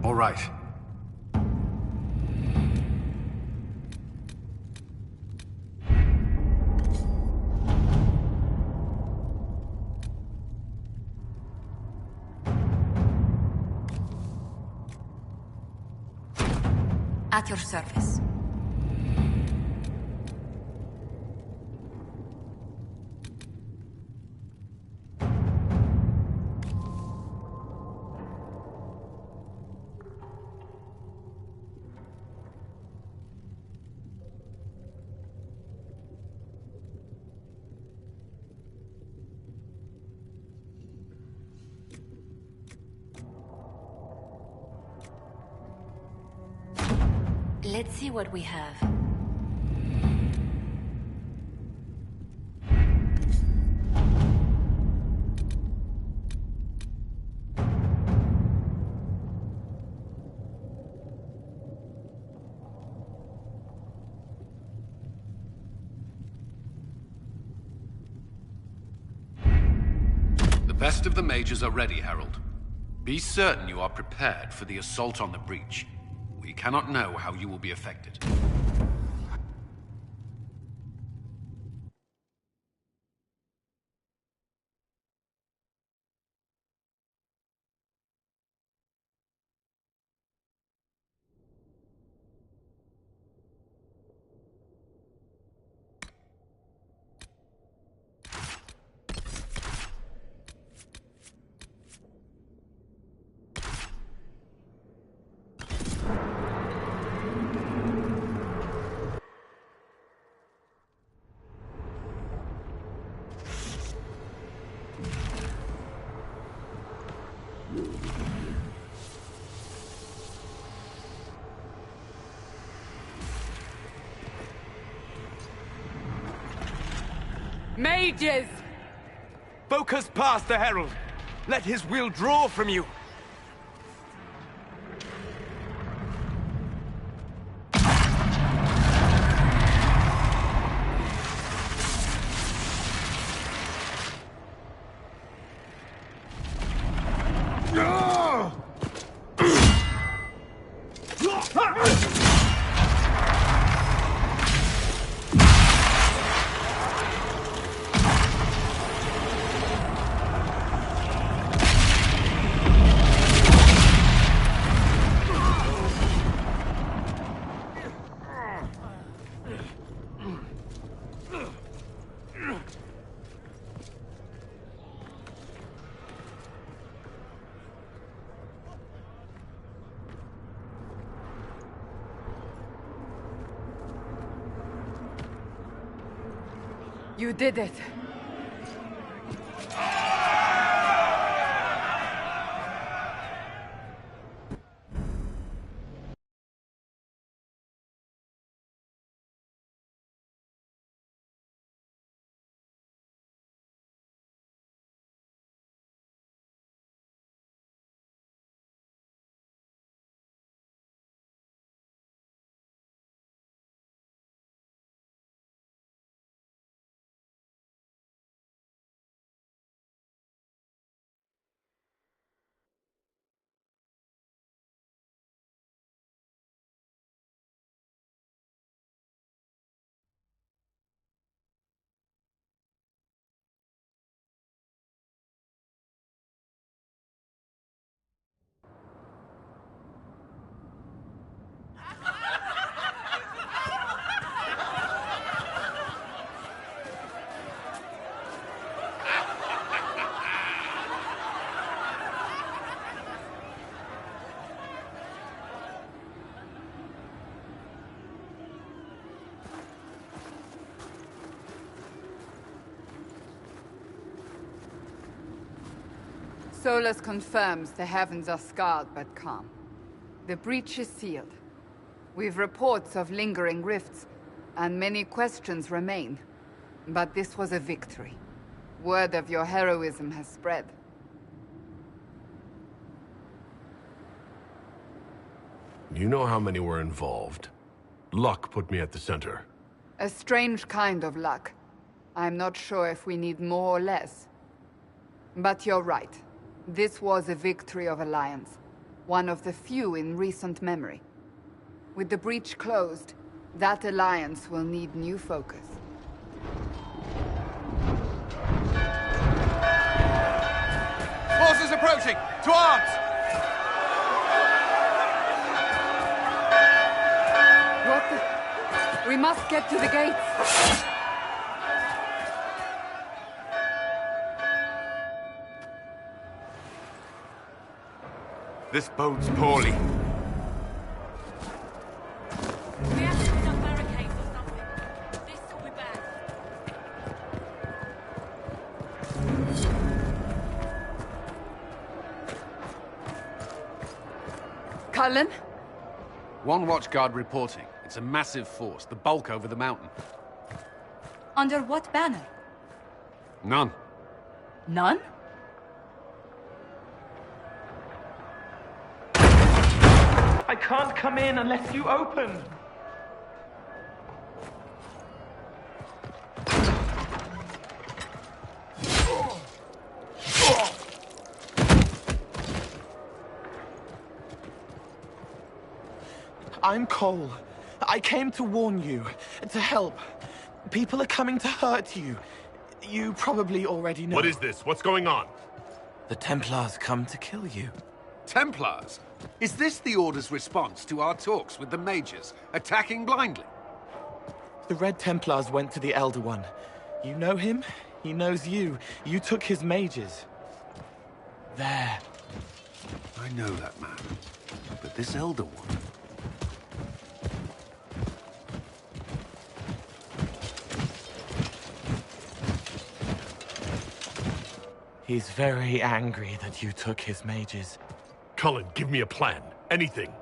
All right. At your service. Let's see what we have. The best of the mages are ready, Herald. Be certain you are prepared for the assault on the breach. We cannot know how you will be affected. Mages! Focus past the Herald. Let his will draw from you. You did it. Solus confirms the heavens are scarred but calm. The breach is sealed. We've reports of lingering rifts, and many questions remain. But this was a victory. Word of your heroism has spread. You know how many were involved. Luck put me at the center. A strange kind of luck. I'm not sure if we need more or less. But you're right. This was a victory of Alliance. One of the few in recent memory. With the breach closed, that alliance will need new focus. Forces approaching! To arms! What the... We must get to the gates! This bodes poorly. We have to put up barricades or something. This will be bad. Cullen? One watchguard reporting. It's a massive force, the bulk over the mountain. Under what banner? None. None? I can't come in unless you open. I'm Cole. I came to warn you, to help. People are coming to hurt you. You probably already know. What is this? What's going on? The Templars come to kill you. Templars? Is this the Order's response to our talks with the mages, attacking blindly? The Red Templars went to the Elder One. You know him? He knows you. You took his mages. There. I know that man. But this Elder One... He's very angry that you took his mages. Cullen, give me a plan. Anything.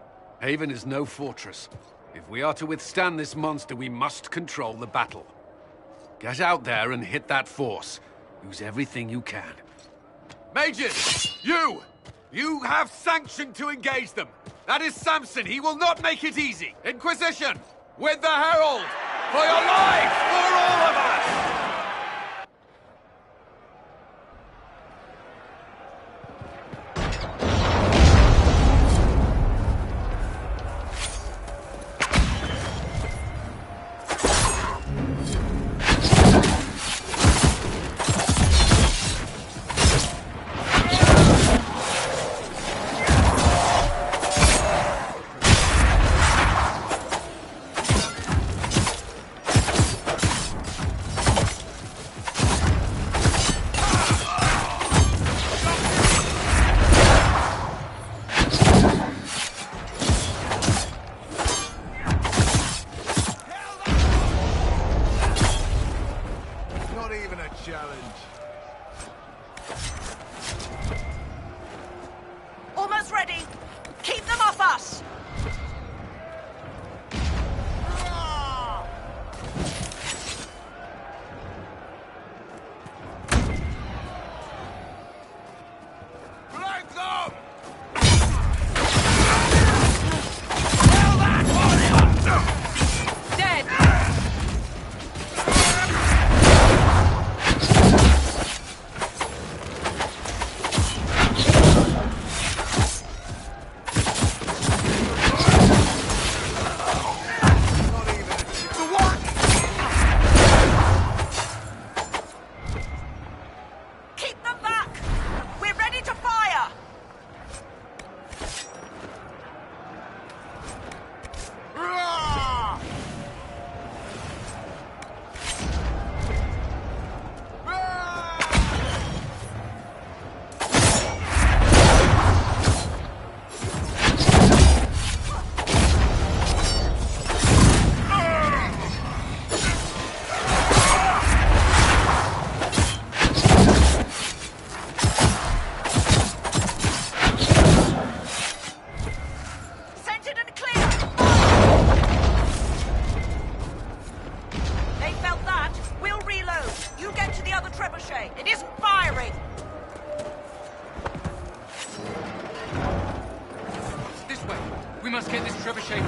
Haven is no fortress. If we are to withstand this monster, we must control the battle. Get out there and hit that force. Use everything you can. Mages! You! You have sanction to engage them! That is Samson! He will not make it easy! Inquisition! With the Herald! For your lives! For all of us!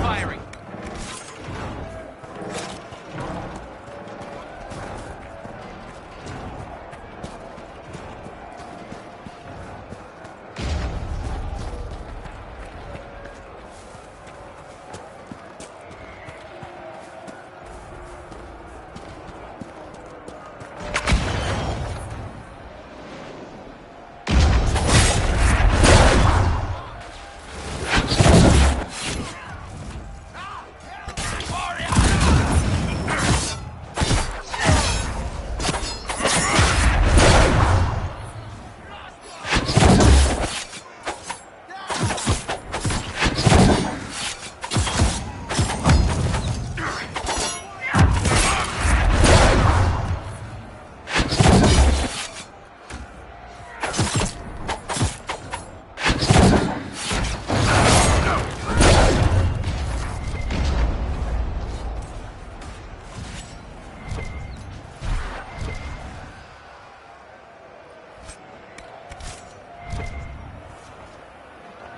firing.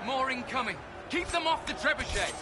More incoming. Keep them off the trebuchet.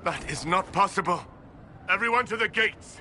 That is not possible. Everyone to the gates.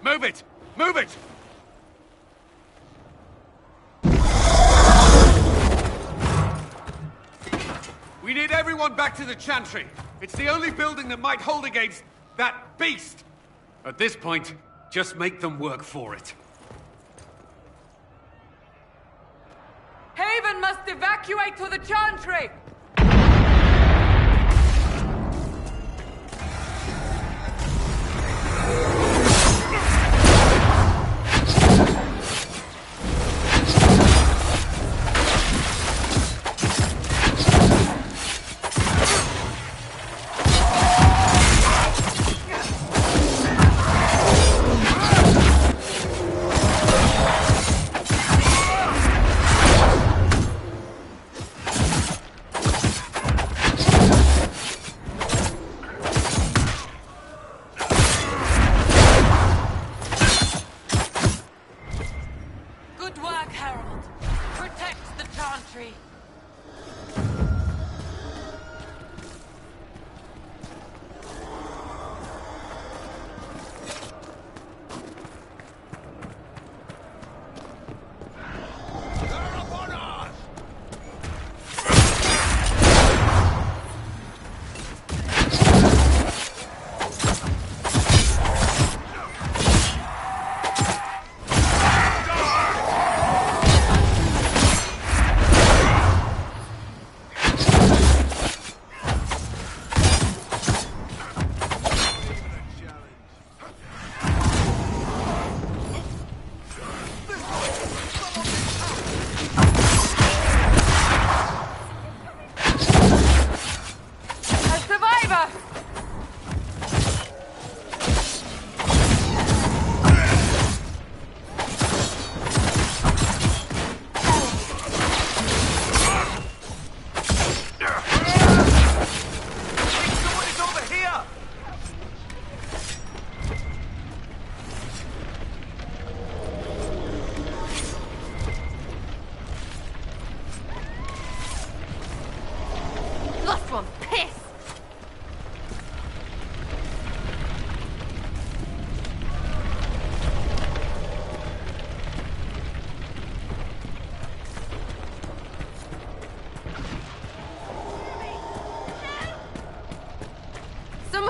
Move it! Move it! We need everyone back to the Chantry. It's the only building that might hold against that beast. At this point, just make them work for it. Haven must evacuate to the Chantry!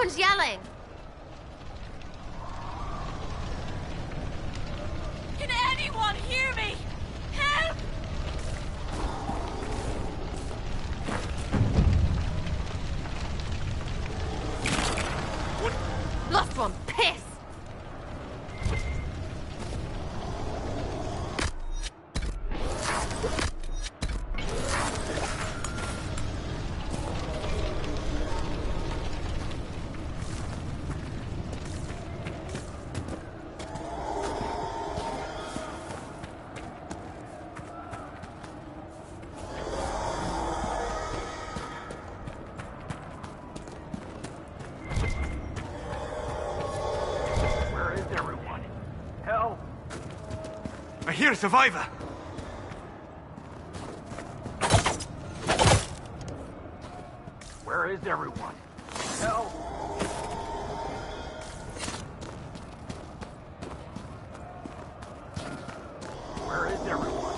Someone's yelling! Can anyone hear me? Help! Lost one! Piss! I hear a survivor! Where is everyone? Help! Where is everyone?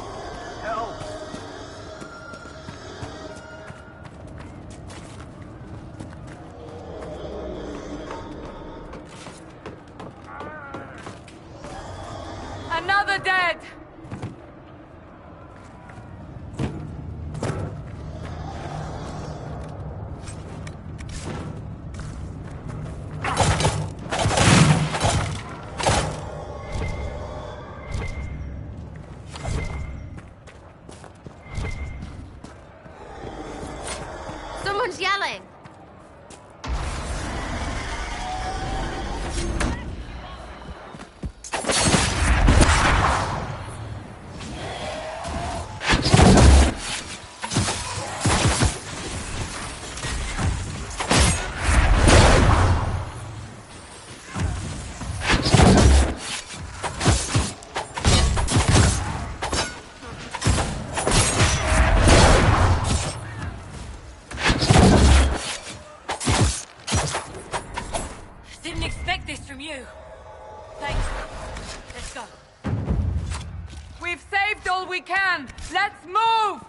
Help! Another dead! Someone's yelling! Didn't expect this from you. Thanks. Let's go. We've saved all we can! Let's move!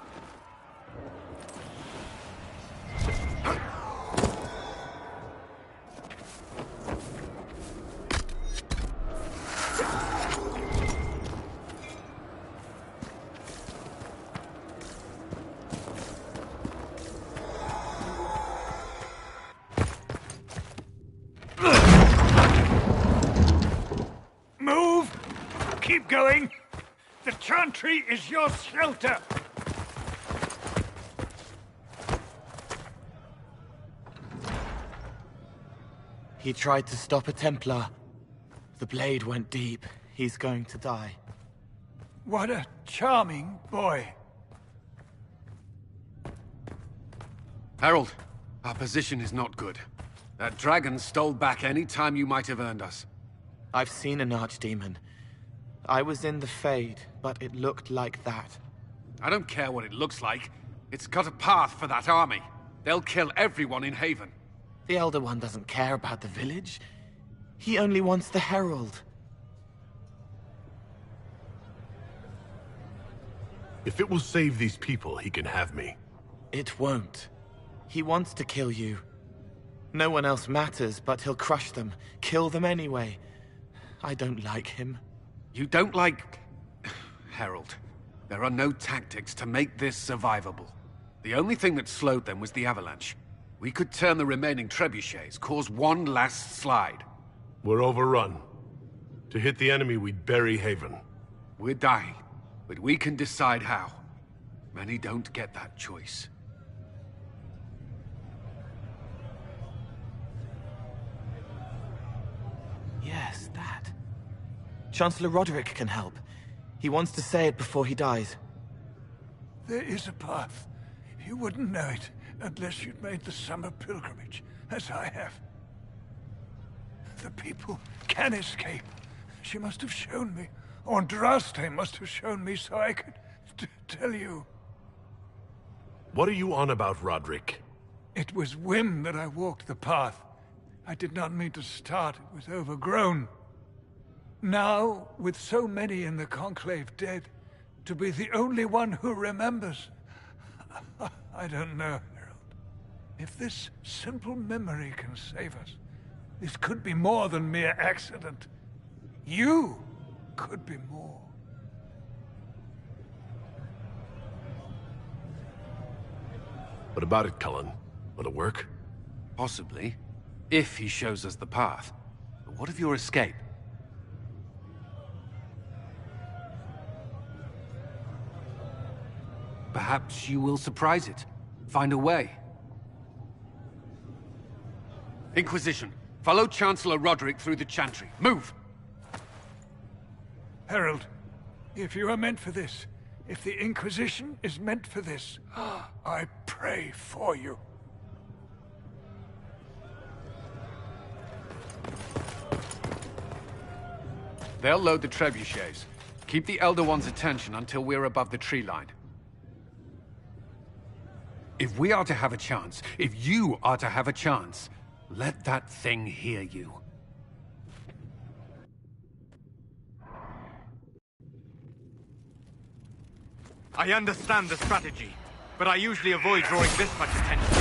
Move! Keep going! The chantry is your shelter! He tried to stop a Templar. The blade went deep. He's going to die. What a charming boy. Harold, our position is not good. That dragon stole back any time you might have earned us. I've seen an archdemon. I was in the Fade, but it looked like that. I don't care what it looks like. It's got a path for that army. They'll kill everyone in Haven. The Elder One doesn't care about the village. He only wants the Herald. If it will save these people, he can have me. It won't. He wants to kill you. No one else matters, but he'll crush them, kill them anyway. I don't like him. You don't like... Harold, there are no tactics to make this survivable. The only thing that slowed them was the avalanche. We could turn the remaining trebuchets, cause one last slide. We're overrun. To hit the enemy, we'd bury Haven. We're dying, but we can decide how. Many don't get that choice. Yes, that. Chancellor Roderick can help. He wants to say it before he dies. There is a path. You wouldn't know it unless you'd made the summer pilgrimage, as I have. The people can escape. She must have shown me. Or Andraste must have shown me so I could tell you. What are you on about, Roderick? It was whim that I walked the path. I did not mean to start. It was overgrown. Now, with so many in the Conclave dead, to be the only one who remembers... I don't know, Harold. If this simple memory can save us, This could be more than mere accident. You could be more. What about it, Cullen? Will it work? Possibly. If he shows us the path. But what of your escape? Perhaps you will surprise it. Find a way. Inquisition, follow Chancellor Roderick through the Chantry. Move! Herald, if you are meant for this, if the Inquisition is meant for this, I pray for you. They'll load the trebuchets. Keep the Elder One's attention until we're above the tree line. If we are to have a chance, if you are to have a chance, let that thing hear you. I understand the strategy, but I usually avoid drawing this much attention.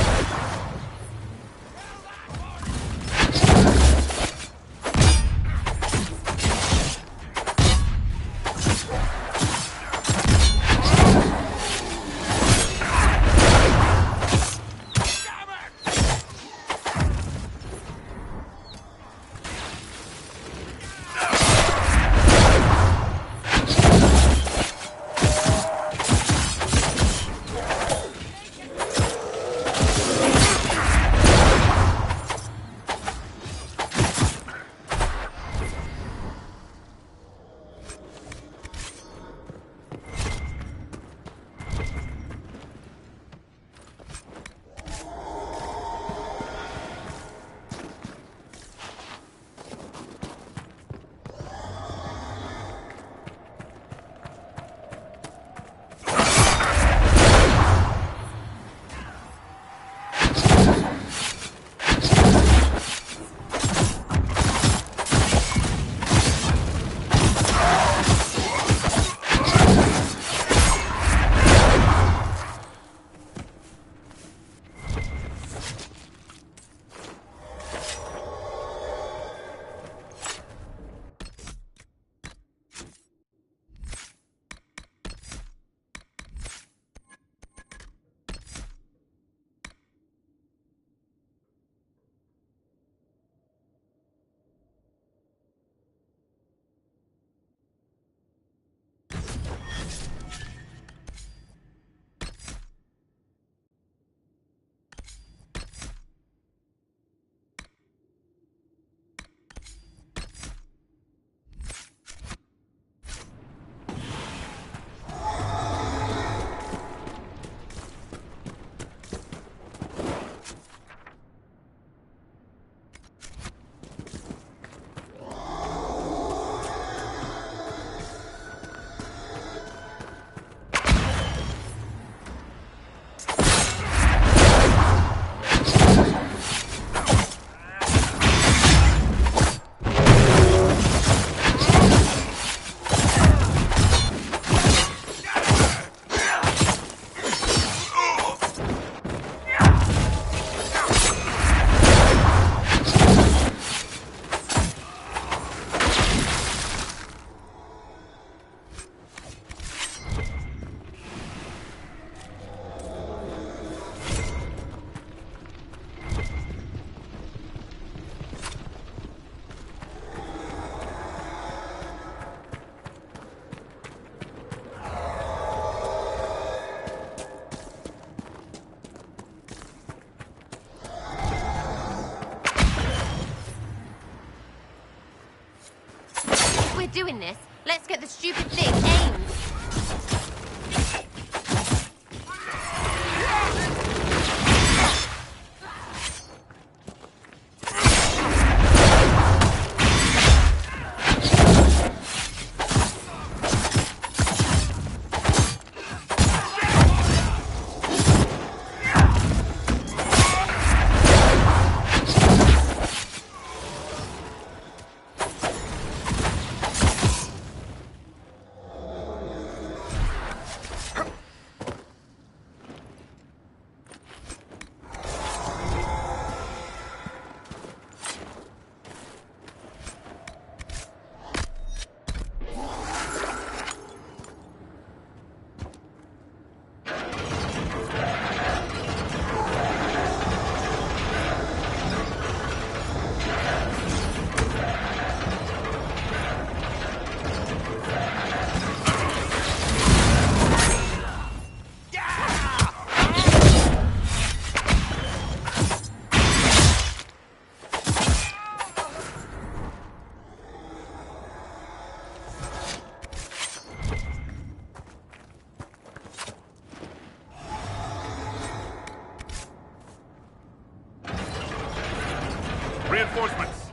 Doing this, let's get the stupid thing aimed. reinforcements!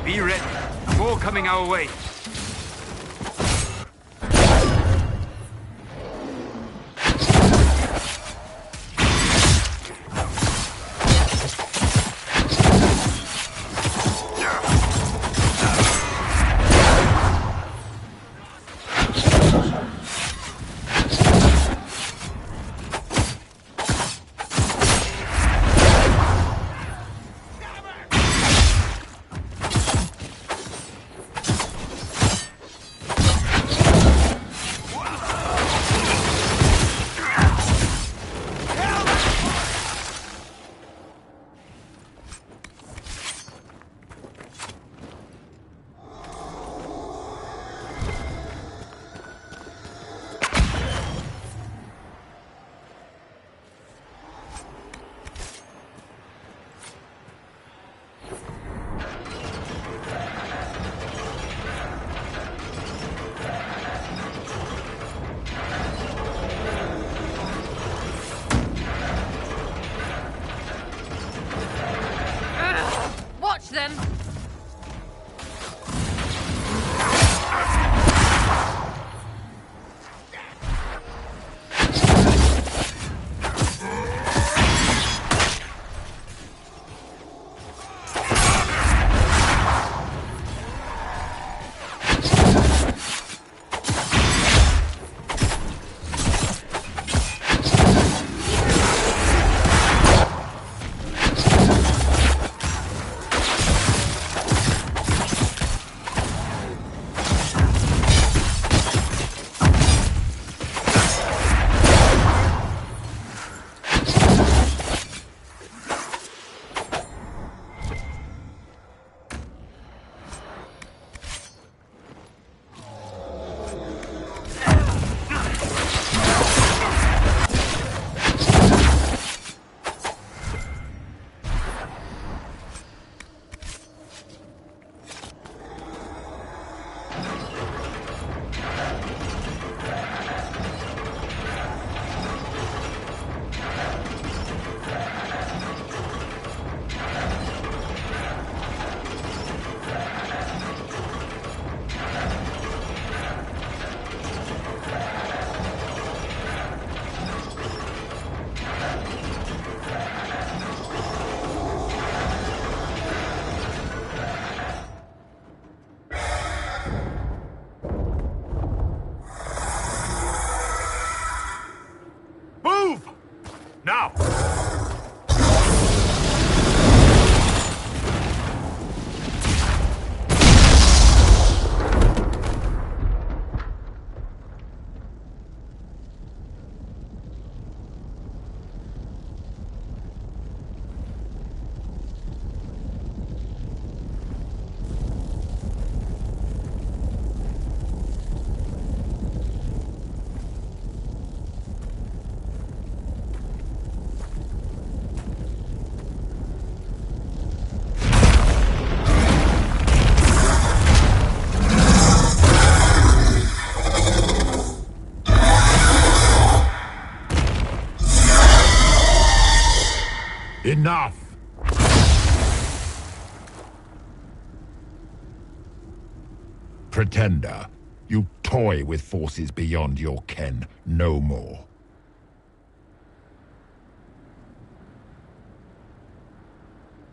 Be ready. More coming our way. Watch them! Now! Enough! Pretender, you toy with forces beyond your ken no more.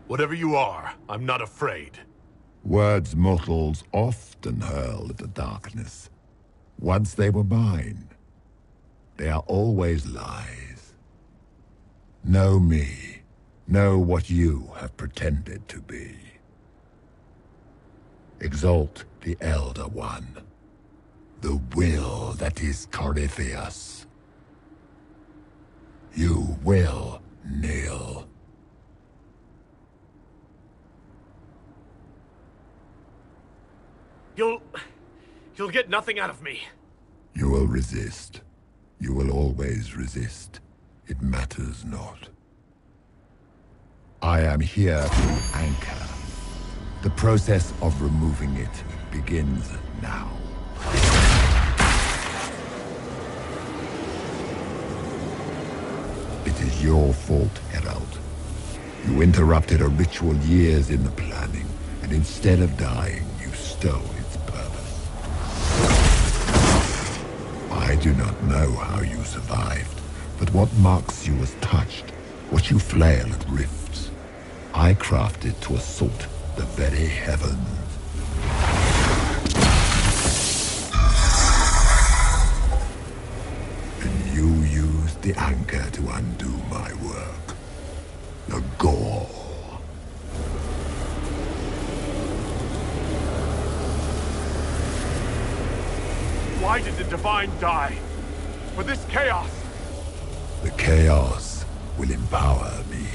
Whatever you are, I'm not afraid. Words mortals often hurl at the darkness. Once they were mine, they are always lies. Know me. Know what you have pretended to be. Exalt the Elder One. The will that is Corypheus. You will kneel. You'll get nothing out of me. You will resist. You will always resist. It matters not. I am here to anchor. The process of removing it begins now. It is your fault, Herald. You interrupted a ritual years in the planning, and instead of dying, you stole its purpose. I do not know how you survived, but what marks you as touched, what you flail at rifts, I crafted to assault the very heavens. And you used the anchor to undo my work. The gore. Why did the Divine die? For this chaos! The chaos will empower me,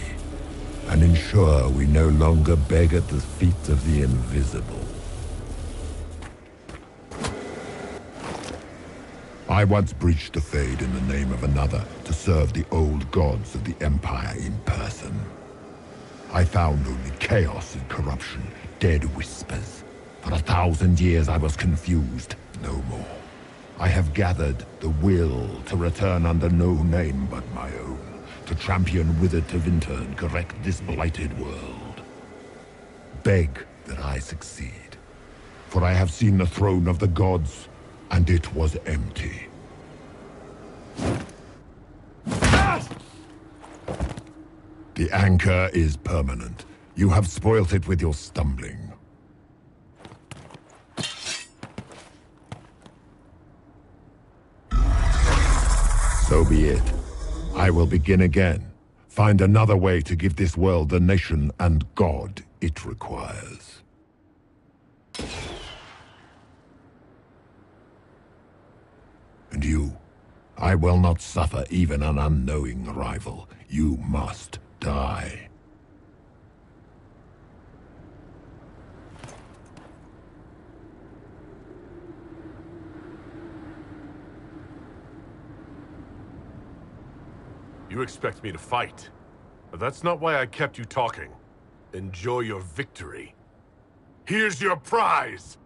and ensure we no longer beg at the feet of the invisible. I once breached the Fade in the name of another to serve the old gods of the Empire in person. I found only chaos and corruption, dead whispers. For 1,000 years I was confused, no more. I have gathered the will to return under no name but my own, to champion Withered to Winter and correct this blighted world. Beg that I succeed, for I have seen the throne of the gods, and it was empty. The anchor is permanent. You have spoilt it with your stumbling. So be it. I will begin again. Find another way to give this world the nation and God it requires. And you, I will not suffer even an unknowing rival. You must die. You expect me to fight. But that's not why I kept you talking. Enjoy your victory. Here's your prize!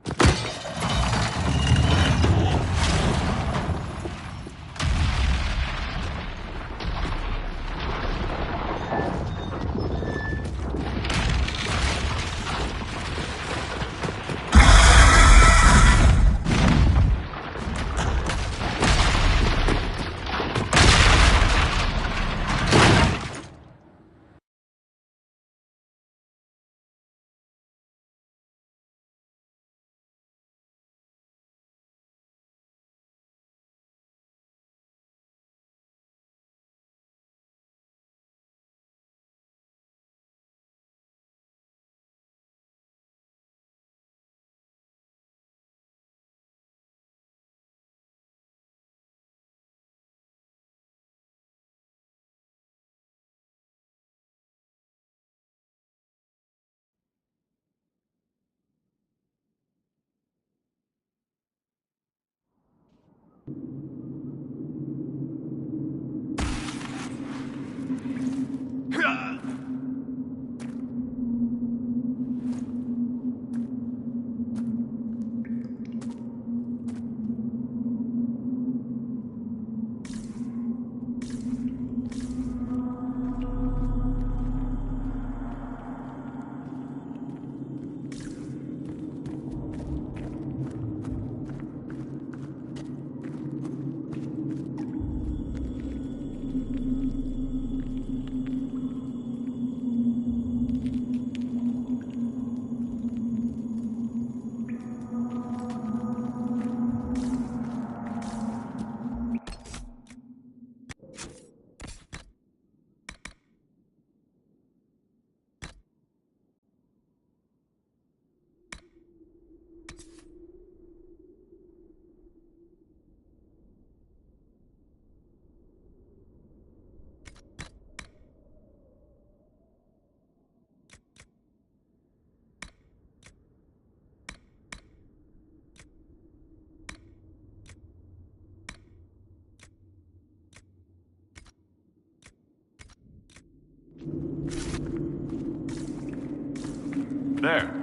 There.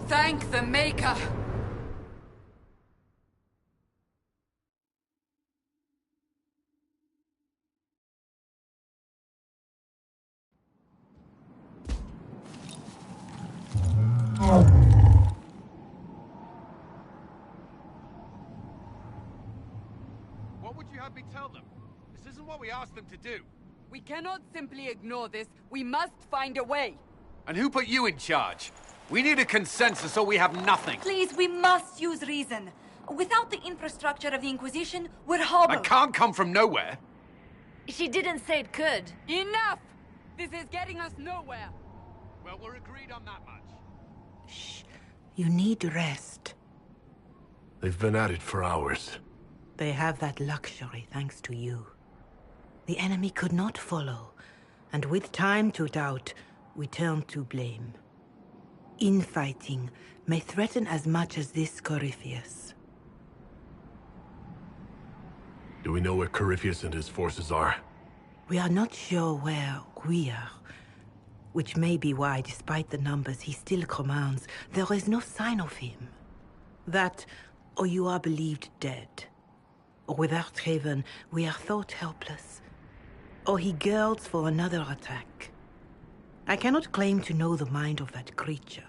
Thank the Maker! what we asked them to do. We cannot simply ignore this. We must find a way. And who put you in charge? We need a consensus or we have nothing. Please, we must use reason. Without the infrastructure of the Inquisition, we're hobbled. That can't come from nowhere. She didn't say it could. Enough! This is getting us nowhere. Well, we're agreed on that much. You need rest. They've been at it for hours. They have that luxury thanks to you. The enemy could not follow, and with time to doubt, we turn to blame. Infighting may threaten as much as this Corypheus. Do we know where Corypheus and his forces are? We are not sure where we are, which may be why, despite the numbers he still commands, there is no sign of him. That, or you are believed dead. Or without Haven, we are thought helpless. Or he girds for another attack. I cannot claim to know the mind of that creature,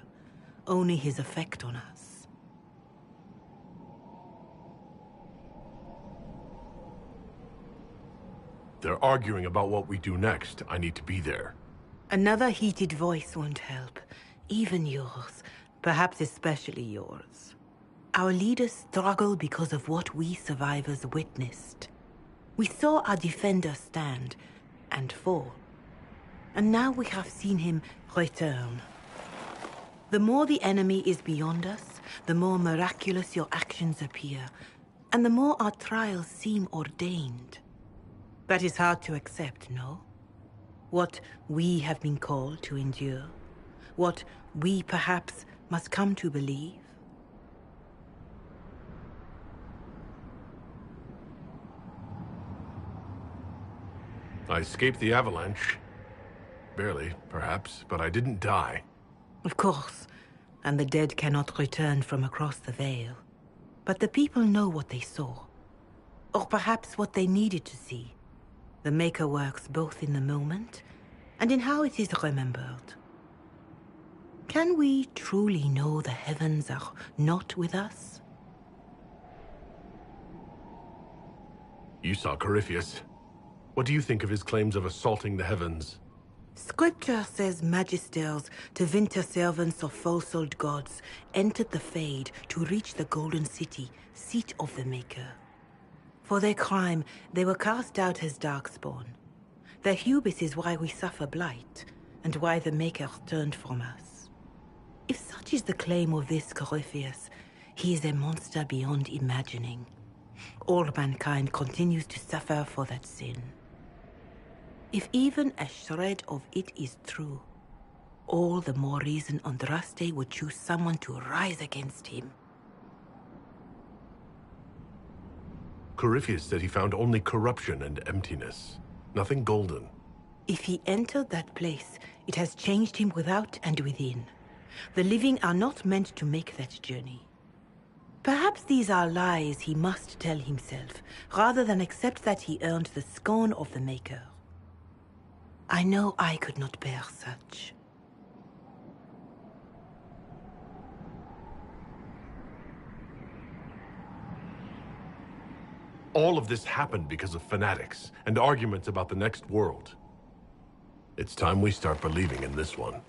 only his effect on us. They're arguing about what we do next. I need to be there. Another heated voice won't help. Even yours. Perhaps especially yours. Our leaders struggle because of what we survivors witnessed. We saw our defender stand and fall. And now we have seen him return. The more the enemy is beyond us, the more miraculous your actions appear, and the more our trials seem ordained. That is hard to accept, no? What we have been called to endure, what we perhaps must come to believe. I escaped the avalanche. Barely, perhaps, but I didn't die. Of course, and the dead cannot return from across the veil. But the people know what they saw. Or perhaps what they needed to see. The Maker works both in the moment and in how it is remembered. Can we truly know the heavens are not with us? You saw Corypheus. What do you think of his claims of assaulting the heavens? Scripture says magisters, to winter servants of false-old gods, entered the Fade to reach the Golden City, seat of the Maker. For their crime, they were cast out as Darkspawn. Their hubris is why we suffer blight, and why the Maker turned from us. If such is the claim of this Corypheus, he is a monster beyond imagining. All mankind continues to suffer for that sin. If even a shred of it is true, all the more reason Andraste would choose someone to rise against him. Corypheus said he found only corruption and emptiness. Nothing golden. If he entered that place, it has changed him without and within. The living are not meant to make that journey. Perhaps these are lies he must tell himself, rather than accept that he earned the scorn of the Maker. I know I could not bear such. All of this happened because of fanatics and arguments about the next world. It's time we start believing in this one.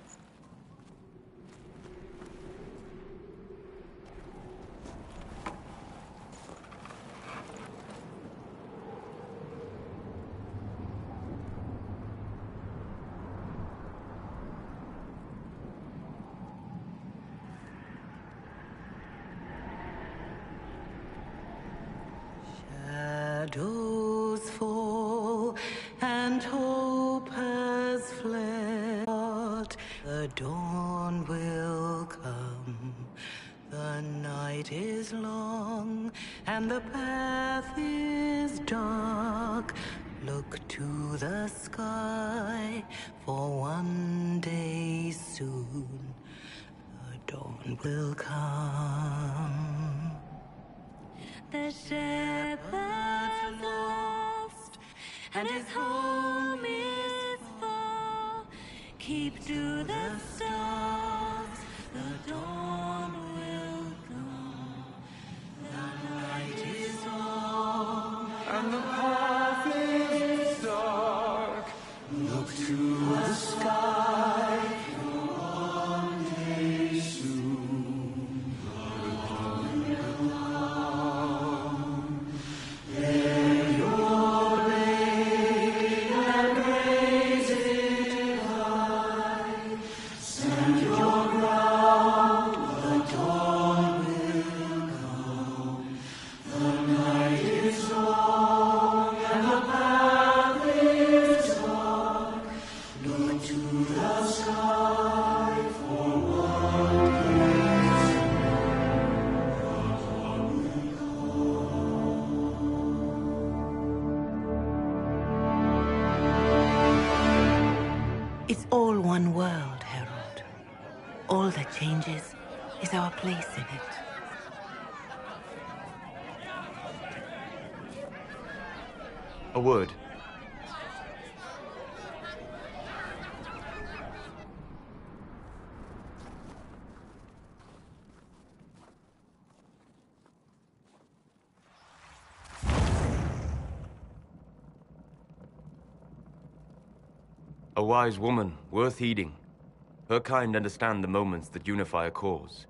Shadows fall and hope has fled. The dawn will come. The night is long and the path is dark. Look to the sky, for one day soon the dawn will come. The shepherd's lost, and his home is far. Keep to the stars, the dawn will come. The night is long, and the path is one world, Herald. All that changes is our place in it. A word. A wise woman, worth heeding. Her kind understand the moments that unify a cause.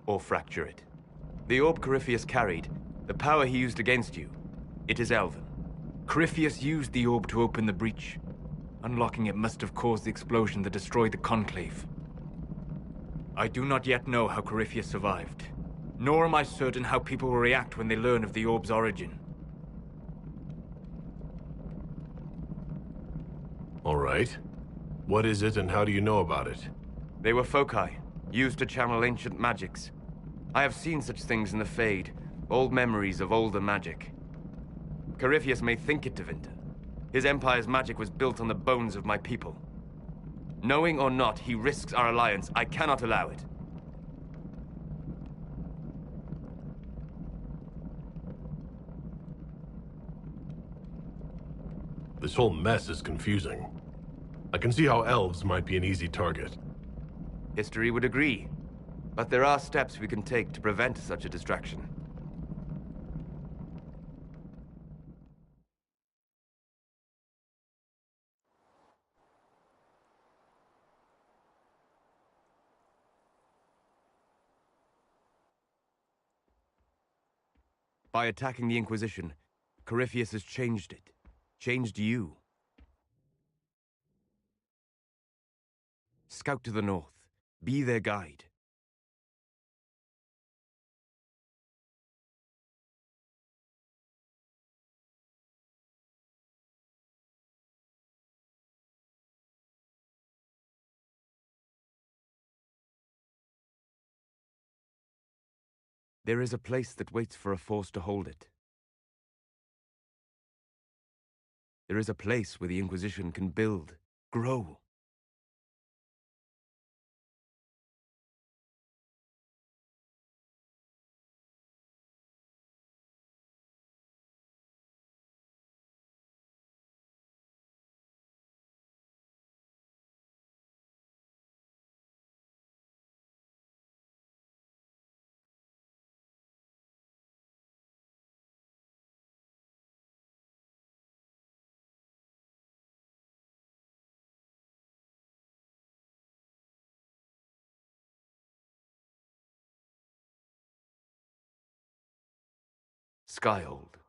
Or fracture it. The orb Corypheus carried, the power he used against you, it is Elven. Corypheus used the orb to open the breach. Unlocking it must have caused the explosion that destroyed the Conclave. I do not yet know how Corypheus survived, nor am I certain how people will react when they learn of the orb's origin. All right. What is it and how do you know about it? They were foci, used to channel ancient magics. I have seen such things in the Fade, old memories of older magic. Corypheus may think it Tevinter. His empire's magic was built on the bones of my people. Knowing or not, he risks our alliance. I cannot allow it. This whole mess is confusing. I can see how elves might be an easy target. History would agree. But there are steps we can take to prevent such a distraction. By attacking the Inquisition, Corypheus has changed it. Changed you. Scout to the north. Be their guide. There is a place that waits for a force to hold it. There is a place where the Inquisition can build, grow. Skyhold.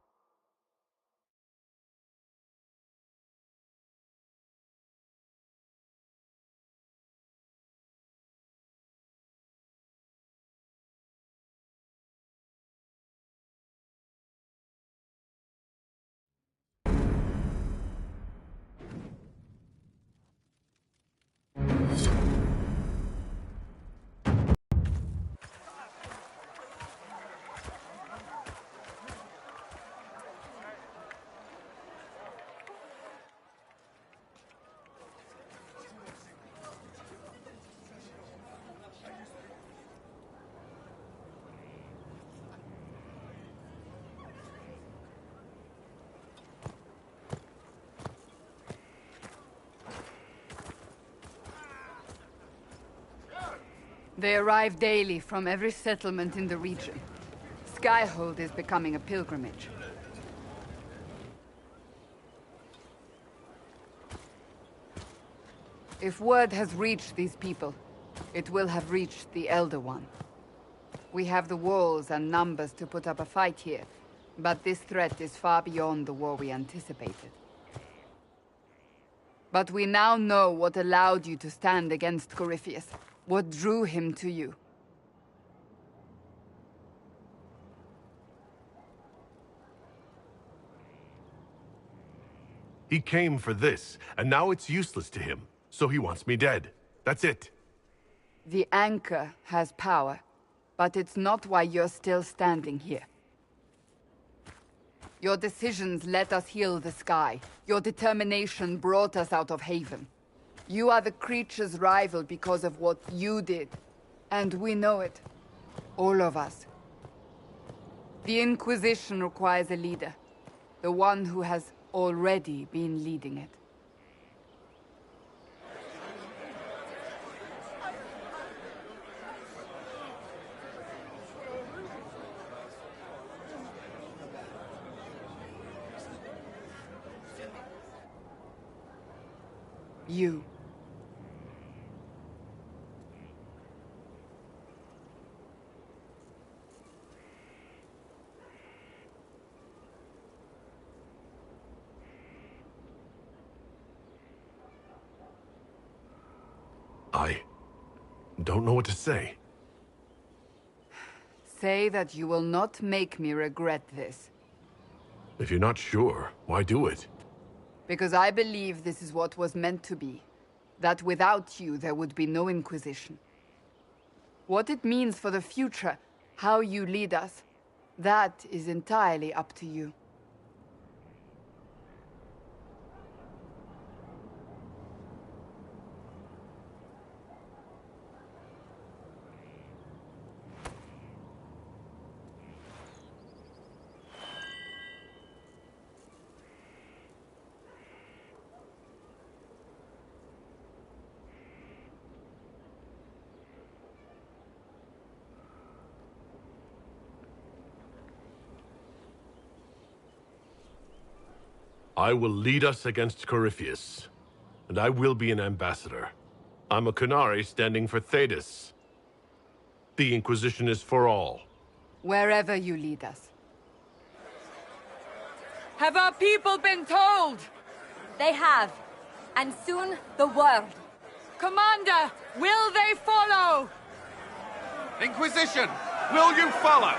They arrive daily from every settlement in the region. Skyhold is becoming a pilgrimage. If word has reached these people, it will have reached the Elder One. We have the walls and numbers to put up a fight here, but this threat is far beyond the war we anticipated. But we now know what allowed you to stand against Corypheus. What drew him to you? He came for this, and now it's useless to him, so he wants me dead. That's it. The Anchor has power, but it's not why you're still standing here. Your decisions let us heal the sky. Your determination brought us out of Haven. You are the creature's rival because of what you did. And we know it. All of us. The Inquisition requires a leader. The one who has already been leading it. You. I don't know what to say. Say that you will not make me regret this. If you're not sure, why do it? Because I believe this is what was meant to be. That without you, there would be no Inquisition. What it means for the future, how you lead us, that is entirely up to you. I will lead us against Corypheus, and I will be an ambassador. I'm a Qunari standing for Thedas. The Inquisition is for all. Wherever you lead us. Have our people been told? They have. And soon, the world. Commander, will they follow? Inquisition, will you follow?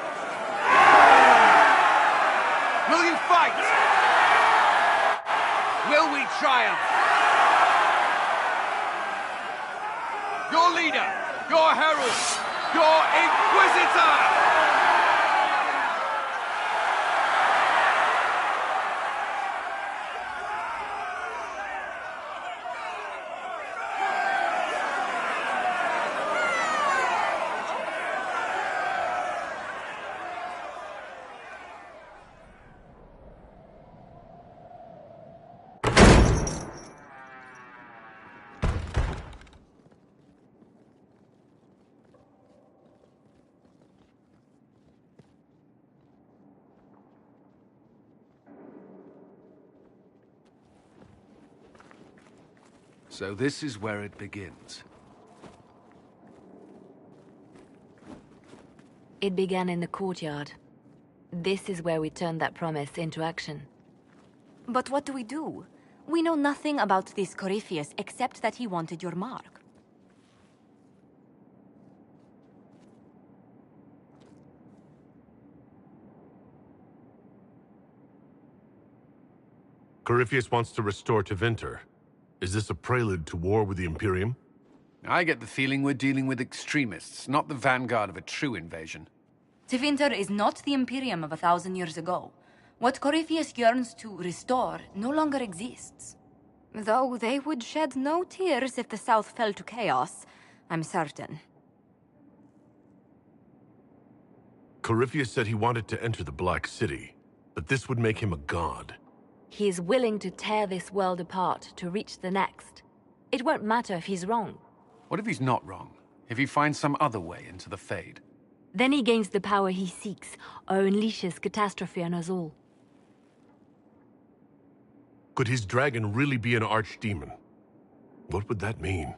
Will you fight? Will we triumph? Your leader, your herald, your Inquisitor! So this is where it begins. It began in the courtyard. This is where we turned that promise into action. But what do we do? We know nothing about this Corypheus except that he wanted your mark. Corypheus wants to restore Tevinter. Is this a prelude to war with the Imperium? I get the feeling we're dealing with extremists, not the vanguard of a true invasion. Tevinter is not the Imperium of 1,000 years ago. What Corypheus yearns to restore no longer exists. Though they would shed no tears if the South fell to chaos, I'm certain. Corypheus said he wanted to enter the Black City, but this would make him a god. He is willing to tear this world apart to reach the next. It won't matter if he's wrong. What if he's not wrong? If he finds some other way into the Fade? Then he gains the power he seeks, or unleashes catastrophe on us all. Could his dragon really be an archdemon? What would that mean?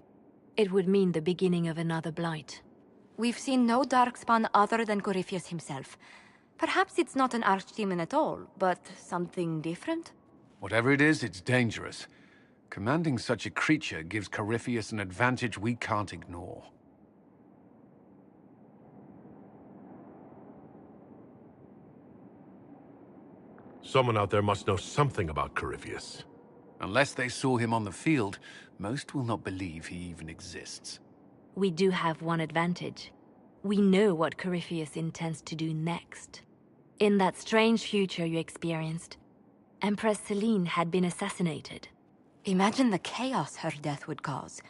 It would mean the beginning of another blight. We've seen no darkspawn other than Corypheus himself. Perhaps it's not an archdemon at all, but something different? Whatever it is, it's dangerous. Commanding such a creature gives Corypheus an advantage we can't ignore. Someone out there must know something about Corypheus. Unless they saw him on the field, most will not believe he even exists. We do have one advantage. We know what Corypheus intends to do next. In that strange future you experienced, Empress Celine had been assassinated. Imagine the chaos her death would cause.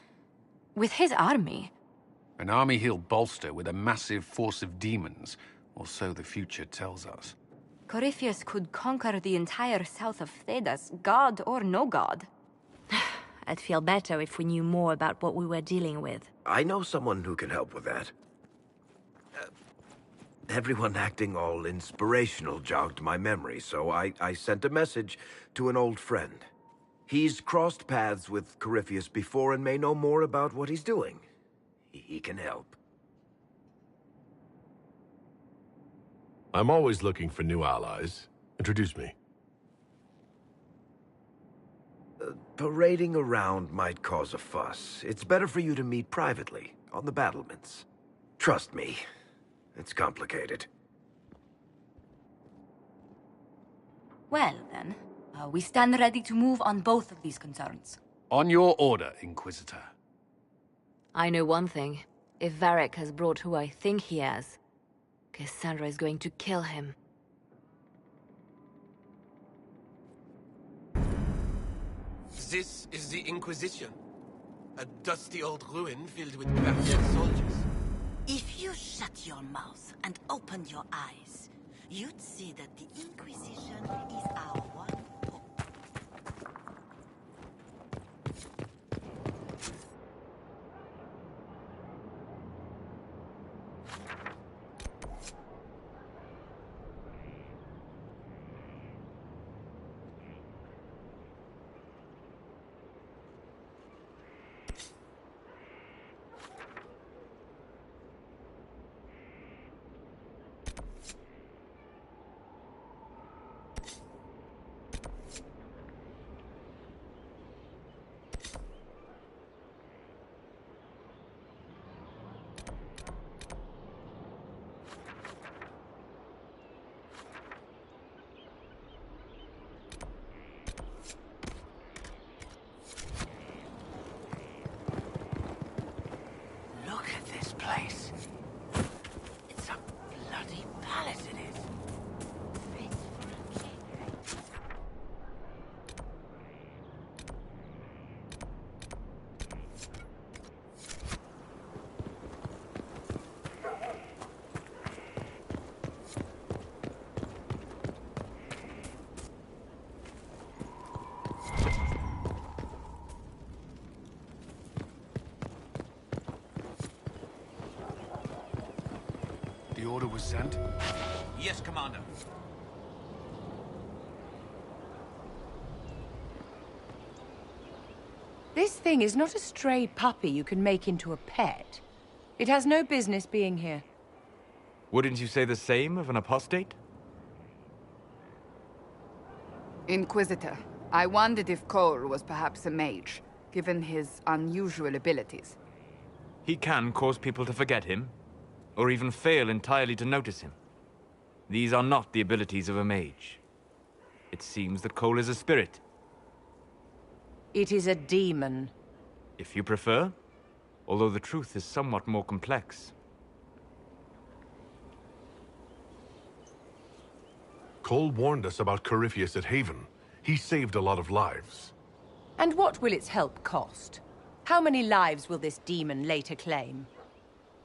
With his army. An army he'll bolster with a massive force of demons, or so the future tells us. Corypheus could conquer the entire south of Thedas, god or no god. I'd feel better if we knew more about what we were dealing with. I know someone who can help with that. Everyone acting all inspirational jogged my memory, so I sent a message to an old friend. He's crossed paths with Corypheus before and may know more about what he's doing. He can help. I'm always looking for new allies. Introduce me. Parading around might cause a fuss. It's better for you to meet privately, on the battlements. Trust me, it's complicated. Well, then, we stand ready to move on both of these concerns. On your order, Inquisitor. I know one thing. If Varric has brought who I think he has, Cassandra is going to kill him. This is the Inquisition. A dusty old ruin filled with barbarian soldiers. If you shut your mouth and opened your eyes, you'd see that the Inquisition is our one hope. Look at this place. It's a bloody palace, it is. The order was sent? Yes, Commander. This thing is not a stray puppy you can make into a pet. It has no business being here. Wouldn't you say the same of an apostate? Inquisitor, I wondered if Cole was perhaps a mage, given his unusual abilities. He can cause people to forget him, or even fail entirely to notice him. These are not the abilities of a mage. It seems that Cole is a spirit. It is a demon. If you prefer, although the truth is somewhat more complex. Cole warned us about Corypheus at Haven. He saved a lot of lives. And what will its help cost? How many lives will this demon later claim?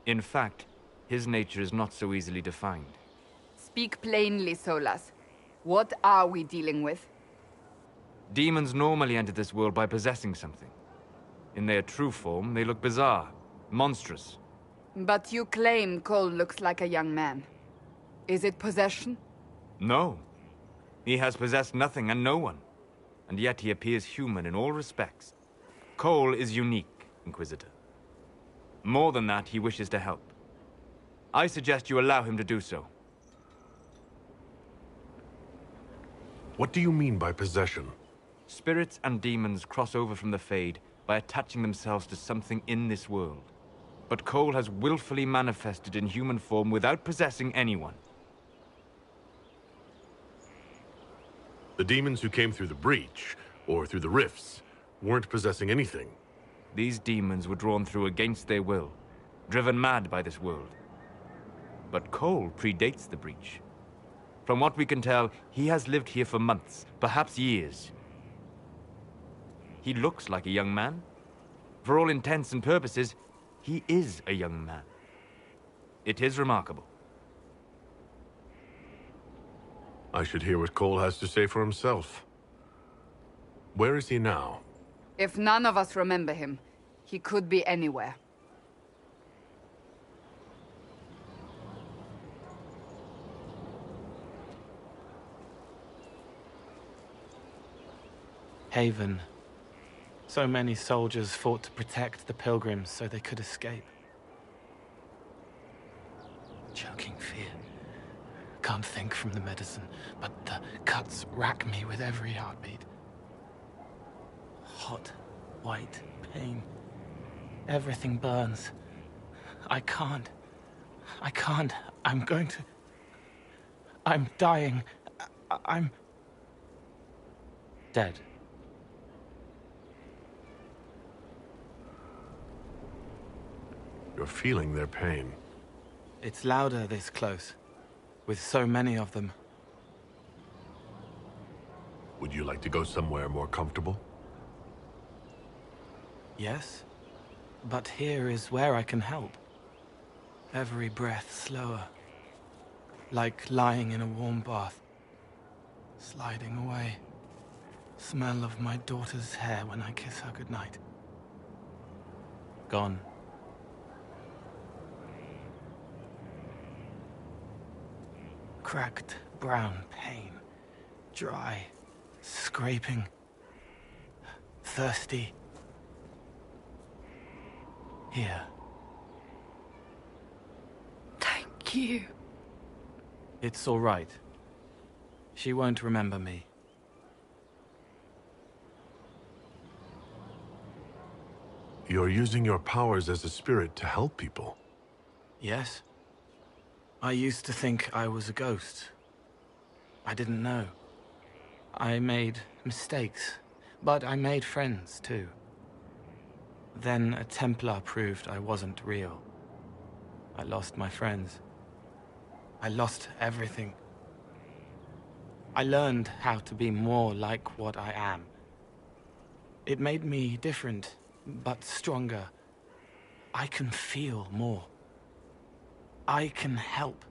In fact, his nature is not so easily defined. Speak plainly, Solas. What are we dealing with? Demons normally enter this world by possessing something. In their true form, they look bizarre, monstrous. But you claim Cole looks like a young man. Is it possession? No. He has possessed nothing and no one. And yet he appears human in all respects. Cole is unique, Inquisitor. More than that, he wishes to help. I suggest you allow him to do so. What do you mean by possession? Spirits and demons cross over from the Fade by attaching themselves to something in this world. But Cole has willfully manifested in human form without possessing anyone. The demons who came through the breach, or through the rifts, weren't possessing anything. These demons were drawn through against their will, driven mad by this world. But Cole predates the breach. From what we can tell, he has lived here for months, perhaps years. He looks like a young man. For all intents and purposes, he is a young man. It is remarkable. I should hear what Cole has to say for himself. Where is he now? If none of us remember him, he could be anywhere. Haven. So many soldiers fought to protect the pilgrims so they could escape. Choking fear. Can't think from the medicine, but the cuts rack me with every heartbeat. Hot, white pain. Everything burns. I can't. I'm going to... I'm dying. I'm... dead. You're feeling their pain. It's louder this close, with so many of them. Would you like to go somewhere more comfortable? Yes, but here is where I can help. Every breath slower, like lying in a warm bath, sliding away. Smell of my daughter's hair when I kiss her goodnight. Gone. Cracked brown pain, dry, scraping, thirsty. Here. Thank you. It's all right. She won't remember me. You're using your powers as a spirit to help people. Yes. I used to think I was a ghost. I didn't know. I made mistakes, but I made friends too. Then a Templar proved I wasn't real. I lost my friends. I lost everything. I learned how to be more like what I am. It made me different, but stronger. I can feel more. I can help.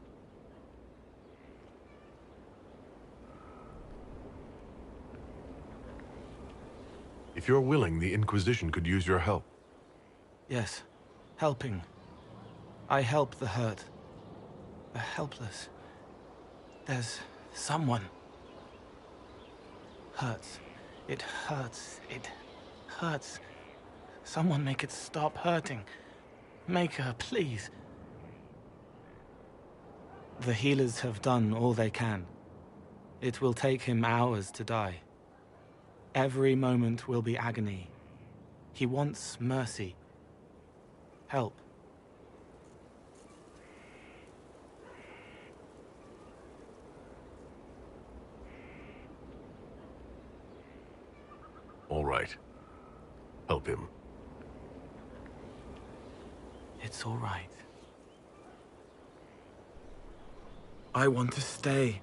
If you're willing, the Inquisition could use your help. Yes, helping. I help the hurt, the helpless. There's someone. Hurts. It hurts. It hurts. Someone make it stop hurting. Make her, please. The healers have done all they can. It will take him hours to die. Every moment will be agony. He wants mercy. Help. All right. Help him. It's all right. I want to stay.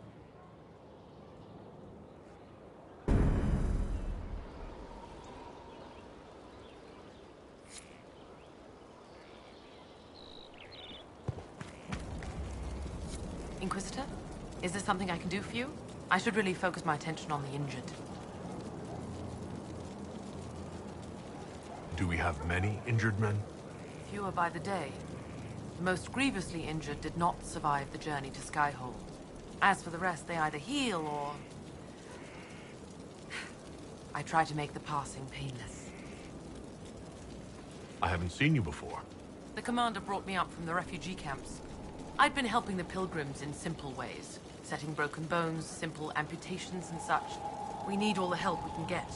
Inquisitor? Is there something I can do for you? I should really focus my attention on the injured. Do we have many injured men? Fewer by the day. The most grievously injured did not survive the journey to Skyhold. As for the rest, they either heal or... I try to make the passing painless. I haven't seen you before. The commander brought me up from the refugee camps. I'd been helping the pilgrims in simple ways. Setting broken bones, simple amputations and such. We need all the help we can get.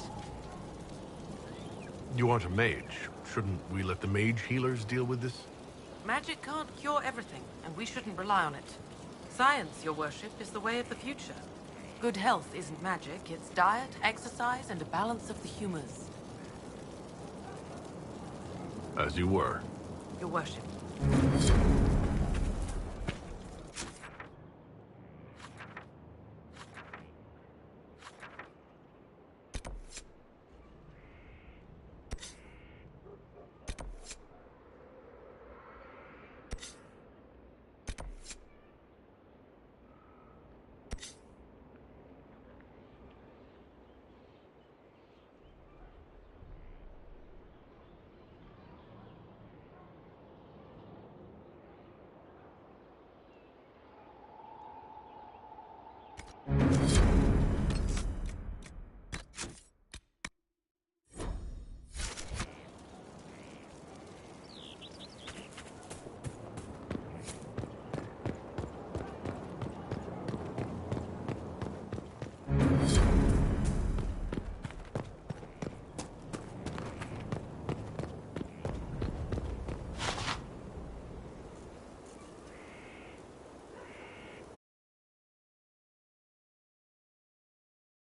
You aren't a mage. Shouldn't we let the mage healers deal with this? Magic can't cure everything, and we shouldn't rely on it. Science, your worship, is the way of the future. Good health isn't magic, it's diet, exercise, and a balance of the humors. As you were. Your worship.